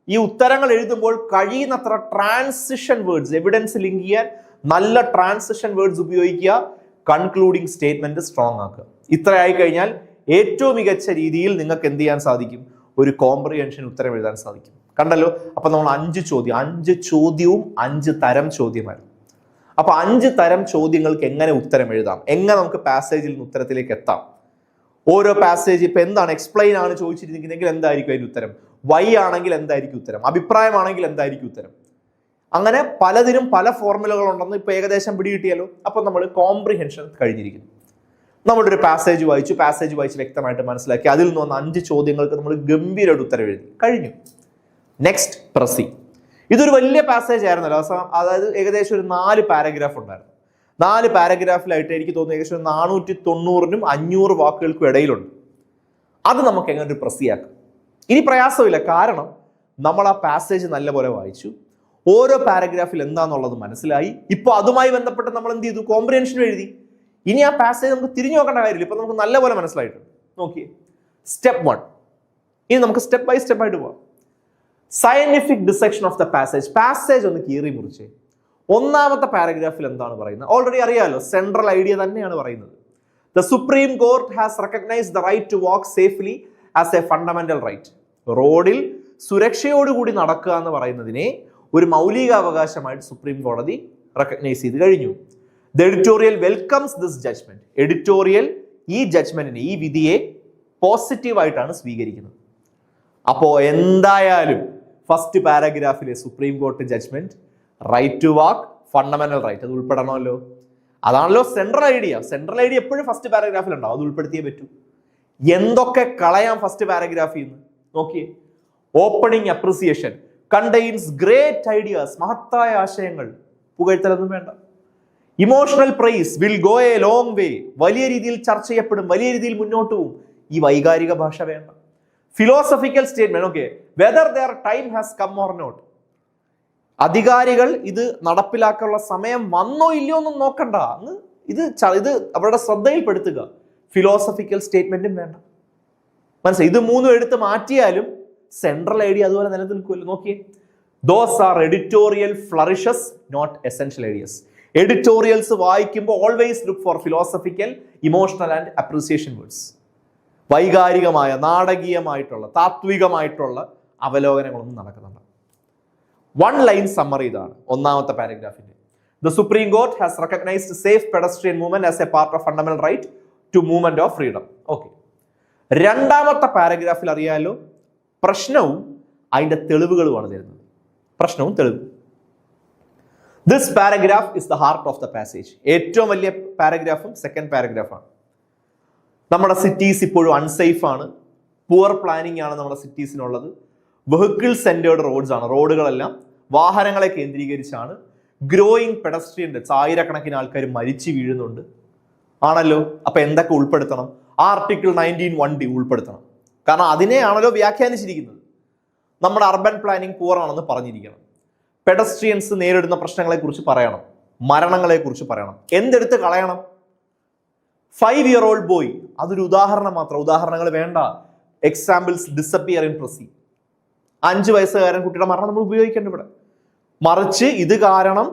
ഈ ഉത്തരങ്ങൾ എഴുതുമ്പോൾ കഴിയുന്നത്ര ട്രാൻസിഷൻ വേർഡ്സ്, എവിഡൻസ് ലിങ്ക് ചെയ്യാൻ നല്ല ട്രാൻസിഷൻ വേർഡ്സ് ഉപയോഗിക്കുക. കൺക്ലൂഡിംഗ് സ്റ്റേറ്റ്മെന്റ് സ്ട്രോങ് ആക്കുക. ഇത്രയായി കഴിഞ്ഞാൽ ഏറ്റവും മികച്ച രീതിയിൽ നിങ്ങൾക്ക് എന്ത് ചെയ്യാൻ സാധിക്കും? ഒരു കോംപ്രിഹെൻഷൻ ഉത്തരം എഴുതാൻ സാധിക്കും. കണ്ടല്ലോ. അപ്പൊ നമ്മൾ 5 ചോദ്യവും 5 തരം ചോദ്യമായിരുന്നു. അപ്പൊ 5 തരം ചോദ്യങ്ങൾക്ക് എങ്ങനെ ഉത്തരം എഴുതാം, എങ്ങനെ നമുക്ക് പാസേജിൽ നിന്ന് ഉത്തരത്തിലേക്ക് എത്താം. ഓരോ പാസേജ് ഇപ്പൊ എന്താണ് എക്സ്പ്ലെയിൻ ആണ് ചോദിച്ചിരിക്കുന്നതെങ്കിൽ എന്തായിരിക്കും അതിന്റെ ഉത്തരം, വൈ ആണെങ്കിൽ എന്തായിരിക്കും ഉത്തരം, അഭിപ്രായമാണെങ്കിൽ എന്തായിരിക്കും ഉത്തരം. അങ്ങനെ പലതിനും പല ഫോർമുലകൾ ഉണ്ടെന്ന് ഇപ്പൊ ഏകദേശം പിടികിട്ടിയല്ലോ. അപ്പൊ നമ്മൾ കോംപ്രിഹെൻഷൻ കഴിഞ്ഞിരിക്കുന്നു. നമ്മളൊരു പാസേജ് വായിച്ച് വ്യക്തമായിട്ട് മനസ്സിലാക്കി അതിൽ നിന്ന് വന്ന 5 ചോദ്യങ്ങൾക്ക് നമ്മൾ ഗംഭീരമായിട്ട് ഉത്തരം എഴുതി കഴിഞ്ഞു. നെക്സ്റ്റ് പ്രസി. ഇതൊരു വലിയ പാസേജ് ആയിരുന്നല്ലോ. അതായത് ഏകദേശം ഒരു 4 പാരഗ്രാഫ് ഉണ്ടായിരുന്നു. 4 പാരഗ്രാഫിലായിട്ട് എനിക്ക് തോന്നുന്നു ഏകദേശം 490-നും 500 വാക്കുകൾക്കും ഇടയിലുണ്ട്. അത് നമുക്ക് എങ്ങനെ ഒരു പ്രസിയാക്കാം. ഇനി പ്രയാസമില്ല, കാരണം നമ്മൾ ആ പാസേജ് നല്ലപോലെ വായിച്ചു. ഓരോ പാരഗ്രാഫിൽ എന്താണെന്നുള്ളത് മനസ്സിലായി. ഇപ്പൊ അതുമായി ബന്ധപ്പെട്ട് നമ്മൾ എന്ത് ചെയ്തു? കോംപ്രിഹെൻഷൻ എഴുതി. ഇനി ആ പാസേജ് നമുക്ക് തിരിഞ്ഞു നോക്കേണ്ട കാര്യമില്ല. ഇപ്പൊ നമുക്ക് നല്ലപോലെ മനസ്സിലായിട്ടുണ്ട്. നോക്കിയേ, സ്റ്റെപ്പ് 1. ഇനി നമുക്ക് സ്റ്റെപ്പ് ബൈ സ്റ്റെപ്പ് ആയിട്ട് പോവാം. Scientific dissection of the passage ഒന്ന് കീറി മുറിച്ചേ. ഒന്നാമത്തെ പാരഗ്രാഫിൽ എന്താണ് പറയുന്നത്? ഓൾറെഡി അറിയാലോ, സെൻട്രൽ ഐഡിയ തന്നെയാണ് പറയുന്നത്. The supreme court has recognised the right to walk safely as a fundamental right. റോഡിൽ സുരക്ഷയോടുകൂടി നടക്കുക എന്ന് പറയുന്നതിനെ ഒരു മൗലിക അവകാശമായിട്ട് സുപ്രീം കോടതി റെക്കഗ്നൈസ് ചെയ്ത് കഴിഞ്ഞു. The editorial welcomes this judgment. Editorial ഈ ജഡ്ജ്മെന്റിനെ, ഈ വിധിയെ പോസിറ്റീവായിട്ടാണ് സ്വീകരിക്കുന്നത്. അപ്പോ എന്തായാലും ഫസ്റ്റ് പാരഗ്രാഫിലെ supreme court judgment, right to walk, fundamental right, അത് ഉൾപ്പെടണമല്ലോ. അതാണല്ലോ സെൻട്രൽ ഐഡിയ. സെൻട്രൽ ഐഡിയ എപ്പോഴും ഫസ്റ്റ് പാരഗ്രാഫിൽ ഉണ്ടാവും. അത് ഉൾപ്പെടുത്തിയേ പറ്റൂ. എന്തൊക്കെ കളയാം ഫസ്റ്റ് പാരഗ്രാഫിൽ നിന്ന് നോക്കിയേ. Opening appreciation contains great ideas. മഹത്തായ ആശയങ്ങൾ, പുകഴ്ത്തലൊന്നും വേണ്ട. Emotional praise will go a long way. വലിയ രീതിയിൽ ചർച്ച ചെയ്യപ്പെടും, വലിയ രീതിയിൽ മുന്നോട്ട് പോകും. ഈ വൈകാരിക ഭാഷ വേണ്ട. Philosophical statement, okay, whether their time has come or not. അധികാരികൾ ഇത് നടപ്പിലാക്കാനുള്ള സമയം വന്നോ ഇല്ലയോ ഒന്നും നോക്കണ്ട. ഇത് അവരുടെ ശ്രദ്ധയിൽപ്പെടുത്തുക. ഫിലോസഫിക്കൽ സ്റ്റേറ്റ്മെന്റും വേണ്ട. മനസ്സിലായി? ഇത് 3 എടുത്ത് മാറ്റിയാലും സെൻട്രൽ ഐഡിയ അതുപോലെ നിലനിൽക്കുമല്ലോ. നോക്കിയേ, those are editorial flourishes, not essential ideas. Editorials വായിക്കുമ്പോൾ always look for philosophical, emotional and appreciation words. വൈകാരികമായ, നാടകീയമായിട്ടുള്ള, താത്വികമായിട്ടുള്ള അവലോകനങ്ങളൊന്നും നടക്കുന്നുണ്ട്. 1 ലൈൻ സമ്മറി ഇതാണ് ഒന്നാമത്തെ പാരഗ്രാഫിന്റെ. The supreme court has recognised safe pedestrian movement as a part of fundamental right to movement of freedom. Okay, രണ്ടാമത്തെ പാരഗ്രാഫിൽ അറിയാലോ പ്രശ്നവും അതിന്റെ തെളിവുകളുമാണ് തരുന്നത്. പ്രശ്നവും തെളിവും. This paragraph is the heart of the passage. ഏറ്റവും വലിയ പാരഗ്രാഫും സെക്കൻഡ് പാരഗ്രാഫാണ്. നമ്മുടെ സിറ്റീസ് ഇപ്പോഴും അൺസേഫ് ആണ്, പുവർ പ്ലാനിങ് ആണ് നമ്മുടെ സിറ്റീസിനുള്ളത്, വെഹിക്കിൾ സെന്റേർഡ് റോഡ്സ് ആണ്, റോഡുകളെല്ലാം വാഹനങ്ങളെ കേന്ദ്രീകരിച്ചാണ്, ഗ്രോയിങ് പെഡസ്ട്രിയൻ ഡെത്ത്സ്, ആയിരക്കണക്കിന് ആൾക്കാർ മരിച്ചു വീഴുന്നുണ്ട് ആണല്ലോ. അപ്പൊ എന്തൊക്കെ ഉൾപ്പെടുത്തണം? ആർട്ടിക്കിൾ 19(1D ഉൾപ്പെടുത്തണം. കാരണം അതിനെയാണല്ലോ വ്യാഖ്യാനിച്ചിരിക്കുന്നത്. നമ്മുടെ അർബൻ പ്ലാനിങ് പുവർ ആണെന്ന് പറഞ്ഞിരിക്കണം. പെഡസ്ട്രിയൻസ് നേരിടുന്ന പ്രശ്നങ്ങളെക്കുറിച്ച് പറയണം, മരണങ്ങളെക്കുറിച്ച് പറയണം. എന്തെടുത്ത് കളയണം? 5-year-old ബോയ്, അതൊരു ഉദാഹരണം മാത്രം. ഉദാഹരണങ്ങൾ വേണ്ട. എക്സാമ്പിൾസ് ഡിസപ്പിയർ ഇൻ പ്രസി. 5 വയസ്സുകാരൻ കുട്ടിയുടെ മരണം നമ്മൾ ഉപയോഗിക്കേണ്ട ഇവിടെ. മറിച്ച് ഇത് കാരണം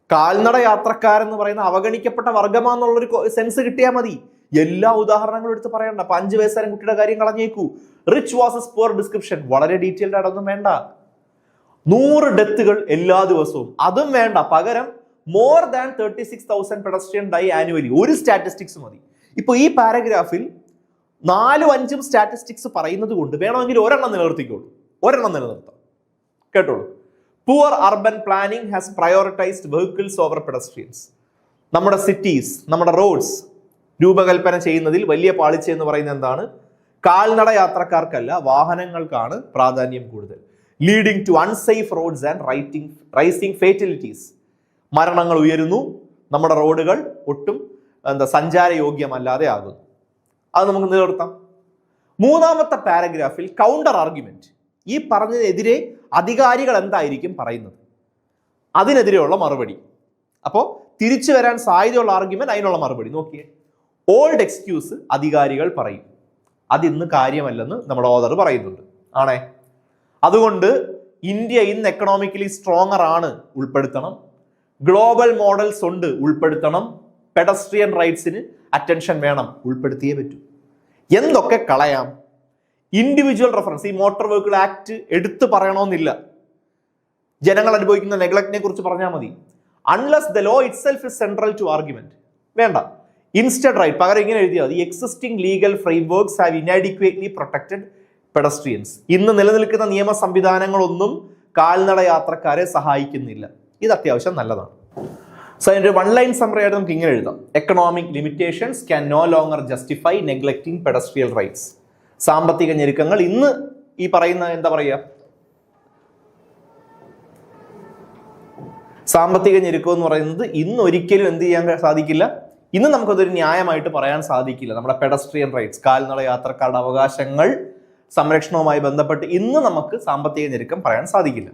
കാൽനട യാത്രക്കാരെന്ന് പറയുന്ന അവഗണിക്കപ്പെട്ട വർഗമാന്നുള്ളൊരു സെൻസ് കിട്ടിയാൽ മതി. എല്ലാ ഉദാഹരണങ്ങളും എടുത്ത് പറയണ്ട. അപ്പൊ 5 വയസ്സുകാരൻ കുട്ടിയുടെ കാര്യം കളഞ്ഞേക്കൂ. റിച്ച് വാസസ് പുവർ ഡിസ്ക്രിപ്ഷൻ വളരെ ഡീറ്റെയിൽഡ് ആയിട്ടൊന്നും വേണ്ട. 100 ഡെത്തുകൾ എല്ലാ ദിവസവും, അതും വേണ്ട. പകരം more than 36,000 pedestrian die annually. ഒരു സ്റ്റാറ്റിസ്റ്റിക്സ് മതി. ഇപ്പൊ ഈ പാരഗ്രാഫിൽ 4-5 സ്റ്റാറ്റിസ്റ്റിക്സ് പറയുന്നത് കൊണ്ട് വേണമെങ്കിൽ ഒരെണ്ണം നിലനിർത്തിക്കോളൂ. ഒരെണ്ണം നിലനിർത്താം. കേട്ടോളൂ. Poor urban planning has prioritised vehicles over pedestrians. നമ്മുടെ സിറ്റീസ്, നമ്മുടെ റോഡ്സ് രൂപകൽപ്പന ചെയ്യുന്നതിൽ വലിയ പാളിച്ച എന്ന് പറയുന്നത് എന്താണ്? കാൽനട യാത്രക്കാർക്കല്ല, വാഹനങ്ങൾക്കാണ് പ്രാധാന്യം കൂടുതൽ. Leading to unsafe roads and rising fatalities. മരണങ്ങൾ ഉയരുന്നു, നമ്മുടെ റോഡുകൾ ഒട്ടും സഞ്ചാരയോഗ്യമല്ലാതെ ആകുന്നു. അത് നമുക്ക് നിലനിർത്താം. മൂന്നാമത്തെ പാരഗ്രാഫിൽ കൗണ്ടർ ആർഗ്യുമെന്റ്. ഈ പറഞ്ഞതിനെതിരെ അധികാരികൾ എന്തായിരിക്കും പറയുന്നത്, അതിനെതിരെയുള്ള മറുപടി. അപ്പോൾ തിരിച്ചു വരാൻ സാധ്യതയുള്ള ആർഗ്യുമെന്റ്, അതിനുള്ള മറുപടി. നോക്കിയേ, ഓൾഡ് എക്സ്ക്യൂസ് അധികാരികൾ പറയും, അതിന്ന് കാര്യമല്ലെന്ന് നമ്മുടെ ഓതർ പറയുന്നുണ്ട്. ആണേ, അതുകൊണ്ട് ഇന്ത്യ ഇന്ന് എക്കണോമിക്കലി സ്ട്രോങ്ങർ ആണ്, ഉൾപ്പെടുത്തണം. ഗ്ലോബൽ മോഡൽസ് ഉണ്ട്, ഉൾപ്പെടുത്തണം. പെഡസ്ട്രിയൻ റൈറ്റ്സിന് അറ്റൻഷൻ വേണം, ഉൾപ്പെടുത്തിയേ പറ്റൂ. എന്തൊക്കെ കളയാം? ഇൻഡിവിജ്വൽ റെഫറൻസ്, ഈ മോട്ടോർ വെഹിക്കിൾ ആക്ട് എടുത്തു പറയണമെന്നില്ല. ജനങ്ങൾ അനുഭവിക്കുന്ന നെഗ്ലക്റ്റിനെ കുറിച്ച് പറഞ്ഞാൽ മതി. Unless the law itself is central to argument, വേണ്ട. ഇൻസ്റ്റഡ് റൈറ്റ്, പകരം ഇങ്ങനെ എഴുതിയാൽ മതി. Existing legal frameworks have inadequately protected pedestrians. ഇന്ന് നിലനിൽക്കുന്ന നിയമ സംവിധാനങ്ങളൊന്നും കാൽനട യാത്രക്കാരെ സഹായിക്കുന്നില്ല. ഇത് അത്യാവശ്യം നല്ലതാണ്. സോ അതിന്റെ 1 ലൈൻ സമ്മറി ആയിട്ട് നമുക്ക് ഇങ്ങനെ എഴുതാം. Economic limitations can no longer justify neglecting pedestrian rights. സാമ്പത്തിക ഞെരുക്കങ്ങൾ ഇന്ന് ഈ പറയുന്ന എന്താ പറയുക, സാമ്പത്തിക ഞെരുക്കം എന്ന് പറയുന്നത് ഇന്ന് ഒരിക്കലും എന്ത് ചെയ്യാൻ സാധിക്കില്ല. ഇന്ന് നമുക്കതൊരു ന്യായമായിട്ട് പറയാൻ സാധിക്കില്ല. നമ്മുടെ പെഡസ്ട്രിയൻ റൈറ്റ്സ്, കാൽനട യാത്രക്കാരുടെ അവകാശങ്ങൾ സംരക്ഷണവുമായി ബന്ധപ്പെട്ട് ഇന്ന് നമുക്ക് സാമ്പത്തിക ഞെരുക്കം പറയാൻ സാധിക്കില്ല.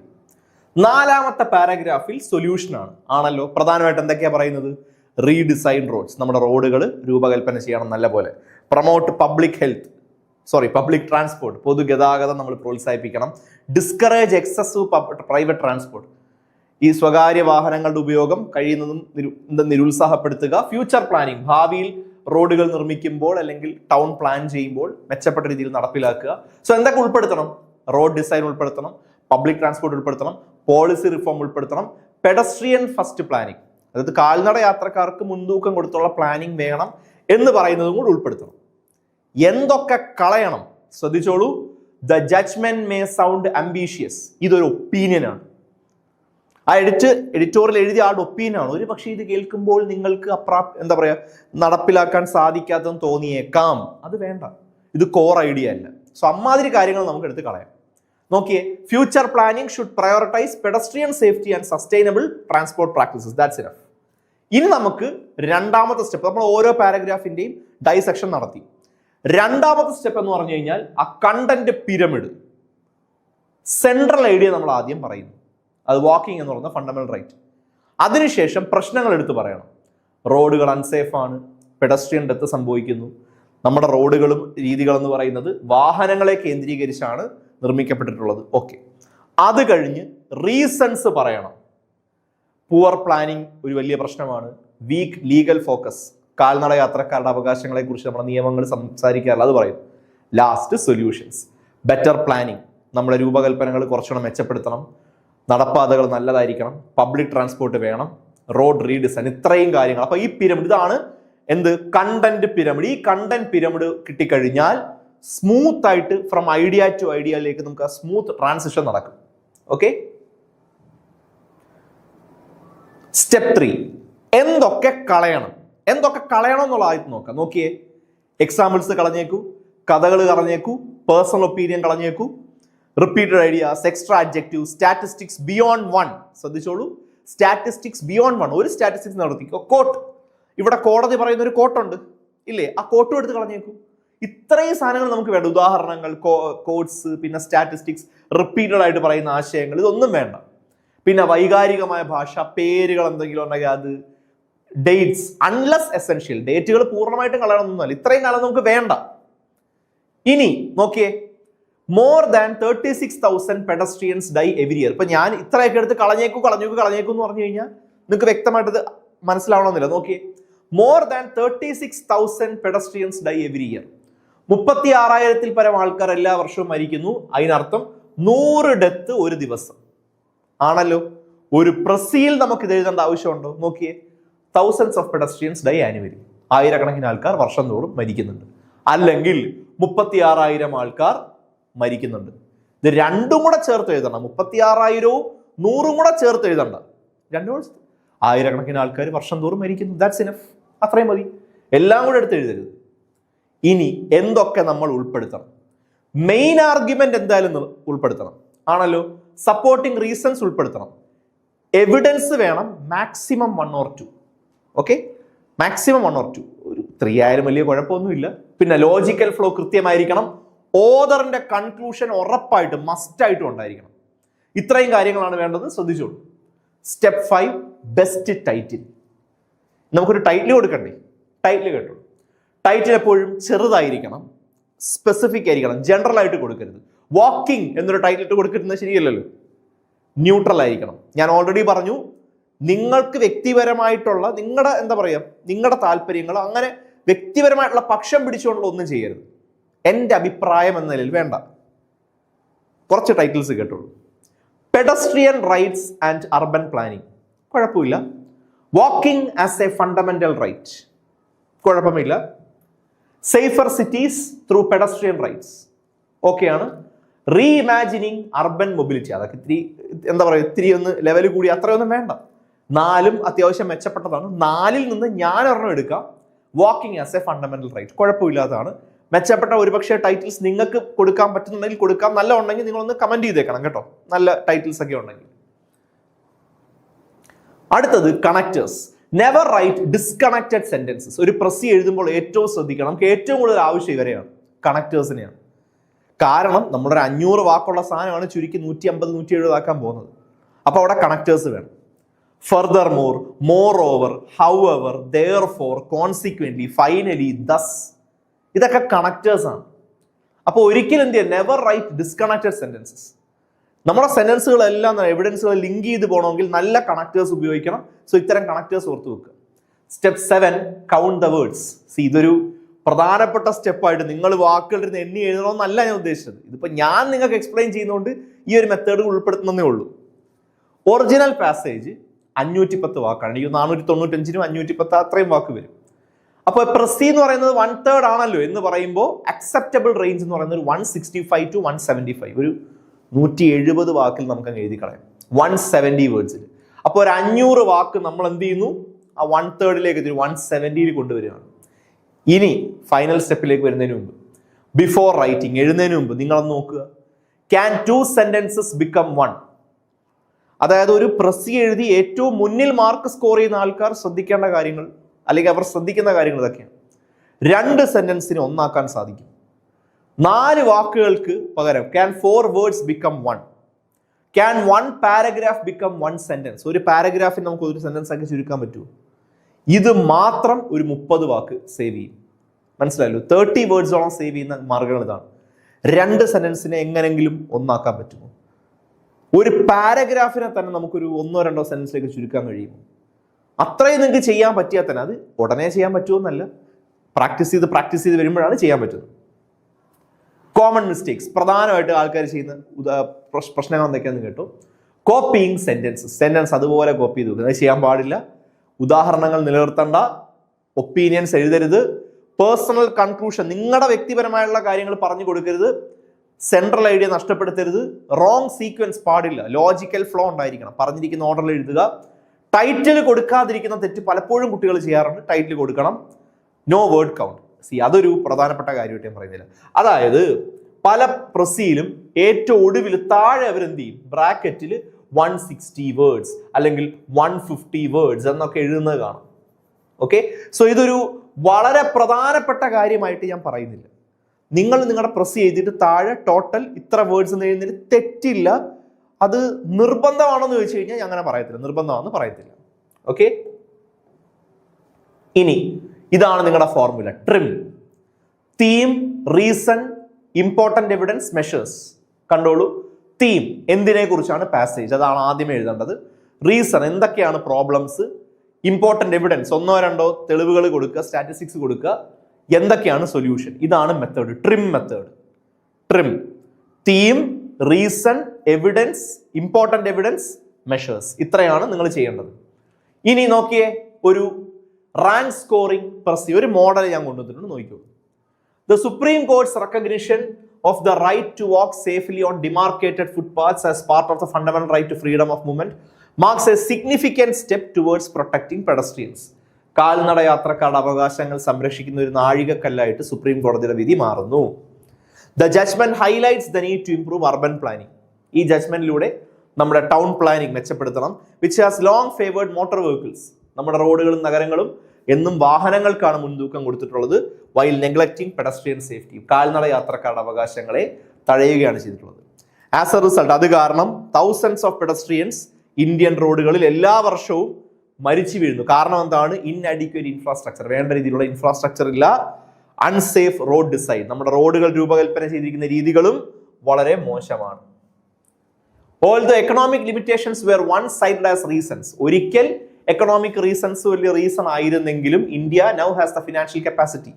4ാമത്തെ പാരഗ്രാഫിൽ സൊല്യൂഷനാണ് ആണല്ലോ. പ്രധാനമായിട്ട് എന്തൊക്കെയാ പറയുന്നത്? റീഡിസൈൻ റോഡ്സ്, നമ്മുടെ റോഡുകൾ രൂപകൽപ്പന ചെയ്യണം നല്ല പോലെ. പ്രൊമോട്ട് പബ്ലിക് ട്രാൻസ്പോർട്ട്, പൊതുഗതാഗതം നമ്മൾ പ്രോത്സാഹിപ്പിക്കണം. ഡിസ്കറേജ് എക്സസീവ് പ്രൈവറ്റ് ട്രാൻസ്പോർട്ട്, ഈ സ്വകാര്യ വാഹനങ്ങളുടെ ഉപയോഗം കഴിയുന്നതും നിരുത്സാഹപ്പെടുത്തുക. ഫ്യൂച്ചർ പ്ലാനിങ്, ഭാവിയിൽ റോഡുകൾ നിർമ്മിക്കുമ്പോൾ അല്ലെങ്കിൽ ടൗൺ പ്ലാൻ ചെയ്യുമ്പോൾ മെച്ചപ്പെട്ട രീതിയിൽ നടപ്പിലാക്കുക. സോ എന്തൊക്കെ ഉൾപ്പെടുത്തണം? റോഡ് ഡിസൈൻ ഉൾപ്പെടുത്തണം, പബ്ലിക് ട്രാൻസ്പോർട്ട് ഉൾപ്പെടുത്തണം, പോളിസി റിഫോം ഉൾപ്പെടുത്തണം, പെഡസ്ട്രിയൻ ഫസ്റ്റ് പ്ലാനിങ്, അതായത് കാൽനട യാത്രക്കാർക്ക് മുൻതൂക്കം കൊടുത്തുള്ള പ്ലാനിങ് വേണം എന്ന് പറയുന്നതും കൂടി ഉൾപ്പെടുത്തണം. എന്തൊക്കെ കളയണം? ശ്രദ്ധിച്ചോളൂ. The judgement may sound ambitious. ഇതൊരു ഒപ്പീനിയനാണ്. ആ എഡിറ്റോറിയൽ എഴുതിയ ആളുടെ ഒപ്പീനിയനാണ്. ഒരു പക്ഷേ ഇത് കേൾക്കുമ്പോൾ നിങ്ങൾക്ക് എന്താ പറയാ, നടപ്പിലാക്കാൻ സാധിക്കാത്തെന്ന് തോന്നിയേക്കാം. അത് വേണ്ട, ഇത് കോർ ഐഡിയ അല്ല. സോ അമ്മാതിരി കാര്യങ്ങൾ നമുക്ക് എടുത്ത് കളയാം. നോക്കിയേ, future planning should prioritise pedestrian safety and sustainable transport practices. That's enough. ഇനി നമുക്ക് 2ാമത്തെ സ്റ്റെപ്പ്, നമ്മൾ ഓരോ പാരഗ്രാഫിന്റെയും ഡൈസെക്ഷൻ നടത്തി. 2ാമത്തെ സ്റ്റെപ്പ് എന്ന് പറഞ്ഞു കഴിഞ്ഞാൽ ആ കണ്ടന്റ് പിരമിഡ്, സെൻട്രൽ ഐഡിയ നമ്മൾ ആദ്യം പറയുന്നു. അത് വാക്കിംഗ് എന്ന് പറയുന്ന ഫണ്ടമെന്റൽ റൈറ്റ്. അതിനുശേഷം പ്രശ്നങ്ങൾ എടുത്ത് പറയണം. റോഡുകൾ അൺസേഫ് ആണ്, പെഡസ്ട്രിയൻ ഡെത്ത് സംഭവിക്കുന്നു, നമ്മുടെ റോഡുകളും രീതികളെന്ന് പറയുന്നത് വാഹനങ്ങളെ കേന്ദ്രീകരിച്ചാണ് നിർമ്മിക്കപ്പെട്ടിട്ടുള്ളത്. ഓക്കെ, അത് കഴിഞ്ഞ് റീസൺസ് പറയണം. പുവർ പ്ലാനിങ് ഒരു വലിയ പ്രശ്നമാണ്. വീക്ക് ലീഗൽ ഫോക്കസ്, കാൽനട യാത്രക്കാരുടെ അവകാശങ്ങളെ കുറിച്ച് നമ്മുടെ നിയമങ്ങൾ സംസാരിക്കാറില്ല, അത് പറയും. Last solutions. ബെറ്റർ പ്ലാനിങ്, നമ്മുടെ രൂപകൽപ്പനകൾ കുറച്ചുകൂടെ മെച്ചപ്പെടുത്തണം, നടപ്പാതകൾ നല്ലതായിരിക്കണം, പബ്ലിക് ട്രാൻസ്പോർട്ട് വേണം, റോഡ് റീഡിസൈൻ, ഇത്രയും കാര്യങ്ങൾ. അപ്പൊ ഈ പിരമിഡ്, ഇതാണ് എന്ത് കണ്ടന്റ് പിരമിഡ്. ഈ കണ്ടന്റ് പിരമിഡ് കിട്ടിക്കഴിഞ്ഞാൽ സ്മൂത്ത് ആയിട്ട് ഫ്രം ഐഡിയ ടു ഐഡിയയിലേക്ക് നമുക്ക് ആ സ്മൂത്ത് ട്രാൻസിഷൻ നടക്കും. ഓക്കെ, സ്റ്റെപ്പ് 3, എന്തൊക്കെ കളയണം എന്നുള്ള ആദ്യം നോക്കാം. നോക്കിയേ, എക്സാമ്പിൾസ് കളഞ്ഞേക്കൂ, കഥകൾ കളഞ്ഞേക്കൂ, പേഴ്സണൽ ഒപ്പീനിയൻ കളഞ്ഞേക്കൂ, repeated ideas, extra adjective, statistics beyond 1. ശ്രദ്ധിച്ചോളൂ, സ്റ്റാറ്റിസ്റ്റിക്സ് ബിയോണ്ട് 1. ഒരു സ്റ്റാറ്റിസ്റ്റിക്സ് നടത്തിക്കോ. കോട്ട്, ഇവിടെ കോടതി പറയുന്ന ഒരു കോട്ടുണ്ട് ഇല്ലേ, ആ കോട്ടും എടുത്ത് കളഞ്ഞേക്കൂ. ഇത്രയും സാധനങ്ങൾ നമുക്ക് വേണ്ട. ഉദാഹരണങ്ങൾ, കോട്സ്, പിന്നെ സ്റ്റാറ്റിസ്റ്റിക്സ്, റിപ്പീറ്റഡ് ആയിട്ട് പറയുന്ന ആശയങ്ങൾ, ഇതൊന്നും വേണ്ട. പിന്നെ വൈകാരികമായ ഭാഷ, പേരുകൾ എന്തെങ്കിലും ഉണ്ടെങ്കിൽ അത്, ഡേറ്റ്സ് അൺലെസ് എസെൻഷ്യൽ, ഡേറ്റുകൾ പൂർണ്ണമായിട്ടും കളയണമെന്നല്ല, ഇത്രയും കാലം നമുക്ക് വേണ്ട. ഇനി നോക്കിയേ, more than 36,000 pedestrians die every year. ഇപ്പൊ ഞാൻ ഇത്രയൊക്കെ എടുത്ത് കളഞ്ഞേക്കൂ എന്ന് പറഞ്ഞു കഴിഞ്ഞാൽ നിങ്ങൾക്ക് വ്യക്തമായിട്ട് ഇത് മനസ്സിലാവണമെന്നില്ല. നോക്കിയേ, more than 36,000 pedestrians die every year. 36,000-ൽ പരം ആൾക്കാർ എല്ലാ വർഷവും മരിക്കുന്നു. അതിനർത്ഥം 100 ഡെത്ത് ഒരു ദിവസം ആണല്ലോ. ഒരു പ്രസിയിൽ നമുക്ക് ഇത് എഴുതേണ്ട ആവശ്യമുണ്ടോ? നോക്കിയേ, thousands of pedestrians die annually. ആയിരക്കണക്കിന് ആൾക്കാർ വർഷം തോറും മരിക്കുന്നുണ്ട്. അല്ലെങ്കിൽ 36,000 ആൾക്കാർ മരിക്കുന്നുണ്ട്. ഇത് രണ്ടും കൂടെ ചേർത്ത് എഴുതണം. 36,000-ഉം 100-ഉം കൂടെ ചേർത്ത് എഴുതണ്ട. രണ്ടും ആയിരക്കണക്കിന് ആൾക്കാർ വർഷം തോറും മരിക്കുന്നു. That's enough. അത്രയും മതി. എല്ലാം കൂടെ എടുത്ത് എഴുതരുത്. ഇനി എന്തൊക്കെ നമ്മൾ ഉൾപ്പെടുത്തണം? മെയിൻ ആർഗ്യുമെന്റ് എന്തായാലും ഉൾപ്പെടുത്തണം ആണല്ലോ. സപ്പോർട്ടിംഗ് റീസൺസ് ഉൾപ്പെടുത്തണം. എവിഡൻസ് വേണം, maximum 1 or 2. Okay, maximum 1 or 2. ഒരു 3 ആയാലും വലിയ കുഴപ്പമൊന്നുമില്ല. പിന്നെ ലോജിക്കൽ ഫ്ലോ കൃത്യമായിരിക്കണം. ഓതറിന്റെ കൺക്ലൂഷൻ ഉറപ്പായിട്ടും മസ്റ്റായിട്ടും ഉണ്ടായിരിക്കണം. ഇത്രയും കാര്യങ്ങളാണ് വേണ്ടത്. ശ്രദ്ധിച്ചോളൂ. Step 5, best title. നമുക്കൊരു ടൈറ്റിൽ കൊടുക്കണ്ടേ? ടൈറ്റിൽ കേട്ടോളൂ. ടൈറ്റിൽ എപ്പോഴും ചെറുതായിരിക്കണം, സ്പെസിഫിക് ആയിരിക്കണം, ജനറൽ ആയിട്ട് കൊടുക്കരുത്. വാക്കിംഗ് എന്നൊരു ടൈറ്റിൽ ഇട്ട് കൊടുക്കുന്നത് ശരിയല്ലല്ലോ. ന്യൂട്രൽ ആയിരിക്കണം. ഞാൻ ഓൾറെഡി പറഞ്ഞു, നിങ്ങൾക്ക് വ്യക്തിപരമായിട്ടുള്ള നിങ്ങളുടെ താല്പര്യങ്ങൾ അങ്ങനെ വ്യക്തിപരമായിട്ടുള്ള പക്ഷം പിടിച്ചുകൊണ്ടുള്ള ഒന്നും ചെയ്യരുത്. എൻ്റെ അഭിപ്രായം എന്ന നിലയിൽ വേണ്ട. കുറച്ച് ടൈറ്റിൽസ് കേട്ടോളൂ. Pedestrian rights and urban planning, കുഴപ്പമില്ല. Walking as a fundamental right, കുഴപ്പമില്ല. Safer cities through pedestrian rights, ഓക്കെയാണ്. റീഇമാജിനിങ് അർബൻ മൊബിലിറ്റി, അതൊക്കെ ഇത്തിരി ഒന്ന് ലെവൽ കൂടി, അത്രയൊന്നും വേണ്ട. 4-ഉം അത്യാവശ്യം മെച്ചപ്പെട്ടതാണ്. 4-ൽ നിന്ന് ഞാൻ ഒരെണ്ണം എടുക്കാം. Walking as a fundamental right, കുഴപ്പമില്ലാത്തതാണ്. മെച്ചപ്പെട്ട ഒരുപക്ഷെ ടൈറ്റിൽസ് നിങ്ങൾക്ക് കൊടുക്കാൻ പറ്റുന്നുണ്ടെങ്കിൽ കൊടുക്കാം. നല്ല ഉണ്ടെങ്കിൽ നിങ്ങളൊന്ന് കമന്റ് ചെയ്തേക്കണം കേട്ടോ, നല്ല ടൈറ്റിൽസ് ഒക്കെ ഉണ്ടെങ്കിൽ. അടുത്തത് connectors. Never write disconnected sentences. ഒരു പ്രസി എഴുതുമ്പോൾ ഏറ്റവും ശ്രദ്ധിക്കണം. നമുക്ക് ഏറ്റവും കൂടുതൽ ആവശ്യം ഇവരെയാണ്, കണക്റ്റേഴ്സിനെയാണ്. കാരണം നമ്മളൊരു 500 വാക്കുള്ള സാധനമാണ് ചുരുക്കി 150-170 ആക്കാൻ പോകുന്നത്. അപ്പൊ അവിടെ കണക്റ്റേഴ്സ് വേണം. Furthermore, moreover, however, therefore, consequently, finally, thus, ഇതൊക്കെ കണക്റ്റേഴ്സ് ആണ്. അപ്പൊ ഒരിക്കലും എന്ത് ചെയ്യുക, നെവർ റൈറ്റ് ഡിസ്കണക്റ്റഡ് സെന്റൻസസ്. നമ്മുടെ സെന്റൻസുകളെല്ലാം എവിഡൻസുകൾ ലിങ്ക് ചെയ്ത് പോകണമെങ്കിൽ നല്ല കണക്റ്റേഴ്സ് ഉപയോഗിക്കണം. സോ ഇത്തരം കണക്റ്റേഴ്സ് ഓർത്ത് വെക്കുക. Step 7, count the words. ഇതൊരു പ്രധാനപ്പെട്ട സ്റ്റെപ്പായിട്ട് നിങ്ങൾ വാക്കുകളിൽ നിന്ന് എണ്ണി എഴുതണമെന്നല്ല ഞാൻ ഉദ്ദേശിച്ചത്. ഇതിപ്പോ ഞാൻ നിങ്ങൾക്ക് എക്സ്പ്ലെയിൻ ചെയ്യുന്നതുകൊണ്ട് ഈ ഒരു മെത്തേഡ് ഉൾപ്പെടുത്തുന്നതേ ഉള്ളൂ. ഒറിജിനൽ പാസേജ് 510 വാക്കാണ്. എനിക്ക് 495-നും 510 അത്രയും വാക്ക് വരും. അപ്പോൾ പ്രസി എന്ന് പറയുന്നത് 1/3 ആണല്ലോ എന്ന് പറയുമ്പോൾ അക്സെപ്റ്റബിൾ റേഞ്ച് എന്ന് പറയുന്നത് 165 to 175, ഒരു 170 വാക്കിൽ നമുക്ക് അങ്ങ് എഴുതി കളയാം. 170 വേർഡ്സിൽ. അപ്പോൾ ഒരു 500 വാക്ക് നമ്മൾ എന്ത് ചെയ്യുന്നു, ആ 1/3ലേക്ക് 170ൽ കൊണ്ടുവരികയാണ്. ഇനി ഫൈനൽ സ്റ്റെപ്പിലേക്ക് വരുന്നതിന് മുമ്പ്, ബിഫോർ റൈറ്റിംഗ്, എഴുതുന്നതിന് മുമ്പ് നിങ്ങളൊന്ന് നോക്കുക. Can 2 sentences become 1? അതായത് ഒരു പ്രസി എഴുതി ഏറ്റവും മുന്നിൽ മാർക്ക് സ്കോർ ചെയ്യുന്ന ആൾക്കാർ ശ്രദ്ധിക്കേണ്ട കാര്യങ്ങൾ, അല്ലെങ്കിൽ അവർ ശ്രദ്ധിക്കുന്ന കാര്യങ്ങൾ ഇതൊക്കെയാണ്. 2 സെന്റൻസിനെ ഒന്നാക്കാൻ സാധിക്കും. 4 വാക്കുകൾക്ക് പകരം can 4 words become 1? Can 1 paragraph become 1 sentence? ഒരു പാരഗ്രാഫിന് നമുക്ക് ഒരു സെന്റൻസ് ആക്കി ചുരുക്കാൻ പറ്റുമോ? ഇത് മാത്രം ഒരു 30 വാക്ക് സേവ് ചെയ്യും. മനസ്സിലായല്ലോ? 30 വേർഡ്സോളം സേവ് ചെയ്യുന്ന മാർഗങ്ങൾ ഇതാണ്. 2 സെന്റൻസിനെ എങ്ങനെങ്കിലും ഒന്നാക്കാൻ പറ്റുമോ? ഒരു പാരഗ്രാഫിനെ തന്നെ നമുക്കൊരു 1-2 സെന്റൻസിലേക്ക് ചുരുക്കാൻ കഴിയുമോ? അത്രയും നിങ്ങൾക്ക് ചെയ്യാൻ പറ്റിയാൽ തന്നെ, അത് ഉടനെ ചെയ്യാൻ പറ്റുമെന്നല്ല, പ്രാക്ടീസ് ചെയ്ത് വരുമ്പോഴാണ് ചെയ്യാൻ പറ്റുന്നത്. കോമൺ മിസ്റ്റേക്സ്, പ്രധാനമായിട്ട് ആൾക്കാർ ചെയ്യുന്ന പ്രശ്നങ്ങൾ എന്തൊക്കെയാണെന്ന് കേട്ടോ. കോപ്പിയിങ് സെന്റൻസ് അതുപോലെ കോപ്പി ചെയ്ത് വെക്കുന്നത് ചെയ്യാൻ പാടില്ല. ഉദാഹരണങ്ങൾ നിലനിർത്തണ്ട, ഒപ്പീനിയൻസ് എഴുതരുത്, പേഴ്സണൽ കൺക്ലൂഷൻ, നിങ്ങളുടെ വ്യക്തിപരമായുള്ള കാര്യങ്ങൾ പറഞ്ഞു കൊടുക്കരുത്, സെൻട്രൽ ഐഡിയ നഷ്ടപ്പെടുത്തരുത്, റോങ് സീക്വൻസ് പാടില്ല, ലോജിക്കൽ ഫ്ലോ ഉണ്ടായിരിക്കണം, പറഞ്ഞിരിക്കുന്ന ഓർഡറിൽ എഴുതുക, ടൈറ്റിൽ കൊടുക്കാതിരിക്കുന്ന തെറ്റ് പലപ്പോഴും കുട്ടികൾ ചെയ്യാറുണ്ട്, ടൈറ്റിൽ കൊടുക്കണം, നോ വേർഡ് കൗണ്ട്. അതൊരു പ്രധാനപ്പെട്ട കാര്യമായിട്ട് ഞാൻ പറയുന്നില്ല. അതായത് പല പ്രസിയിലും ഏറ്റവും ഒടുവിൽ താഴെ അവരെന്ത് ചെയ്യും, ബ്രാക്കറ്റിൽ 160 വേർഡ്സ് അല്ലെങ്കിൽ 150 വേർഡ്സ് എന്നൊക്കെ എഴുതുന്നത് കാണാം. ഓക്കെ, സോ ഇതൊരു വളരെ പ്രധാനപ്പെട്ട കാര്യമായിട്ട് ഞാൻ പറയുന്നില്ല. നിങ്ങൾ നിങ്ങളുടെ പ്രസ് ചെയ്തിട്ട് താഴെ ടോട്ടൽ ഇത്ര വേർഡ്സ് എന്ന് എഴുതുന്നതിൽ തെറ്റില്ല. അത് നിർബന്ധമാണെന്ന് ചോദിച്ചു കഴിഞ്ഞാൽ ഞാൻ അങ്ങനെ പറയത്തില്ല, നിർബന്ധമാണെന്ന് പറയത്തില്ല. ഓക്കെ, ഇനി ഇതാണ് നിങ്ങളുടെ formula. Trim, theme, reason, important evidence, measures. കണ്ടോളൂ. തീം, എന്തിനെ കുറിച്ചാണ് പാസേജ്, അതാണ് ആദ്യമേ എഴുതേണ്ടത്. റീസൺ, എന്തൊക്കെയാണ് പ്രോബ്ലംസ്. ഇമ്പോർട്ടന്റ് എവിഡൻസ്, ഒന്നോ രണ്ടോ തെളിവുകൾ കൊടുക്കുക, സ്റ്റാറ്റിസ്റ്റിക്സ് കൊടുക്കുക, എന്തൊക്കെയാണ് സൊല്യൂഷൻ. ഇതാണ് method, trim method. Trim, theme, reason, evidence, important evidence, measures. ഇത്രയാണ് നിങ്ങൾ ചെയ്യേണ്ടത്. ഇനി നോക്കിയേ, ഒരു റാങ്ക് സ്കോറിംഗ് പ്രസി, ഒരു മോഡൽ ഞാൻ കൊണ്ടുവന്നിട്ടുണ്ട്, നോക്കിക്കോളൂ. The Supreme Court's recognition of the right to walk safely on demarcated footpaths as part of the fundamental right to freedom of movement marks a significant step towards protecting pedestrians. കാൽനട യാത്രക്കാരുടെ അവകാശങ്ങൾ സംരക്ഷിക്കുന്ന ഒരു നാഴികക്കല്ലായിട്ട് supreme കോടതിയുടെ വിധി മാറുന്നു. The judgment highlights the need to improve urban planning. ഈ ജഡ്ജ്മെന്റിലൂടെ നമ്മുടെ ടൗൺ പ്ലാനിംഗ് മെച്ചപ്പെടുത്തണം, which has long favored motor vehicles. നമ്മുടെ റോഡുകളും നഗരങ്ങളും എന്നും വാഹനങ്ങൾക്കാണ് മുൻതൂക്കം കൊടുത്തിട്ടുള്ളത്, വൈൽ നെഗ്ലക്റ്റിംഗ് പെഡസ്ട്രിയൻ സേഫ്റ്റി. കാൽനട യാത്രക്കാരുടെ അവകാശങ്ങളെ തഴയുകയാണ് ചെയ്തിട്ടുള്ളത്. ആസ് എ റിസൾട്ട്, അത് കാരണം തൗസൻഡ്സ് ഓഫ് പെഡസ്ട്രിയൻസ് ഇന്ത്യൻ റോഡുകളിൽ എല്ലാ വർഷവും മരിച്ചു വീഴുന്നു. കാരണം എന്താണ്? ഇൻഅഡിക്വേറ്റ് ഇൻഫ്രാസ്ട്രക്ചർ, വേണ്ട രീതിയിലുള്ള ഇൻഫ്രാസ്ട്രക്ചർ ഇല്ല, അൺസേഫ് റോഡ് ഡിസൈൻ, നമ്മുടെ റോഡുകൾ രൂപകൽപ്പന ചെയ്തിരിക്കുന്ന രീതികളും വളരെ മോശമാണ്. All the economic limitations were one sided as reasons. ഒരിക്കൽ എക്കണോമിക് റീസൺസ് വലിയ റീസൺ ആയിരുന്നെങ്കിലും India now has the financial capacity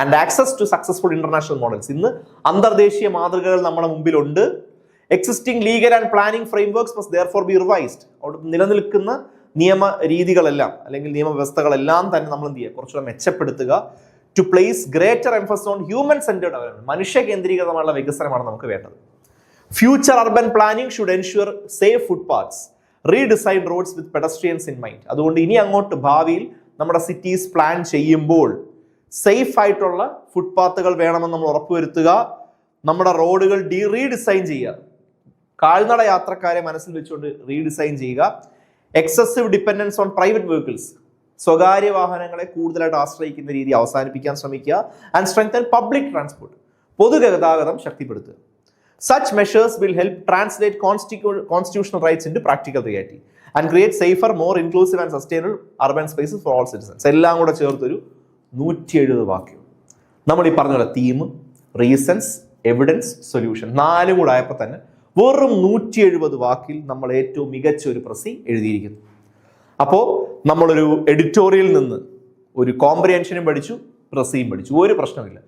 and access to successful international models. ഇന്ന് അന്തർദേശീയ മാതൃകകൾ നമ്മുടെ മുമ്പിലുണ്ട്. Existing legal and planning frameworks must therefore be revised. അവിടെ നിലനിൽക്കുന്ന നിയമ രീതികളെല്ലാം അല്ലെങ്കിൽ നിയമവ്യവസ്ഥകളെല്ലാം തന്നെ നമ്മൾ എന്ത് ചെയ്യുക, കുറച്ചുകൂടെ മെച്ചപ്പെടുത്തുക. To place greater emphasis on human centred development. മനുഷ്യ കേന്ദ്രീകൃതമായുള്ള വികസനമാണ് നമുക്ക് വേണ്ടത്. Future urban planning should ensure safe footpaths, redesign roads with pedestrians in mind. അതുകൊണ്ട് ഇനി അങ്ങോട്ട് ഭാവിയിൽ നമ്മുടെ സിറ്റീസ് പ്ലാൻ ചെയ്യുമ്പോൾ സേഫ് ആയിട്ടുള്ള ഫുട്പാത്തുകൾ വേണമെന്ന് നമ്മൾ ഉറപ്പുവരുത്തുക. നമ്മുടെ റോഡുകൾ റീഡിസൈൻ ചെയ്യുക, കാൽനട യാത്രക്കാരെ മനസ്സിൽ വെച്ചുകൊണ്ട് റീഡിസൈൻ ചെയ്യുക. Excessive dependence on private vehicles, സ്വകാര്യ വാഹനങ്ങളെ കൂടുതലായിട്ട് ആശ്രയിക്കുന്ന രീതി അവസാനിപ്പിക്കാൻ ശ്രമിക്കുക. ആൻഡ് സ്ട്രെങ്തൻ പബ്ലിക് ട്രാൻസ്പോർട്ട്, പൊതുഗതാഗതം ശക്തിപ്പെടുത്തുക. Such measures will help translate constitutional rights into practical reality and create safer, more inclusive and sustainable urban spaces for all citizens. എല്ലാം കൂടെ ചേർത്തൊരു 170 വാക്യം. നമ്മൾ ഈ പറഞ്ഞ തീം, റീസൺസ്, എവിഡൻസ്, സൊല്യൂഷൻ, 4 കൂടെ ആയപ്പോൾ തന്നെ വെറും 170 വാക്കിൽ നമ്മൾ ഏറ്റവും മികച്ച ഒരു പ്രസി എഴുതിയിരിക്കുന്നു. അപ്പോൾ നമ്മളൊരു എഡിറ്റോറിയൽ നിന്ന് ഒരു കോംപ്രിഹെൻഷനും പഠിച്ചു, പ്രസിയും പഠിച്ചു, ഒരു പ്രശ്നമില്ല.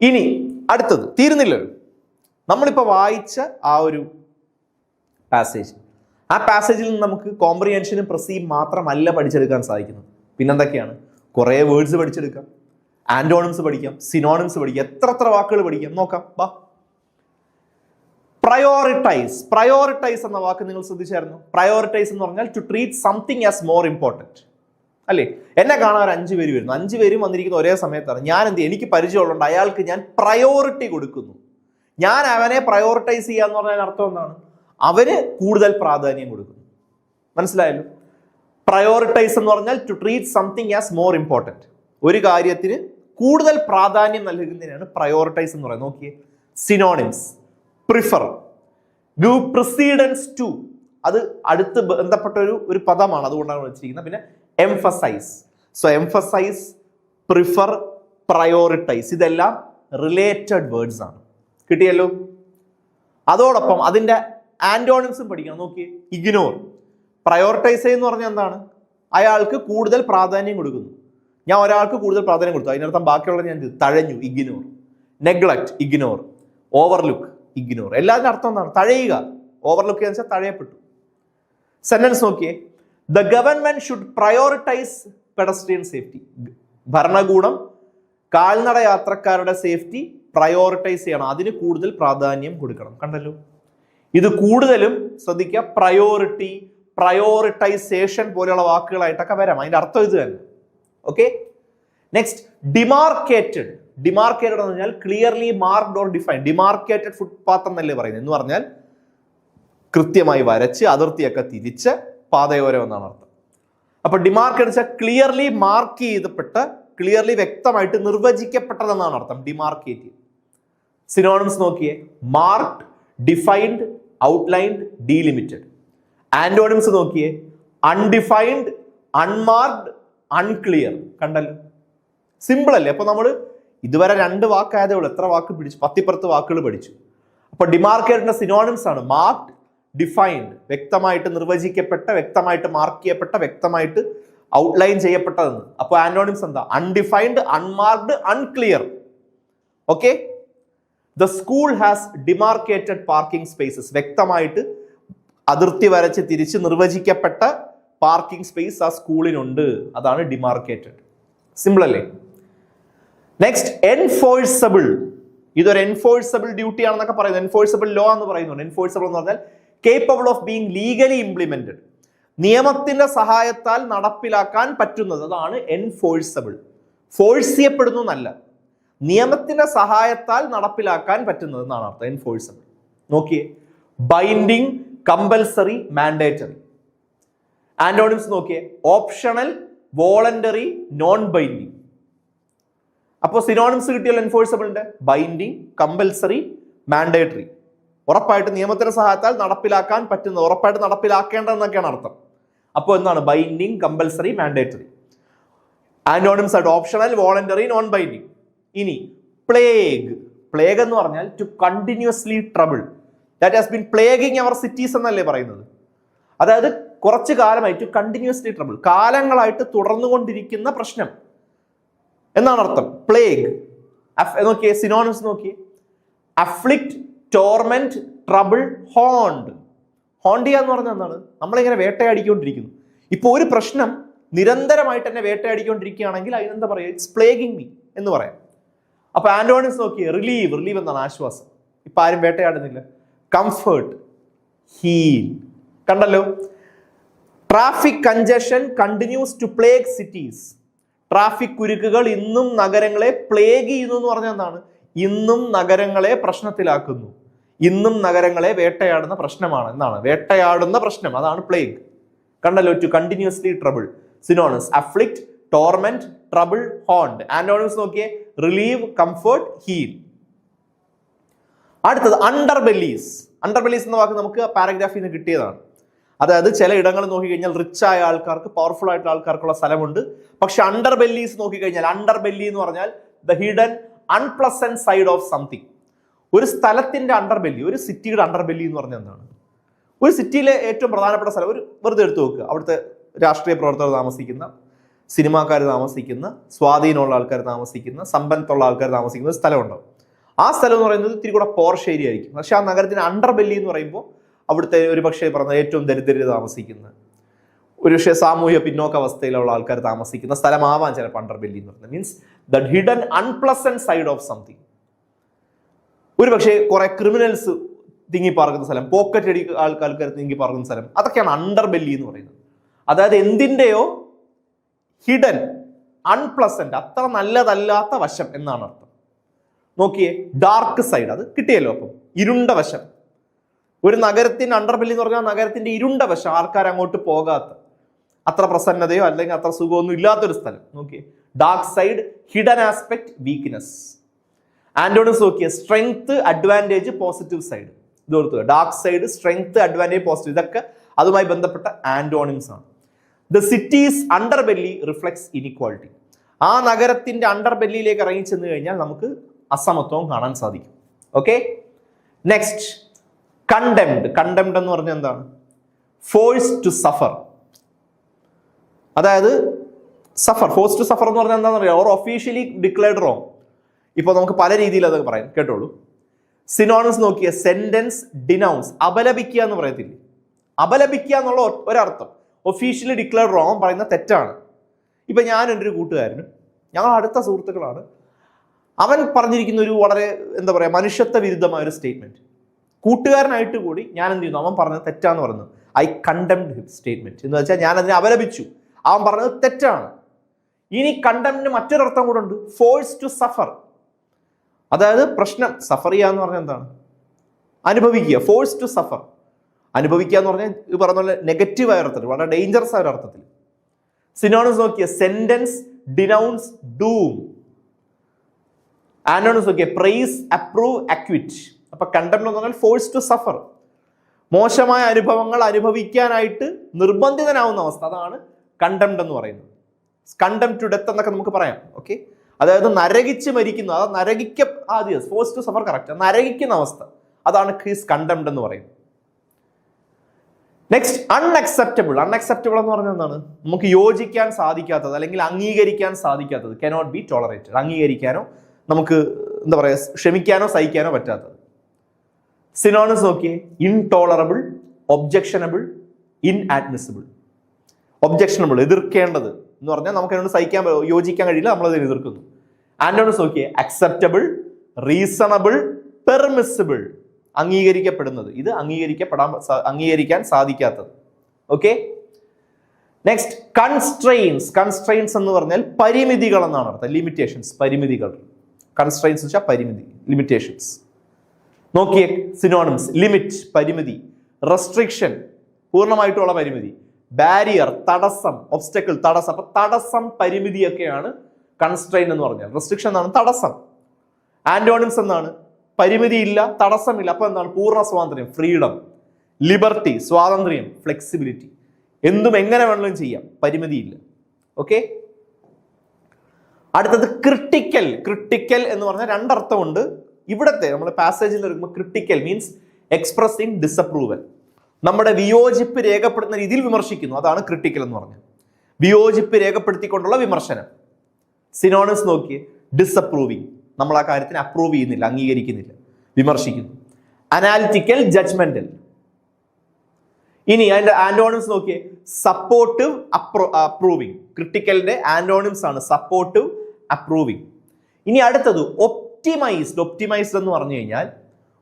ഇനി അടുത്തത് തീരുന്നില്ലല്ലോ. നമ്മളിപ്പോൾ വായിച്ച ആ ഒരു പാസേജ്, ആ പാസേജിൽ നിന്ന് നമുക്ക് കോംപ്രിഹെൻഷനും പ്രസിയും മാത്രമല്ല പഠിച്ചെടുക്കാൻ സാധിക്കുന്നത്. പിന്നെന്തൊക്കെയാണ്? കുറേ വേർഡ്സ് പഠിച്ചെടുക്കാം, ആന്റോണിംസ് പഠിക്കാം, സിനോണിംസ് പഠിക്കാം, എത്ര വാക്കുകൾ പഠിക്കാം, നോക്കാം. വാ. പ്രയോറിറ്റൈസ്. പ്രയോറിറ്റൈസ് എന്ന വാക്ക് നിങ്ങൾ ശ്രദ്ധിച്ചായിരുന്നു? പ്രയോറിറ്റൈസ് എന്ന് പറഞ്ഞാൽ to treat something as more important, അല്ലേ? എന്നെ കാണാൻ ഒരു 5 പേര് വരുന്നു, 5 പേരും വന്നിരിക്കുന്ന ഒരേ സമയത്താണ്. ഞാൻ എന്ത് ചെയ്യും? എനിക്ക് പരിചയമുള്ളതുകൊണ്ട് അയാൾക്ക് ഞാൻ പ്രയോറിറ്റി കൊടുക്കുന്നു. ഞാൻ അവനെ പ്രയോറിറ്റൈസ് ചെയ്യുക എന്ന് പറഞ്ഞാൽ അർത്ഥം എന്താണ്? അവന് കൂടുതൽ പ്രാധാന്യം കൊടുക്കുന്നു. മനസ്സിലായല്ലോ? പ്രയോറിറ്റൈസ് എന്ന് പറഞ്ഞാൽ to treat something as more important, ഒരു കാര്യത്തിന് കൂടുതൽ പ്രാധാന്യം നൽകുന്നതിനാണ് പ്രയോറിറ്റൈസ് എന്ന് പറയുന്നത്. നോക്കിയേ, synonyms: prefer, give precedence to, അത് അടുത്ത് ബന്ധപ്പെട്ട ഒരു പദമാണ്, അതുകൊണ്ടാണ് വെച്ചിരിക്കുന്നത്. പിന്നെ emphasise. So emphasise, prefer, prioritise, ഇതെല്ലാം റിലേറ്റഡ് വേർഡ്സ് ആണ്. കിട്ടിയല്ലോ? അതോടൊപ്പം അതിൻ്റെ ആന്റോണിംസും പഠിക്കണം. നോക്കിയേ, ഇഗ്നോർ. പ്രയോറിറ്റൈസ് എന്ന് പറഞ്ഞാൽ എന്താണ്? അയാൾക്ക് കൂടുതൽ പ്രാധാന്യം കൊടുക്കുന്നു. ഞാൻ ഒരാൾക്ക് കൂടുതൽ പ്രാധാന്യം കൊടുത്തു, അതിനർത്ഥം ബാക്കിയുള്ള ഞാൻ തഴഞ്ഞു, ignore. Neglect, ignore. Overlook, ignore. എല്ലാത്തിനും അർത്ഥം എന്താണ്? തഴയുക. ഓവർലുക്ക് എന്ന് വെച്ചാൽ തഴയപ്പെട്ടു. സെന്റൻസ് നോക്കിയേ, the government should prioritise pedestrian safety. ഭരണകൂടം കാൽനട യാത്രക്കാരുടെ സേഫ്റ്റി പ്രയോറിറ്റൈസ് ചെയ്യണം, അതിന് കൂടുതൽ പ്രാധാന്യം കൊടുക്കണം. കണ്ടല്ലോ, ഇത് കൂടുതലും ശ്രദ്ധിക്കുക, പ്രയോറിറ്റി, പ്രയോറിറ്റൈസേഷൻ പോലെയുള്ള വാക്കുകളായിട്ടൊക്കെ വരാം. അതിന്റെ അർത്ഥം ഇത് തന്നെ. Okay, next demarcated. ഡിമാർക്കേറ്റഡ് എന്ന് പറഞ്ഞാൽ clearly marked or defined. Demarcated footpath എന്നല്ലേ പറയുന്നത്. എന്ന് പറഞ്ഞാൽ കൃത്യമായി വരച്ച് അതിർത്തിയൊക്കെ തിരിച്ച് പാതയോരം എന്നാണ് അർത്ഥം. അപ്പൊ ഡിമാർക്കേറ്റഡ് വെച്ചാൽ ക്ലിയർലി മാർക്ക് ചെയ്തപ്പെട്ട, ക്ലിയർലി വ്യക്തമായിട്ട് നിർവചിക്കപ്പെട്ടതെന്നാണ് അർത്ഥം ഡിമാർക്കേറ്റഡ്. സിനോണിംസ് നോക്കിയേ, marked, defined, outlined, delimited. Antonyms നോക്കിയേ, അൺഡിഫൈൻഡ്, അൺമാർക്ഡ്, അൺക്ലിയർ. കണ്ടല്ലോ, സിമ്പിൾ അല്ലേ? അപ്പൊ നമ്മൾ ഇതുവരെ 2 വാക്കായതേ ഉള്ളൂ, എത്ര വാക്ക് പിടിച്ചു? 10 വാക്കുകൾ പഠിച്ചു. അപ്പൊ ഡിമാർക്കേറ്റഡിന്റെ സിനോണിംസ് ആണ് മാർക്ഡ്, ഡിഫൈൻഡ്, വ്യക്തമായിട്ട് നിർവചിക്കപ്പെട്ട, വ്യക്തമായിട്ട് മാർക്ക് ചെയ്യപ്പെട്ട, വ്യക്തമായിട്ട് ഔട്ട്ലൈൻ ചെയ്യപ്പെട്ടതെന്ന്. അപ്പൊ ആന്റോണിംസ് എന്താ? Undefined, unmarked, unclear. Okay, the school has demarcated parking spaces. വ്യക്തമായിട്ട് അതിർത്തി വരച്ച് തിരിച്ച് നിർവചിക്കപ്പെട്ട പാർക്കിംഗ് സ്പേസ് ആ സ്കൂളിനുണ്ട്, അതാണ് ഡിമാർക്കേറ്റഡ്. സിമ്പിൾ അല്ലേ? Next, enforceable. ഇതൊരു എൻഫോഴ്സബിൾ ഡ്യൂട്ടി ആണെന്നൊക്കെ പറയുന്നു, എൻഫോഴ്സബിൾ ലോ എന്ന് പറയുന്നുണ്ട്. എൻഫോഴ്സബിൾ എന്ന് പറഞ്ഞാൽ capable of being legally implemented, നിയമത്തിന്റെ സഹായത്താൽ നടപ്പിലാക്കാൻ പറ്റുന്നത്, അതാണ് എൻഫോഴ്സബിൾ. ഫോഴ്സ് ചെയ്യപ്പെടുന്നു എന്നല്ല, നിയമത്തിന്റെ സഹായത്താൽ നടപ്പിലാക്കാൻ പറ്റുന്നത് എന്നാണ് അർത്ഥം എൻഫോഴ്സബിൾ. നോക്കിയേ, ബൈൻഡിങ്, കമ്പൽസറി, മാൻഡേറ്ററി. ആന്റോണിംസ് നോക്കിയേ, ഓപ്ഷണൽ, വോളണ്ടറി, നോൺ ബൈൻഡിങ്. അപ്പോൾ സിനോണിംസ് കിട്ടിയല്ലോ എൻഫോഴ്സബിളിന്റെ, ബൈൻഡിങ്, കമ്പൽസറി, മാൻഡേറ്ററി. ഉറപ്പായിട്ട് നിയമത്തിന്റെ സഹായത്താൽ നടപ്പിലാക്കാൻ പറ്റുന്നത്, ഉറപ്പായിട്ട് നടപ്പിലാക്കേണ്ടതെന്നൊക്കെയാണ് അർത്ഥം. അപ്പോൾ എന്താണ്? Binding, compulsory, mandatory. ആന്റോണിംസ് ആയിട്ട് ഓപ്ഷണൽ, വോളണ്ടറി, നോൺ ബൈൻഡിങ്. ഇനി പ്ലേഗ്. പ്ലേഗ് എന്ന് പറഞ്ഞാൽ to continuously trouble, that has been plaguing our cities എന്നല്ലേ പറയുന്നത്. അതായത് കുറച്ചു കാലമായിട്ട് കണ്ടിന്യൂസ്ലി ട്രബിൾ, കാലങ്ങളായിട്ട് തുടർന്നുകൊണ്ടിരിക്കുന്ന പ്രശ്നം എന്നാണ് അർത്ഥം. പ്ലേഗ്. നോക്കിയേ, സിനോണിംസ് നോക്കിയേ, അഫ്ലിക്റ്റ്, ടോർമെന്റ്, ട്രബിൾ, ഹോണ്ട്. ഹോണ്ട് ചെയ്യാന്ന് പറഞ്ഞാൽ എന്താണ്? നമ്മളിങ്ങനെ വേട്ടയാടിക്കൊണ്ടിരിക്കുന്നു. ഇപ്പോൾ ഒരു പ്രശ്നം നിരന്തരമായിട്ട് തന്നെ വേട്ടയാടിക്കൊണ്ടിരിക്കുകയാണെങ്കിൽ അതിനെന്താ പറയുക? ഇറ്റ്സ് പ്ലേഗിങ് മീ എന്ന് പറയാം. അപ്പൊ ആന്റോണിംസ് നോക്കിയേ, റിലീവ്. റിലീവ് എന്താണ്? ആശ്വാസം. ഇപ്പൊ ആരും വേട്ടയാടുന്നില്ല. Comfort, heal. കണ്ടല്ലോ, traffic congestion continues to plague cities. Traffic കുരുക്കുകൾ ഇന്നും നഗരങ്ങളെ പ്ലേഗ് ചെയ്യുന്നു എന്ന് പറഞ്ഞാൽ എന്താണ്? ഇന്നും നഗരങ്ങളെ പ്രശ്നത്തിലാക്കുന്നു, ഇന്നും നഗരങ്ങളെ വേട്ടയാടുന്ന പ്രശ്നമാണ് എന്നാണ്. വേട്ടയാടുന്ന പ്രശ്നം, അതാണ് പ്ലേഗ്. കണ്ടല്ലോ, to continuously trouble. Synonyms afflict, torment, trouble, haunt. Antonyms നോക്കിയേ, റിലീവ്, കംഫേർട്ട്, ഹീൽ. അടുത്തത് അണ്ടർബെല്ലീസ്. അണ്ടർബെല്ലീസ് എന്ന വാക്ക് നമുക്ക് പാരഗ്രാഫിൽ നിന്ന് കിട്ടിയതാണ്. അതായത് ചില ഇടങ്ങൾ നോക്കിക്കഴിഞ്ഞാൽ റിച്ച് ആയ ആൾക്കാർക്ക്, പവർഫുൾ ആയിട്ടുള്ള ആൾക്കാർക്കുള്ള സ്ഥലമുണ്ട്. പക്ഷെ അണ്ടർബെല്ലീസ് നോക്കിക്കഴിഞ്ഞാൽ, അണ്ടർബെല്ലി എന്ന് പറഞ്ഞാൽ the hidden unpleasant side of something. ഒരു സ്ഥലത്തിന്റെ അണ്ടർബെല്ലി, ഒരു സിറ്റിയുടെ അണ്ടർബെല്ലി എന്ന് പറഞ്ഞാൽ എന്താണ്? ഒരു സിറ്റിയിലെ ഏറ്റവും പ്രധാനപ്പെട്ട സ്ഥലം, ഒരു വെറുതെ എടുത്തു നോക്കുക, അവിടുത്തെ രാഷ്ട്രീയ പ്രവർത്തകർ താമസിക്കുന്ന, സിനിമാക്കാർ താമസിക്കുന്ന, സ്വാധീനമുള്ള ആൾക്കാർ താമസിക്കുന്ന, സമ്പന്നത്തുള്ള ആൾക്കാർ താമസിക്കുന്ന ഒരു സ്ഥലമുണ്ടാവും. ആ സ്ഥലം എന്ന് പറയുന്നത് ഇത്തിരി കൂടെ പോർഷ് ഏരിയ ആയിരിക്കും. പക്ഷെ ആ നഗരത്തിന് അണ്ടർബെല്ലി എന്ന് പറയുമ്പോൾ അവിടുത്തെ ഒരു പക്ഷേ പറഞ്ഞ ഏറ്റവും ദരിദ്രർ താമസിക്കുന്ന, ഒരു പക്ഷേ സാമൂഹ്യ പിന്നോക്ക അവസ്ഥയിലുള്ള ആൾക്കാർ താമസിക്കുന്ന സ്ഥലമാവാൻ ചിലപ്പോൾ അണ്ടർബെല്ലി എന്ന് പറയുന്നത്. Means the hidden unpleasant side of something. ഒരു പക്ഷേ കുറെ ക്രിമിനൽസ് തിങ്ങിപ്പാർക്കുന്ന സ്ഥലം, പോക്കറ്റ് അടി ആൾക്കാർ തിങ്ങിപ്പാർക്കുന്ന സ്ഥലം, അതൊക്കെയാണ് അണ്ടർബെല്ലി എന്ന് പറയുന്നത്. അതായത് എന്തിൻ്റെയോ ഹിഡൻ, അൺപ്ലസന്റ്, അത്ര നല്ലതല്ലാത്ത വശം എന്നാണ് അർത്ഥം. നോക്കിയേ, ഡാർക്ക് സൈഡ്, അത് കിട്ടിയല്ലോ. അപ്പം ഇരുണ്ട വശം. ഒരു നഗരത്തിന്റെ അണ്ടർബെല്ലി എന്ന് പറഞ്ഞാൽ നഗരത്തിന്റെ ഇരുണ്ട വശം, ആൾക്കാർ അങ്ങോട്ട് പോകാത്ത, അത്ര പ്രസന്നതയോ അല്ലെങ്കിൽ അത്ര സുഖമൊന്നും ഇല്ലാത്തൊരു സ്ഥലം. നോക്കിയേ, dark side, hidden aspect, weakness. Antonyms നോക്കിയേ, സ്ട്രെങ്ത്, അഡ്വാൻറ്റേജ്, പോസിറ്റീവ് സൈഡ്. ഇത് ഓർത്തുക, dark side, strength, advantage, positive, ഇതൊക്കെ അതുമായി ബന്ധപ്പെട്ട ആന്റോണിംസ് ആണ്. The city's underbelly reflects inequality. ആ നഗരത്തിന്റെ അണ്ടർബെല്ലിയിലേക്ക് ഇറങ്ങി ചെന്ന് കഴിഞ്ഞാൽ നമുക്ക് അസമത്വം കാണാൻ സാധിക്കും. Okay, next condemned. കണ്ടംഡ് എന്ന് പറഞ്ഞാൽ എന്താണ്? Force to suffer. അതായത് സഫർ, ഫോഴ്സ് ടു സഫർ എന്ന് പറഞ്ഞാൽ എന്താണെന്ന് അറിയാം? Or officially declared wrong. ഇപ്പൊ നമുക്ക് പല രീതിയിൽ അതൊക്കെ പറയാം, കേട്ടോളൂ. സിനോണിംസ് നോക്കിയ, സെന്റൻസ്, ഡിനൗൺസ്, അപലപിക്കുക എന്ന് പറയത്തില്ലേ? അപലപിക്കുക എന്നുള്ള ഒരർത്ഥം. ഒഫീഷ്യലി ഡിക്ലെയർഡ് റോങ് പറയുന്ന തെറ്റാണ്. ഇപ്പം ഞാൻ എൻ്റെ ഒരു കൂട്ടുകാരനും ഞങ്ങൾ അടുത്ത സുഹൃത്തുക്കളാണ്, അവൻ പറഞ്ഞിരിക്കുന്ന ഒരു വളരെ എന്താ പറയുക മനുഷ്യത്വ വിരുദ്ധമായ ഒരു സ്റ്റേറ്റ്മെന്റ്. കൂട്ടുകാരനായിട്ട് കൂടി ഞാൻ എന്ത് ചെയ്യുന്നു, അവൻ പറഞ്ഞത് തെറ്റാന്ന് പറഞ്ഞു. ഐ കണ്ടംഡ് ഹിസ് സ്റ്റേറ്റ്മെന്റ് എന്ന് വെച്ചാൽ ഞാൻ അതിനെ അപലപിച്ചു. അവൻ പറഞ്ഞത് തെറ്റാണ്. ഇനി കണ്ടംന് മറ്റൊരർത്ഥം കൂടെ ഉണ്ട്, ഫോഴ്സ് ടു സഫർ. അതായത് പ്രശ്നം സഫർ ചെയ്യുക എന്ന് പറഞ്ഞാൽ എന്താണ്, അനുഭവിക്കുക. ഫോഴ്സ് ടു സഫർ, അനുഭവിക്കുക എന്ന് പറഞ്ഞാൽ ഇത് പറഞ്ഞ പോലെ നെഗറ്റീവായ അർത്ഥത്തിൽ, വളരെ ഡേഞ്ചറസ് ആയ ഒരു അർത്ഥത്തിൽ. സിനോണിംസ് നോക്കിയ സെന്റൻസ്, ഡിനൗൺസ്, ഡൂം. ആന്റോണിംസ് നോക്കിയ പ്രൈസ്, അപ്രൂവ്, അക്വിറ്റ്. അപ്പൊ കണ്ടംപ്റ്റ് എന്ന് പറഞ്ഞാൽ ഫോഴ്സ് ടു സഫർ, മോശമായ അനുഭവങ്ങൾ അനുഭവിക്കാനായിട്ട് നിർബന്ധിതനാവുന്ന അവസ്ഥ. അതാണ് കണ്ടംപ്റ്റ് എന്ന് പറയുന്നത്. കണ്ടംപ്റ്റ് ടു ഡെത്ത് എന്നൊക്കെ നമുക്ക് പറയാം. ഓക്കെ, അതായത് നരകിച്ച് മരിക്കുന്ന, അതായത് ആദ്യം ഫോഴ്സ് ടു സഫർ കറക്റ്റ്, നരകിക്കുന്ന അവസ്ഥ, അതാണ് ഹിസ് കണ്ടംപ്റ്റ് എന്ന് പറയുന്നത്. Next unacceptable. അൺഅക്സെപ്റ്റബിൾ എന്ന് പറഞ്ഞാൽ എന്താണ്, നമുക്ക് യോജിക്കാൻ സാധിക്കാത്തത് അല്ലെങ്കിൽ അംഗീകരിക്കാൻ സാധിക്കാത്തത്. കനോട്ട് ബി ടോളറേറ്റഡ്, അംഗീകരിക്കാനോ നമുക്ക് എന്താ പറയുക ക്ഷമിക്കാനോ സഹിക്കാനോ പറ്റാത്തത്. സിനോണിംസ് നോക്കിയേ, ഇൻടോളറബിൾ, ഒബ്ജക്ഷനബിൾ, ഇൻഅഡ്മിസിബിൾ. ഒബ്ജക്ഷനബിൾ, എതിർക്കേണ്ടത് എന്ന് പറഞ്ഞാൽ നമുക്ക് അതിനോട് സഹിക്കാൻ യോജിക്കാൻ കഴിയില്ല, നമ്മളതിനെ എതിർക്കുന്നു. ആന്റോണിംസ് നോക്കിയേ, അക്സെപ്റ്റബിൾ, റീസണബിൾ, പെർമിസിബിൾ, അംഗീകരിക്കപ്പെടുന്നത്, ഇത് അംഗീകരിക്കാൻ സാധിക്കാത്തത്. Okay, next constraints. കൺസ്ട്രെയിൻസ് എന്ന് പറഞ്ഞാൽ പരിമിതികൾ എന്നാണ് അർത്ഥം. ലിമിറ്റേഷൻസ്, പരിമിതികൾ. കൺസ്ട്രെയിൻസ് വെച്ചാൽ പരിമിതി, ലിമിറ്റേഷൻസ്. നോക്കിയേ സിനോണിംസ്, ലിമിറ്റ് പരിമിതി, റെസ്ട്രിക്ഷൻ പൂർണ്ണമായിട്ടുള്ള പരിമിതി, ബാരിയർ തടസ്സം, ഒബ്സ്റ്റക്കിൾ തടസ്സം. അപ്പൊ തടസ്സം, പരിമിതിയൊക്കെയാണ് കൺസ്ട്രെയിൻ എന്ന് പറഞ്ഞാൽ. റെസ്ട്രിക്ഷൻ എന്നാണ് തടസ്സം. ആന്റോണിംസ് എന്നാണ് പരിമിതി ഇല്ല, തടസ്സമില്ല. അപ്പൊ എന്താണ്, പൂർണ്ണ സ്വാതന്ത്ര്യം, ഫ്രീഡം, ലിബർട്ടി, സ്വാതന്ത്ര്യം, ഫ്ലെക്സിബിലിറ്റി. എന്തും എങ്ങനെ വേണമെങ്കിലും ചെയ്യാം, പരിമിതിയില്ല. ഓക്കെ, അടുത്തത് ക്രിട്ടിക്കൽ. ക്രിട്ടിക്കൽ എന്ന് പറഞ്ഞാൽ രണ്ടർത്ഥമുണ്ട്. ഇവിടത്തെ നമ്മൾ പാസേജിൽ എടുക്കുമ്പോൾ ക്രിട്ടിക്കൽ മീൻസ് എക്സ്പ്രസിങ് ഡിസപ്രൂവൽ, നമ്മുടെ വിയോജിപ്പ് രേഖപ്പെടുത്തുന്ന രീതിയിൽ വിമർശിക്കുന്നു, അതാണ് ക്രിട്ടിക്കൽ എന്ന് പറഞ്ഞാൽ. വിയോജിപ്പ് രേഖപ്പെടുത്തിക്കൊണ്ടുള്ള വിമർശനം. സിനോണിംസ് നോക്കിയേ, ഡിസപ്രൂവിങ്, നമ്മൾ ആ കാര്യത്തിന് അപ്രൂവ് ചെയ്യുന്നില്ല, അംഗീകരിക്കുന്നില്ല, വിമർശിക്കുന്നു. Analytical, judgemental. ഇനി അതിന്റെ ആന്റോണിംസ് നോക്കിയേ, സപ്പോർട്ടീവ്, അപ്രൂവിങ്. ക്രിട്ടിക്കലിന്റെ ആന്റോണിംസ് ആണ് സപ്പോർട്ടീവ്, അപ്രൂവിങ്. ഇനി അടുത്തത് ഒപ്റ്റിമൈസ്ഡ്. ഒപ്റ്റിമൈസ്ഡ് എന്ന് പറഞ്ഞു കഴിഞ്ഞാൽ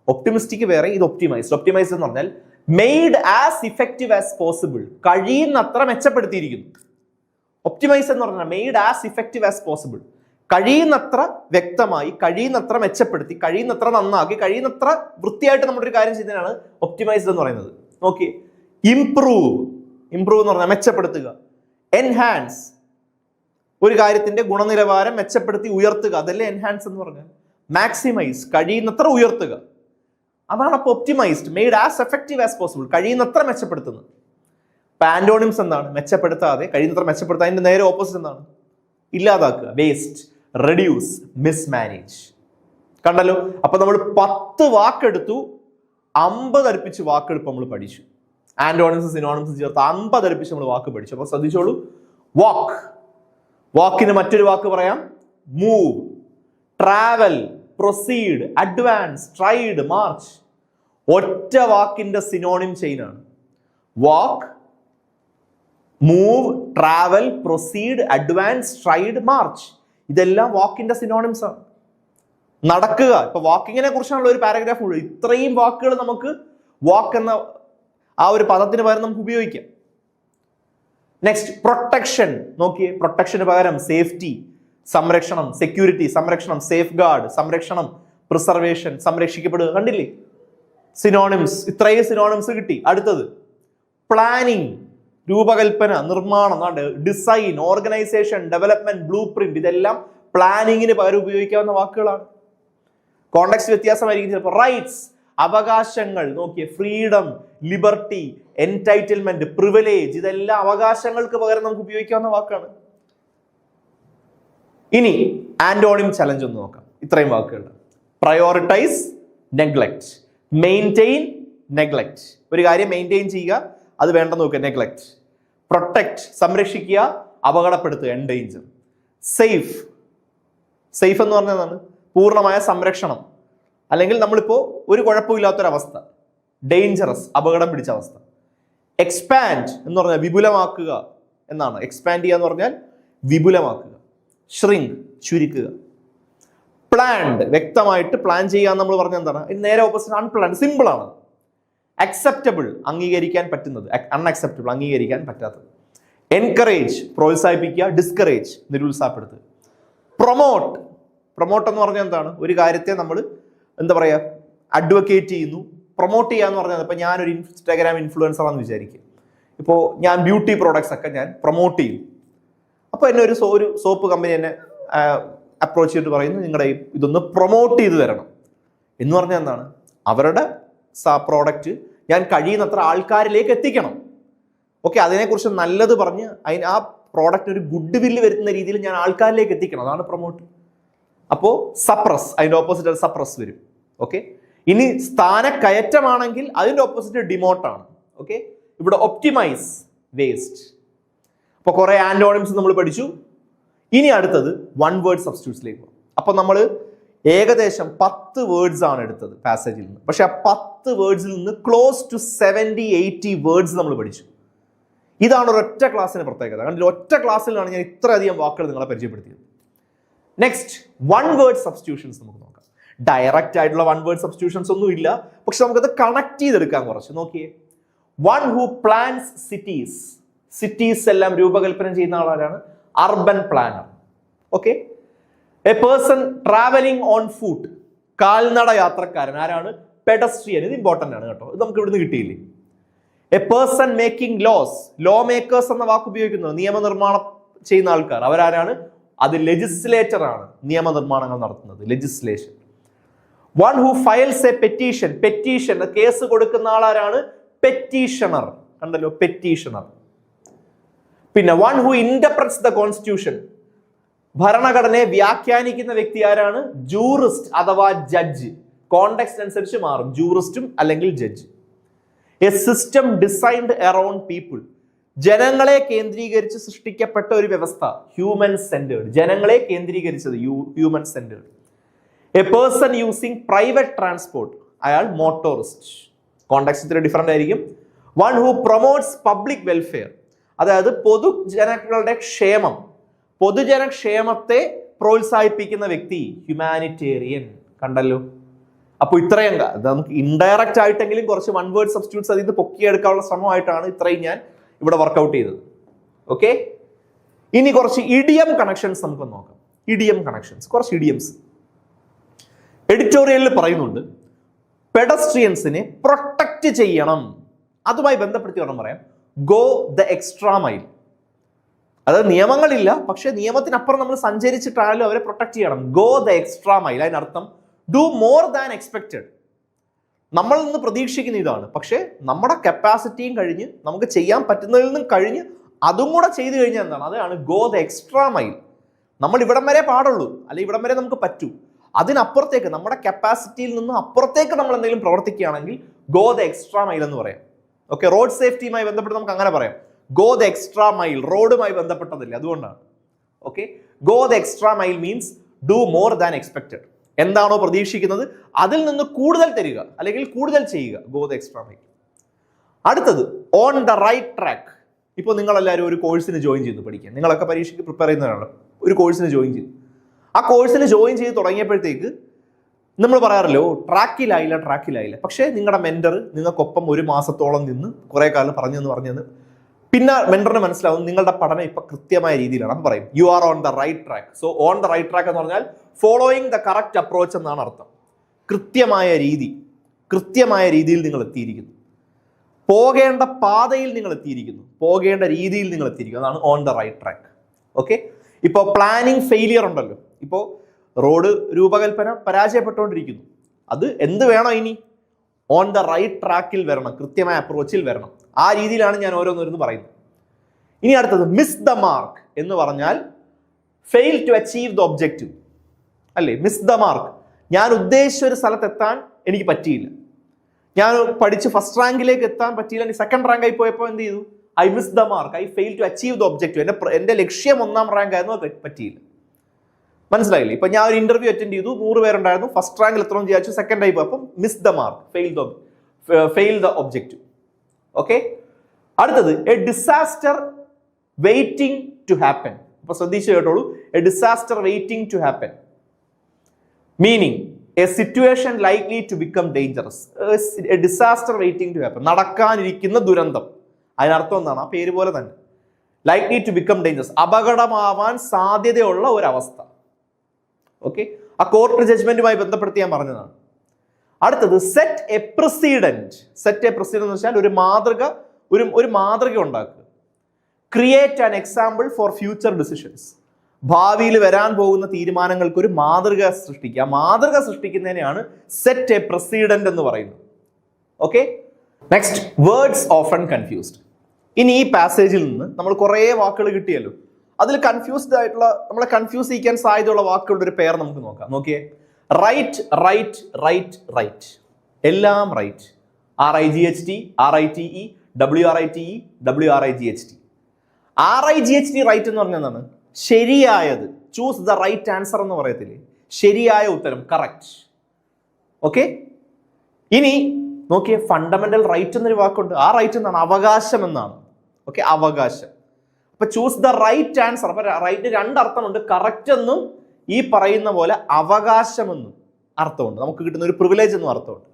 ഒപ്റ്റിമിസ്റ്റിക് വേറെ, ഇത് ഒപ്റ്റിമൈസ്ഡ്. ഒപ്റ്റിമൈസ്ഡ് എന്ന് പറഞ്ഞാൽ made as effective as possible, കഴിയുന്നത്ര മെച്ചപ്പെടുത്തിയിരിക്കുന്നു. ഒപ്റ്റിമൈസ് എന്ന് പറഞ്ഞാൽ made as effective as possible, കഴിയുന്നത്ര വ്യക്തമായി, കഴിയുന്നത്ര മെച്ചപ്പെടുത്തി, കഴിയുന്നത്ര നന്നാക്കി, കഴിയുന്നത്ര വൃത്തിയായിട്ട് നമ്മളൊരു കാര്യം ചെയ്യുന്നതിനാണ് ഒപ്റ്റിമൈസ്ഡ് എന്ന് പറയുന്നത്. നോക്കി, ഇംപ്രൂവ്. ഇംപ്രൂവ് എന്ന് പറഞ്ഞാൽ മെച്ചപ്പെടുത്തുക. എൻഹാൻസ്, ഒരു കാര്യത്തിന്റെ ഗുണനിലവാരം മെച്ചപ്പെടുത്തി ഉയർത്തുക, അതല്ലേ എൻഹാൻസ് എന്ന് പറഞ്ഞാൽ. മാക്സിമൈസ്, കഴിയുന്നത്ര ഉയർത്തുക, അതാണ് അപ്പോൾ optimised. Made as effective as possible, കഴിയുന്നത്ര മെച്ചപ്പെടുത്തുന്നത്. ആന്റോണിംസ് എന്താണ്, മെച്ചപ്പെടുത്താതെ, കഴിയുന്നത്ര മെച്ചപ്പെടുത്താൻ. അതിന്റെ നേരെ ഓപ്പോസിറ്റ് എന്താണ്, ഇല്ലാതാക്കുക, വേസ്റ്റ്, റെഡ്യൂസ്, മിസ്മാനേജ്. കണ്ടല്ലോ, അപ്പൊ നമ്മൾ 10 വാക്കെടുത്തു, 50 അടുപ്പിച്ച് വാക്കെടുപ്പ് നമ്മൾ പഠിച്ചു. ആന്റോണിംസ് സിനോണിംസ് ചേർത്ത് 50 അടുപ്പിച്ച് നമ്മൾ വാക്ക് പഠിച്ചു. അപ്പൊ ശ്രദ്ധിച്ചോളൂ, വാക്ക്, വാക്കിന് മറ്റൊരു വാക്ക് പറയാം, move, travel, proceed, advance, stride, march. ഒറ്റ വാക്കിന്റെ സിനോണിം ചെയിനാണ്. Walk, move, travel, proceed, advance, stride, march. ഇതെല്ലാം വാക്കിന്റെ സിനോണിംസ് ആണ്. നടക്കുക, ഇപ്പൊ വാക്കിങ്ങിനെ കുറിച്ചാണല്ലോ ഒരു പാരഗ്രാഫ് മുഴുവൻ. ഇത്രയും വാക്കുകൾ നമുക്ക് വാക്ക് എന്ന ആ ഒരു പദത്തിന് പകരം നമുക്ക് ഉപയോഗിക്കാം. Next protection. നോക്കിയേ, പ്രൊട്ടക്ഷന് പകരം സേഫ്റ്റി, സംരക്ഷണം, സെക്യൂരിറ്റി, സംരക്ഷണം, സേഫ് ഗാർഡ്, സംരക്ഷണം, പ്രിസർവേഷൻ, സംരക്ഷിക്കപ്പെടുക. കണ്ടില്ലേ സിനോണിംസ്, ഇത്രയും സിനോണിംസ് കിട്ടി. അടുത്തത് പ്ലാനിങ്, രൂപകൽപ്പന, നിർമ്മാണം, design, organisation, development, blue print. ഇതെല്ലാം പ്ലാനിങ്ങിന് പകരം ഉപയോഗിക്കാവുന്ന വാക്കുകളാണ്. കോണ്ടെക്സ്റ്റ് വ്യത്യാസമായിരിക്കും ചിലപ്പോൾ. റൈറ്റ്സ്, അവകാശങ്ങൾ. നോക്കിയേ, ഫ്രീഡം, ലിബർട്ടി, എൻടൈറ്റിൽമെന്റ്, പ്രിവിലേജ്. ഇതെല്ലാം അവകാശങ്ങൾക്ക് പകരം നമുക്ക് ഉപയോഗിക്കാവുന്ന വാക്കാണ്. ഇനി ആന്റോണിം ചലഞ്ച് ഒന്ന് നോക്കാം. ഇത്രയും വാക്കുകൾ: പ്രയോറിറ്റൈസ്, നെഗ്ലക്ട്, മെയിൻറ്റെയിൻ, നെഗ്ലക്ട്. ഒരു കാര്യം മെയിൻറ്റെയിൻ ചെയ്യുക, അത് വേണ്ടെന്ന് നോക്കുക, നെഗ്ലക്ട്. പ്രൊട്ടക്ട്, സംരക്ഷിക്കുക, അപകടപ്പെടുത്തുക, എൻഡേഞ്ചർ. സേഫ്, സേഫ് എന്ന് പറഞ്ഞതാണ് പൂർണ്ണമായ സംരക്ഷണം, അല്ലെങ്കിൽ നമ്മളിപ്പോൾ ഒരു കുഴപ്പമില്ലാത്തൊരവസ്ഥ. ഡേഞ്ചറസ്, അപകടം പിടിച്ച അവസ്ഥ. എക്സ്പാൻഡ് എന്ന് പറഞ്ഞാൽ വിപുലമാക്കുക എന്നാണ്. എക്സ്പാൻഡ് ചെയ്യുക എന്ന് പറഞ്ഞാൽ വിപുലമാക്കുക. ഷ്രിങ്ക്, ചുരുക്കുക. പ്ലാൻഡ്, വ്യക്തമായിട്ട് പ്ലാൻ ചെയ്യാൻ നമ്മൾ പറഞ്ഞ എന്താണ്? നേരെ ഓപ്പോസിറ്റ് അൺപ്ലാൻഡ്, സിമ്പിൾ ആണ്. അക്സെപ്റ്റബിൾ, അംഗീകരിക്കാൻ പറ്റുന്നത്. അൺഅക്സെപ്റ്റബിൾ, അംഗീകരിക്കാൻ പറ്റാത്തത്. എൻകറേജ്, പ്രോത്സാഹിപ്പിക്കുക. ഡിസ്കറേജ്, നിരുത്സാഹപ്പെടുത്തുക. പ്രൊമോട്ട്, പ്രൊമോട്ട് എന്ന് പറഞ്ഞാൽ എന്താണ്? ഒരു കാര്യത്തെ നമ്മൾ എന്താ പറയുക, അഡ്വക്കേറ്റ് ചെയ്യുന്നു. പ്രൊമോട്ട് ചെയ്യാന്ന് പറഞ്ഞാൽ ഇപ്പം ഞാനൊരു ഇൻസ്റ്റാഗ്രാം ഇൻഫ്ലുവൻസർ ആണെന്ന് വിചാരിക്കുക. ഇപ്പോൾ ഞാൻ ബ്യൂട്ടി പ്രോഡക്ട്സ് ഒക്കെ ഞാൻ പ്രൊമോട്ട് ചെയ്യും. അപ്പോൾ എന്നെ ഒരു സോപ്പ് കമ്പനി എന്നെ അപ്രോച്ച് ചെയ്തിട്ട് പറയുന്നു, നിങ്ങളുടെ ഇതൊന്ന് പ്രൊമോട്ട് ചെയ്ത് തരണം എന്ന് പറഞ്ഞാൽ എന്താണ്? അവരുടെ പ്രോഡക്റ്റ് ഞാൻ കഴിയുന്നത്ര ആൾക്കാരിലേക്ക് എത്തിക്കണം. ഓക്കെ, അതിനെക്കുറിച്ച് നല്ലത് പറഞ്ഞ് ആ പ്രോഡക്റ്റ് ഒരു ഗുഡ് വില്ല് വരുന്ന രീതിയിൽ ഞാൻ ആൾക്കാരിലേക്ക് എത്തിക്കണം. അതാണ് പ്രൊമോട്ട്. അപ്പോൾ സപ്രസ്, അതിൻ്റെ ഓപ്പോസിറ്റ് സപ്രസ് വരും. ഓക്കെ, ഇനി സ്ഥാനക്കയറ്റമാണെങ്കിൽ അതിൻ്റെ ഓപ്പോസിറ്റ് ഡിമോട്ടാണ്. ഓക്കെ, ഇവിടെ ഒപ്റ്റിമൈസ്, വേസ്റ്റ്. അപ്പോൾ കുറെ ആന്റോണിംസ് നമ്മൾ പഠിച്ചു. ഇനി അടുത്തത് വൺ വേർഡ് സബ്സ്റ്റിറ്റ്യൂട്ട്സിലേക്ക് പോകും. അപ്പോൾ നമ്മൾ ഏകദേശം 10 വേർഡ്സ് ആണ് എടുത്തത് പാസേജിൽ നിന്ന്. പക്ഷെ ആ 10 വേർഡ്സിൽ നിന്ന് ക്ലോസ് ടു 70-80 വേർഡ്സ് നമ്മൾ പഠിച്ചു. ഇതാണ് ഒരൊറ്റ ക്ലാസ്സിന് പ്രത്യേകത. കാരണം ഒറ്റ ക്ലാസ്സിലാണ് ഞാൻ ഇത്രയധികം വാക്കുകൾ നിങ്ങളെ പരിചയപ്പെടുത്തിയത്. നെക്സ്റ്റ്, വൺ വേർഡ് സബ്സ്റ്റിറ്റ്യൂഷൻസ് നമുക്ക് നോക്കാം. ഡയറക്റ്റ് ആയിട്ടുള്ള വൺ വേർഡ് സബ്സ്റ്റിറ്റ്യൂഷൻസ് ഒന്നും ഇല്ല, പക്ഷെ നമുക്കത് കണക്ട് ചെയ്തെടുക്കാൻ കുറച്ച്. നോക്കിയേ, one who plans cities. Cities എല്ലാം രൂപകൽപ്പന ചെയ്യുന്ന ആളാരാണ്? Urban planner. Okay, a person travelling on foot. കാൽനട യാത്രക്കാരൻ ആരാണ്? പെഡസ്ട്രിയൻ. ഇത് ഇമ്പോർട്ടന്റ് ആണ് കേട്ടോ, ഇത് നമുക്ക് ഇവിടുന്ന് കിട്ടിയില്ലേ. A person making laws. Law makers എന്ന വാക്ക് ഉപയോഗിക്കുന്നത് നിയമനിർമ്മാണം ചെയ്യുന്ന ആൾക്കാർ. അവരാരാണ്? അത് ലെജിസ്ലേറ്റർ ആണ്, നിയമനിർമ്മാണങ്ങൾ നടത്തുന്നത്, legislation. One who files A petition. Petition, case കൊടുക്കുന്ന ആളാരാണ്? പെറ്റീഷണർ. കണ്ടല്ലോ, പെറ്റീഷണർ. പിന്നെ one who interprets the constitution. ഭരണഘടനയെ വ്യാഖ്യാനിക്കുന്ന വ്യക്തി ആരാണ്? ജൂറിസ്റ്റ് അഥവാ ജഡ്ജ്. കോണ്ടെക്സ്റ്റ് അനുസരിച്ച് മാറും, ജൂറിസ്റ്റും അല്ലെങ്കിൽ judge. A system designed around people. ജനങ്ങളെ കേന്ദ്രീകരിച്ച് സൃഷ്ടിക്കപ്പെട്ട ഒരു വ്യവസ്ഥ, ഹ്യൂമൻ സെന്റേർഡ്. ജനങ്ങളെ കേന്ദ്രീകരിച്ചത്, human centred. A person using private transport, അയാൾ മോട്ടോറിസ്റ്റ്. കോണ്ടെക്സ്റ്റ് ഇത്തിരി ഡിഫറെന്റ് ആയിരിക്കും. One who promotes public welfare, അതായത് പൊതുജനങ്ങളുടെ ക്ഷേമം, പൊതുജനക്ഷേമത്തെ പ്രോത്സാഹിപ്പിക്കുന്ന വ്യക്തി, ഹ്യൂമാനിറ്റേറിയൻ. കണ്ടല്ലോ, അപ്പോൾ ഇത്രയും നമുക്ക് ഇൻഡയറക്റ്റ് ആയിട്ടെങ്കിലും കുറച്ച് വൺ വേർഡ് സബ്സ്റ്റിറ്റ്യൂട്ട്സ് അതിൽ നിന്ന് പൊക്കിയെടുക്കാനുള്ള ശ്രമമായിട്ടാണ് ഇത്രയും ഞാൻ ഇവിടെ വർക്ക്ഔട്ട് ചെയ്തത്. ഓക്കെ, ഇനി കുറച്ച് ഇഡിയം കണക്ഷൻസ് നമുക്ക് നോക്കാം. ഇഡിയം കണക്ഷൻസ്, കുറച്ച് ഇഡിയംസ് എഡിറ്റോറിയലിൽ പറയുന്നുണ്ട്. പെഡസ്ട്രിയൻസിനെ പ്രൊട്ടക്റ്റ് ചെയ്യണം. അതുമായി ബന്ധപ്പെടുത്തി ഒരെണ്ണം പറയാം, ഗോ ദ എക്സ്ട്രാ മൈൽ. അതായത് നിയമങ്ങളില്ല, പക്ഷെ നിയമത്തിനപ്പുറം നമ്മൾ സഞ്ചരിച്ചിട്ടായാലും അവരെ പ്രൊട്ടക്ട് ചെയ്യണം. ഗോ ദ എക്സ്ട്രാ മൈൽ, അതിനർത്ഥം ഡു മോർ ദാൻ എക്സ്പെക്റ്റഡ്. നമ്മൾ നിന്ന് പ്രതീക്ഷിക്കുന്ന ഇതാണ്, പക്ഷെ നമ്മുടെ കപ്പാസിറ്റിയും കഴിഞ്ഞ് നമുക്ക് ചെയ്യാൻ പറ്റുന്നതിൽ നിന്നും കഴിഞ്ഞ് അതും കൂടെ ചെയ്തു കഴിഞ്ഞാൽ എന്താണ്? അതാണ് ഗോ ദ എക്സ്ട്രാ മൈൽ. നമ്മൾ ഇവിടം വരെ പാടുള്ളൂ, അല്ലെങ്കിൽ ഇവിടം വരെ നമുക്ക് പറ്റൂ. അതിനപ്പുറത്തേക്ക്, നമ്മുടെ കപ്പാസിറ്റിയിൽ നിന്ന് അപ്പുറത്തേക്ക് നമ്മൾ എന്തെങ്കിലും പ്രവർത്തിക്കുകയാണെങ്കിൽ ഗോ ദ എക്സ്ട്രാ മൈൽ എന്ന് പറയാം. ഓക്കെ, റോഡ് സേഫ്റ്റിയുമായി ബന്ധപ്പെട്ട് നമുക്ക് അങ്ങനെ പറയാം, ഗോ ദ എക്സ്ട്രാ മൈൽ. റോഡുമായി ബന്ധപ്പെട്ടതില്ല, അതുകൊണ്ടാണ്. Okay, go the extra mile means do more than expected. എന്താണോ പ്രതീക്ഷിക്കുന്നത് അതിൽ നിന്ന് കൂടുതൽ തരിക, അല്ലെങ്കിൽ കൂടുതൽ ചെയ്യുക. Go the extra mile. അടുത്തത് ഓൺ ദ റൈറ്റ് ട്രാക്ക്. ഇപ്പോൾ നിങ്ങളെല്ലാവരും ഒരു കോഴ്സിന് ജോയിൻ ചെയ്തു പഠിക്കാൻ, നിങ്ങളൊക്കെ പരീക്ഷയ്ക്ക് പ്രിപ്പയർ ചെയ്യുന്നവരാണ്. ഒരു കോഴ്സിന് ജോയിൻ ചെയ്തു. ആ കോഴ്സിന് ജോയിൻ ചെയ്ത് തുടങ്ങിയപ്പോഴത്തേക്ക് നമ്മൾ പറയാറല്ലോ, ട്രാക്കിലായില്ല. പക്ഷേ നിങ്ങളുടെ മെന്റർ നിങ്ങൾക്കൊപ്പം 1 മാസത്തോളം നിന്ന് കുറെ കാലം പറഞ്ഞെന്ന് പിന്നെ മെന്ററിന് മനസ്സിലാവും നിങ്ങളുടെ പഠനം ഇപ്പൊ കൃത്യമായ രീതിയിലാണ്. അപ്പം പറയും you are on the right track. So on the right track എന്ന് പറഞ്ഞാൽ ഫോളോയിങ് ദ കറക്റ്റ് അപ്രോച്ച് എന്നാണ് അർത്ഥം. കൃത്യമായ രീതിയിൽ നിങ്ങൾ എത്തിയിരിക്കുന്നു. പോകേണ്ട പാതയിൽ നിങ്ങൾ എത്തിയിരിക്കുന്നു, പോകേണ്ട രീതിയിൽ നിങ്ങൾ എത്തിയിരിക്കുന്നു. അതാണ് on the right track. Okay, ഇപ്പോൾ പ്ലാനിങ് ഫെയിലിയർ ഉണ്ടല്ലോ. ഇപ്പോൾ റോഡ് രൂപകൽപ്പന പരാജയപ്പെട്ടുകൊണ്ടിരിക്കുന്നു. അത് എന്ത് വേണം ഇനി? ഓൺ ദ റൈറ്റ് ട്രാക്കിൽ വരണം, കൃത്യമായ അപ്രോച്ചിൽ വരണം. ആ രീതിയിലാണ് ഞാൻ ഓരോന്നോരോന്ന് പറയുന്നത്. ഇനി അടുത്തത് മിസ് ദ മാർക്ക് എന്ന് പറഞ്ഞാൽ fail to achieve the objective അല്ലേ? മിസ് ദ മാർക്ക്, ഞാൻ ഉദ്ദേശിച്ച ഒരു സ്ഥലത്ത് എത്താൻ എനിക്ക് പറ്റിയില്ല. ഞാൻ പഠിച്ച് ഫസ്റ്റ് റാങ്കിലേക്ക് എത്താൻ പറ്റിയില്ല, സെക്കൻഡ് റാങ്ക് ആയി പോയപ്പോൾ എന്ത് ചെയ്തു? I miss the mark, I fail to achieve the objective. എൻ്റെ ലക്ഷ്യം 1ാം റാങ്ക് ആയിരുന്നു, പറ്റിയില്ല. മനസ്സിലായില്ലേ? ഇപ്പൊ ഞാൻ ഒരു ഇന്റർവ്യൂ അറ്റൻഡ് ചെയ്തു, 100 പേരുണ്ടായിരുന്നു, ഫസ്റ്റ് റാങ്കിൽ എത്രയും വിചാരിച്ചു, സെക്കൻഡ് ആയി പോയപ്പോൾ miss the mark, fail the objective. Okay, അടുത്തത് a disaster waiting to happen. അപ്പൊ ശ്രദ്ധിച്ചു കേട്ടോളൂ. A disaster waiting to happen, meaning a situation likely to become dangerous. A disaster waiting to happen, നടക്കാനിരിക്കുന്ന ദുരന്തം. അതിനർത്ഥം എന്താണ്? ആ പേര് പോലെ തന്നെ, ലൈക്ലി ടു ബിക്കം ഡേഞ്ചറസ്, അപകടമാവാൻ സാധ്യതയുള്ള ഒരവസ്ഥ. ഓക്കെ, ആ കോർട്ട് ജഡ്ജ്മെന്റുമായി ബന്ധപ്പെടുത്തി ഞാൻ പറഞ്ഞതാണ്. അടുത്തത് set A president. Set A president എന്ന് വെച്ചാൽ ഒരു മാതൃക ഉണ്ടാക്കുക. Create an example for future decisions. ഭാവിയിൽ വരാൻ പോകുന്ന തീരുമാനങ്ങൾക്ക് ഒരു മാതൃക സൃഷ്ടിക്കുക. മാതൃക സൃഷ്ടിക്കുന്നതിനെയാണ് സെറ്റ് എ പ്രസിഡന്റ് എന്ന് പറയുന്നത്. Okay, next, words often confused. ഇനി ഈ പാസേജിൽ നിന്ന് നമ്മൾ കുറേ വാക്കുകൾ കിട്ടിയല്ലോ, അതിൽ കൺഫ്യൂസ്ഡ് ആയിട്ടുള്ള, നമ്മളെ കൺഫ്യൂസ് ചെയ്യിക്കാൻ സാധ്യതയുള്ള വാക്കുകളുടെ ഒരു പേർ നമുക്ക് നോക്കാം. നോക്കിയേ, റൈറ്റ് റൈറ്റ് റൈറ്റ് റൈറ്റ്, എല്ലാം right. RIGHT, RITE, WRITE, WRIGHT. RIGHT right എന്ന് പറഞ്ഞാൽ എന്താണ്? ശരിയായത്. ചൂസ് ദ റൈറ്റ് ആൻസർ എന്ന് പറയത്തില്ലേ, ശരിയായ ഉത്തരം, കറക്റ്റ്. ഓക്കെ, ഇനി നോക്കിയേ, ഫണ്ടമെന്റൽ റൈറ്റ് എന്നൊരു വാക്കുണ്ട്. ആ റൈറ്റ് എന്താണ്? അവകാശം എന്നാണ്. ഓക്കെ, അവകാശം. അപ്പൊ ചൂസ് ദ റൈറ്റ് ആൻസർ. അപ്പൊ റൈറ്റ് രണ്ടർത്ഥമുണ്ട്, കറക്റ്റ് എന്നും ഈ പറയുന്ന പോലെ അവകാശമെന്നും അർത്ഥമുണ്ട്. നമുക്ക് കിട്ടുന്ന ഒരു പ്രിവിലേജ് എന്നും അർത്ഥമുണ്ട്.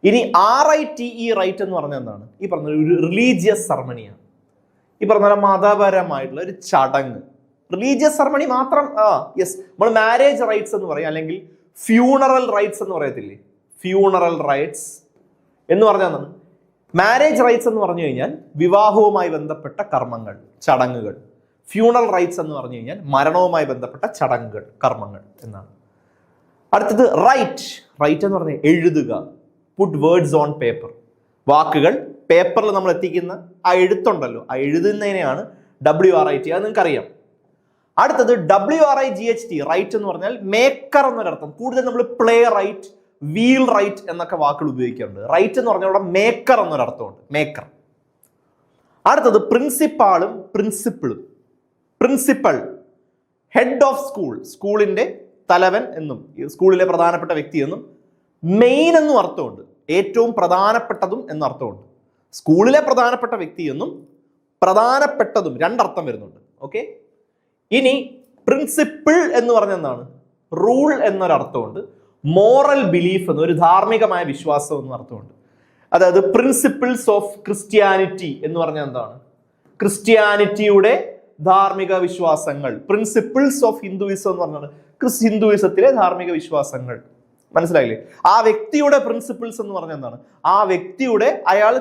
ഇനി RITE റൈറ്റ് എന്ന് പറഞ്ഞാൽ എന്താണ്? ഈ പറഞ്ഞ ഒരു റിലീജിയസ് സെറമണിയാണ്. ഈ പറഞ്ഞ മതപരമായിട്ടുള്ള ഒരു ചടങ്ങ്, റിലീജിയസ് സെറമണി മാത്രം. യെസ്, നമ്മൾ മാരേജ് റൈറ്റ്സ് എന്ന് പറയും, അല്ലെങ്കിൽ ഫ്യൂണറൽ റൈറ്റ്സ് എന്ന് പറയത്തില്ലേ, ഫ്യൂണറൽ റൈറ്റ്സ് എന്ന് പറഞ്ഞാൽ എന്താണ്? മാരേജ് റൈറ്റ്സ് എന്ന് പറഞ്ഞു കഴിഞ്ഞാൽ വിവാഹവുമായി ബന്ധപ്പെട്ട കർമ്മങ്ങൾ, ചടങ്ങുകൾ. ഫ്യൂണറൽ റൈറ്റ്സ് എന്ന് പറഞ്ഞു കഴിഞ്ഞാൽ മരണവുമായി ബന്ധപ്പെട്ട ചടങ്ങുകൾ, കർമ്മങ്ങൾ എന്നാണ്. അടുത്തത് റൈറ്റ്. റൈറ്റ് എന്ന് പറഞ്ഞാൽ എഴുതുക. Put words on paper. വാക്കുകൾ പേപ്പറിൽ നമ്മൾ എത്തിക്കുന്ന ആ എഴുത്തുണ്ടല്ലോ, ആ എഴുതുന്നതിനെയാണ് WRIT. അത് നിങ്ങൾക്ക് അറിയാം. അടുത്തത് WRIGHT റൈറ്റ് എന്ന് പറഞ്ഞാൽ മേക്കർ എന്നൊരർത്ഥം. കൂടുതൽ നമ്മൾ പ്ലേ റൈറ്റ്, വീൽ റൈറ്റ് എന്നൊക്കെ വാക്കുകൾ ഉപയോഗിക്കാറുണ്ട്. റൈറ്റ് എന്ന് പറഞ്ഞാൽ ഇവിടെ മേക്കർ എന്നൊരർത്ഥമുണ്ട്, മേക്കർ. അടുത്തത് പ്രിൻസിപ്പാളും പ്രിൻസിപ്പിളും. പ്രിൻസിപ്പൽ, ഹെഡ് ഓഫ് സ്കൂൾ, സ്കൂളിന്റെ തലവൻ എന്നും സ്കൂളിലെ പ്രധാനപ്പെട്ട വ്യക്തി എന്നും. മെയിൻ എന്നും അർത്ഥമുണ്ട്, ഏറ്റവും പ്രധാനപ്പെട്ടതും എന്ന അർത്ഥമുണ്ട്. സ്കൂളിലെ പ്രധാനപ്പെട്ട വ്യക്തി എന്നും പ്രധാനപ്പെട്ടതും രണ്ടർത്ഥം വരുന്നുണ്ട്. ഓക്കെ, ഇനി പ്രിൻസിപ്പിൾ എന്ന് പറഞ്ഞ എന്താണ്? റൂൾ എന്നൊരർത്ഥമുണ്ട്. മോറൽ ബിലീഫ് എന്ന ഒരു ധാർമ്മികമായ വിശ്വാസം എന്ന അർത്ഥമുണ്ട്. അതായത് പ്രിൻസിപ്പിൾസ് ഓഫ് ക്രിസ്ത്യാനിറ്റി എന്ന് പറഞ്ഞാൽ എന്താണ്? ക്രിസ്ത്യാനിറ്റിയുടെ ധാർമ്മിക വിശ്വാസങ്ങൾ. പ്രിൻസിപ്പിൾസ് ഓഫ് ഹിന്ദുയിസം എന്ന് പറഞ്ഞാൽ ഹിന്ദുയിസത്തിലെ ധാർമ്മിക വിശ്വാസങ്ങൾ. മനസ്സിലായില്ലേ? ആ വ്യക്തിയുടെ പ്രിൻസിപ്പിൾസ് എന്ന് പറഞ്ഞാൽ എന്താണ്? ആ വ്യക്തിയുടെ, അയാൾ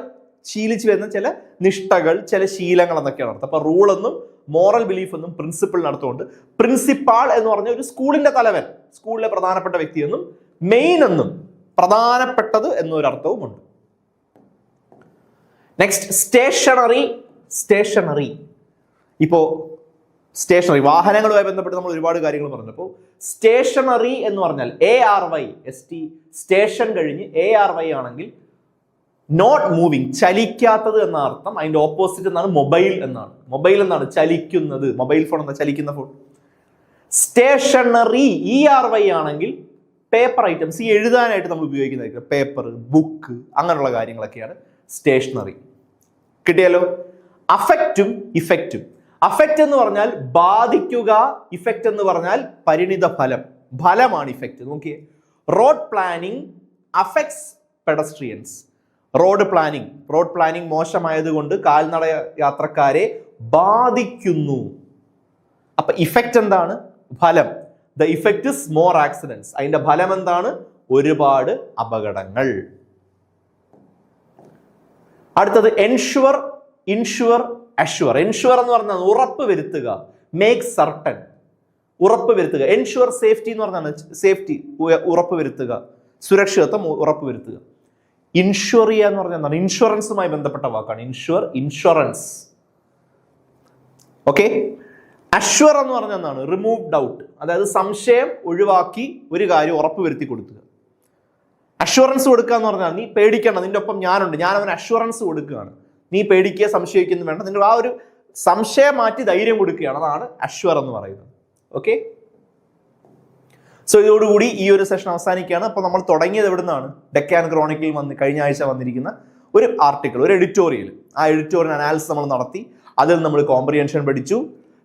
ശീലിച്ചു വരുന്ന ചില നിഷ്ഠകൾ, ചില ശീലങ്ങൾ എന്നൊക്കെയാണ് അർത്ഥം. അപ്പൊ റൂൾ എന്നും മോറൽ ബിലീഫ് എന്നും പ്രിൻസിപ്പിളിനർത്ഥമുണ്ട്. പ്രിൻസിപ്പാൾ എന്ന് പറഞ്ഞ ഒരു സ്കൂളിന്റെ തലവൻ, സ്കൂളിലെ പ്രധാനപ്പെട്ട വ്യക്തി എന്നും. മെയിൻ എന്നും പ്രധാനപ്പെട്ടത് എന്നൊരർത്ഥവും ഉണ്ട്. Next, stationary. സ്റ്റേഷനറി, ഇപ്പോ സ്റ്റേഷനറി, വാഹനങ്ങളുമായി ബന്ധപ്പെട്ട് നമ്മൾ ഒരുപാട് കാര്യങ്ങൾ പറഞ്ഞപ്പോൾ സ്റ്റേഷനറി എന്ന് പറഞ്ഞാൽ ARY, സ്റ്റേഷൻ കഴിഞ്ഞ് ARY ആണെങ്കിൽ നോട്ട് മൂവിങ്, ചലിക്കാത്തത് എന്ന അർത്ഥം. അതിന്റെ ഓപ്പോസിറ്റ് എന്നാണ് മൊബൈൽ എന്നാണ്. മൊബൈൽ എന്നാണ് ചലിക്കുന്നത്, മൊബൈൽ ഫോൺ എന്ന ചലിക്കുന്ന ഫോൺ. സ്റ്റേഷനറി ERY ആണെങ്കിൽ പേപ്പർ ഐറ്റംസ്, ഈ എഴുതാനായിട്ട് നമ്മൾ ഉപയോഗിക്കുന്നതായിരിക്കും, പേപ്പർ, ബുക്ക്, അങ്ങനെയുള്ള കാര്യങ്ങളൊക്കെയാണ് സ്റ്റേഷനറി. കിട്ടിയല്ലോ? അഫക്റ്റും ഇഫക്റ്റും. അഫക്റ്റ് എന്ന് പറഞ്ഞാൽ ബാധിക്കുക, ഇഫക്റ്റ് എന്ന് പറഞ്ഞാൽ പരിണിത ഫലം, ഫലമാണ് ഇഫക്റ്റ്. നോക്കിയേ, road planning affects pedestrians. Road planning മോശമായതുകൊണ്ട് കാൽനട യാത്രക്കാരെ ബാധിക്കുന്നു. അപ്പൊ ഇഫക്റ്റ് എന്താണ്? ഫലം. The effect is more accidents. അതിന്റെ ഫലം എന്താണ്? ഒരുപാട് അപകടങ്ങൾ. അടുത്തത് എൻഷുവർ, ഇൻഷുവർ, അഷ്വർ. എൻഷുവർ എന്ന് പറഞ്ഞാൽ ഉറപ്പ് വരുത്തുക, മേക്ക് സർട്ടൻ, ഉറപ്പ് വരുത്തുക. എൻഷുവർ സേഫ്റ്റി എന്ന് പറഞ്ഞാൽ സേഫ്റ്റി, ഉറപ്പ് വരുത്തുക, സുരക്ഷിതത്വം ഉറപ്പ് വരുത്തുക. ഇൻഷുറിയ എന്ന് പറഞ്ഞാൽ എന്താണ്? ഇൻഷുറൻസുമായി ബന്ധപ്പെട്ട വാക്കാണ്. ഇൻഷുറൻസ്. ഓക്കെ. അഷ്വർ എന്ന് പറഞ്ഞാൽ എന്താണ്? റിമൂവ് ഡൗട്ട്, അതായത് സംശയം ഒഴിവാക്കി ഒരു കാര്യം ഉറപ്പ് വരുത്തി കൊടുക്കുക. അഷ്വറൻസ് കൊടുക്കുക എന്ന് പറഞ്ഞാൽ നീ പേടിക്കണം, നിന്റെ ഒപ്പം ഞാനുണ്ട്, ഞാൻ അവന് അഷ്വറൻസ് കൊടുക്കുകയാണ്, നീ പേടിക്കുക, സംശയിക്കുന്നു വേണ്ട, നിന്റെ ആ ഒരു സംശയം മാറ്റി ധൈര്യം കൊടുക്കുകയാണ്. അതാണ് അഷ്വർ എന്ന് പറയുന്നത്. ഓക്കെ. സോ ഇതോടുകൂടി ഈ ഒരു സെഷൻ അവസാനിക്കുകയാണ്. അപ്പോൾ നമ്മൾ തുടങ്ങിയത് എവിടെ നിന്നാണ്? ഡെക്കാൻ ക്രോണിക്കിൽ കഴിഞ്ഞ ആഴ്ച വന്നിരിക്കുന്ന ഒരു ആർട്ടിക്കിൾ, ഒരു എഡിറ്റോറിയൽ. ആ എഡിറ്റോറിയൽ അനാലിസിസ് നമ്മൾ നടത്തി, അതിൽ നമ്മൾ കോംപ്രിഹെൻഷൻ പഠിച്ചു,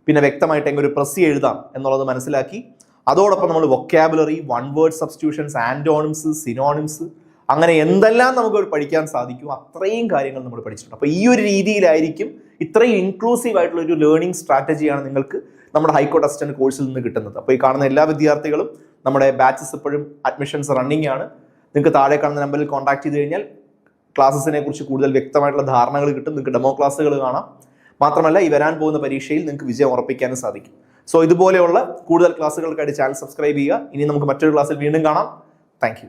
പിന്നെ വ്യക്തമായിട്ട് എങ്ങനെ ഒരു പ്രസി എഴുതാം എന്നുള്ളത് മനസ്സിലാക്കി. അതോടൊപ്പം നമ്മൾ vocabulary, one word substitutions, antonyms, synonyms, അങ്ങനെ എന്തെല്ലാം നമുക്ക് പഠിക്കാൻ സാധിക്കും അത്രയും കാര്യങ്ങൾ നമ്മൾ പഠിച്ചിട്ടുണ്ട്. അപ്പോൾ ഈ ഒരു രീതിയിലായിരിക്കും, ഇത്രയും ഇൻക്ലൂസീവ് ആയിട്ടുള്ള ഒരു ലേണിംഗ് സ്ട്രാറ്റജിയാണ് നിങ്ങൾക്ക് നമ്മുടെ ഹൈക്കോർട്ട് അസിസ്റ്റന്റ് കോഴ്സിൽ നിന്ന് കിട്ടുന്നത്. അപ്പോൾ ഈ കാണുന്ന എല്ലാ വിദ്യാർത്ഥികളും നമ്മുടെ ബാച്ചസ് ഇപ്പോഴും അഡ്മിഷൻസ് റണ്ണിങ് ആണ്. നിങ്ങൾക്ക് താഴെ കാണുന്ന നമ്പറിൽ കോൺടാക്ട് ചെയ്ത് കഴിഞ്ഞാൽ ക്ലാസ്സസിനെ കുറിച്ച് കൂടുതൽ വ്യക്തമായിട്ടുള്ള ധാരണകൾ കിട്ടും. നിങ്ങൾക്ക് ഡെമോ ക്ലാസ്സുകൾ കാണാം. മാത്രമല്ല ഈ വരാൻ പോകുന്ന പരീക്ഷയിൽ നിങ്ങൾക്ക് വിജയം ഉറപ്പിക്കാനും സാധിക്കും. സോ ഇതുപോലെയുള്ള കൂടുതൽ ക്ലാസ്സുകൾക്കായിട്ട് ചാനൽ സബ്സ്ക്രൈബ് ചെയ്യുക. ഇനി നമുക്ക് മറ്റൊരു ക്ലാസ്സിൽ വീണ്ടും കാണാം. താങ്ക്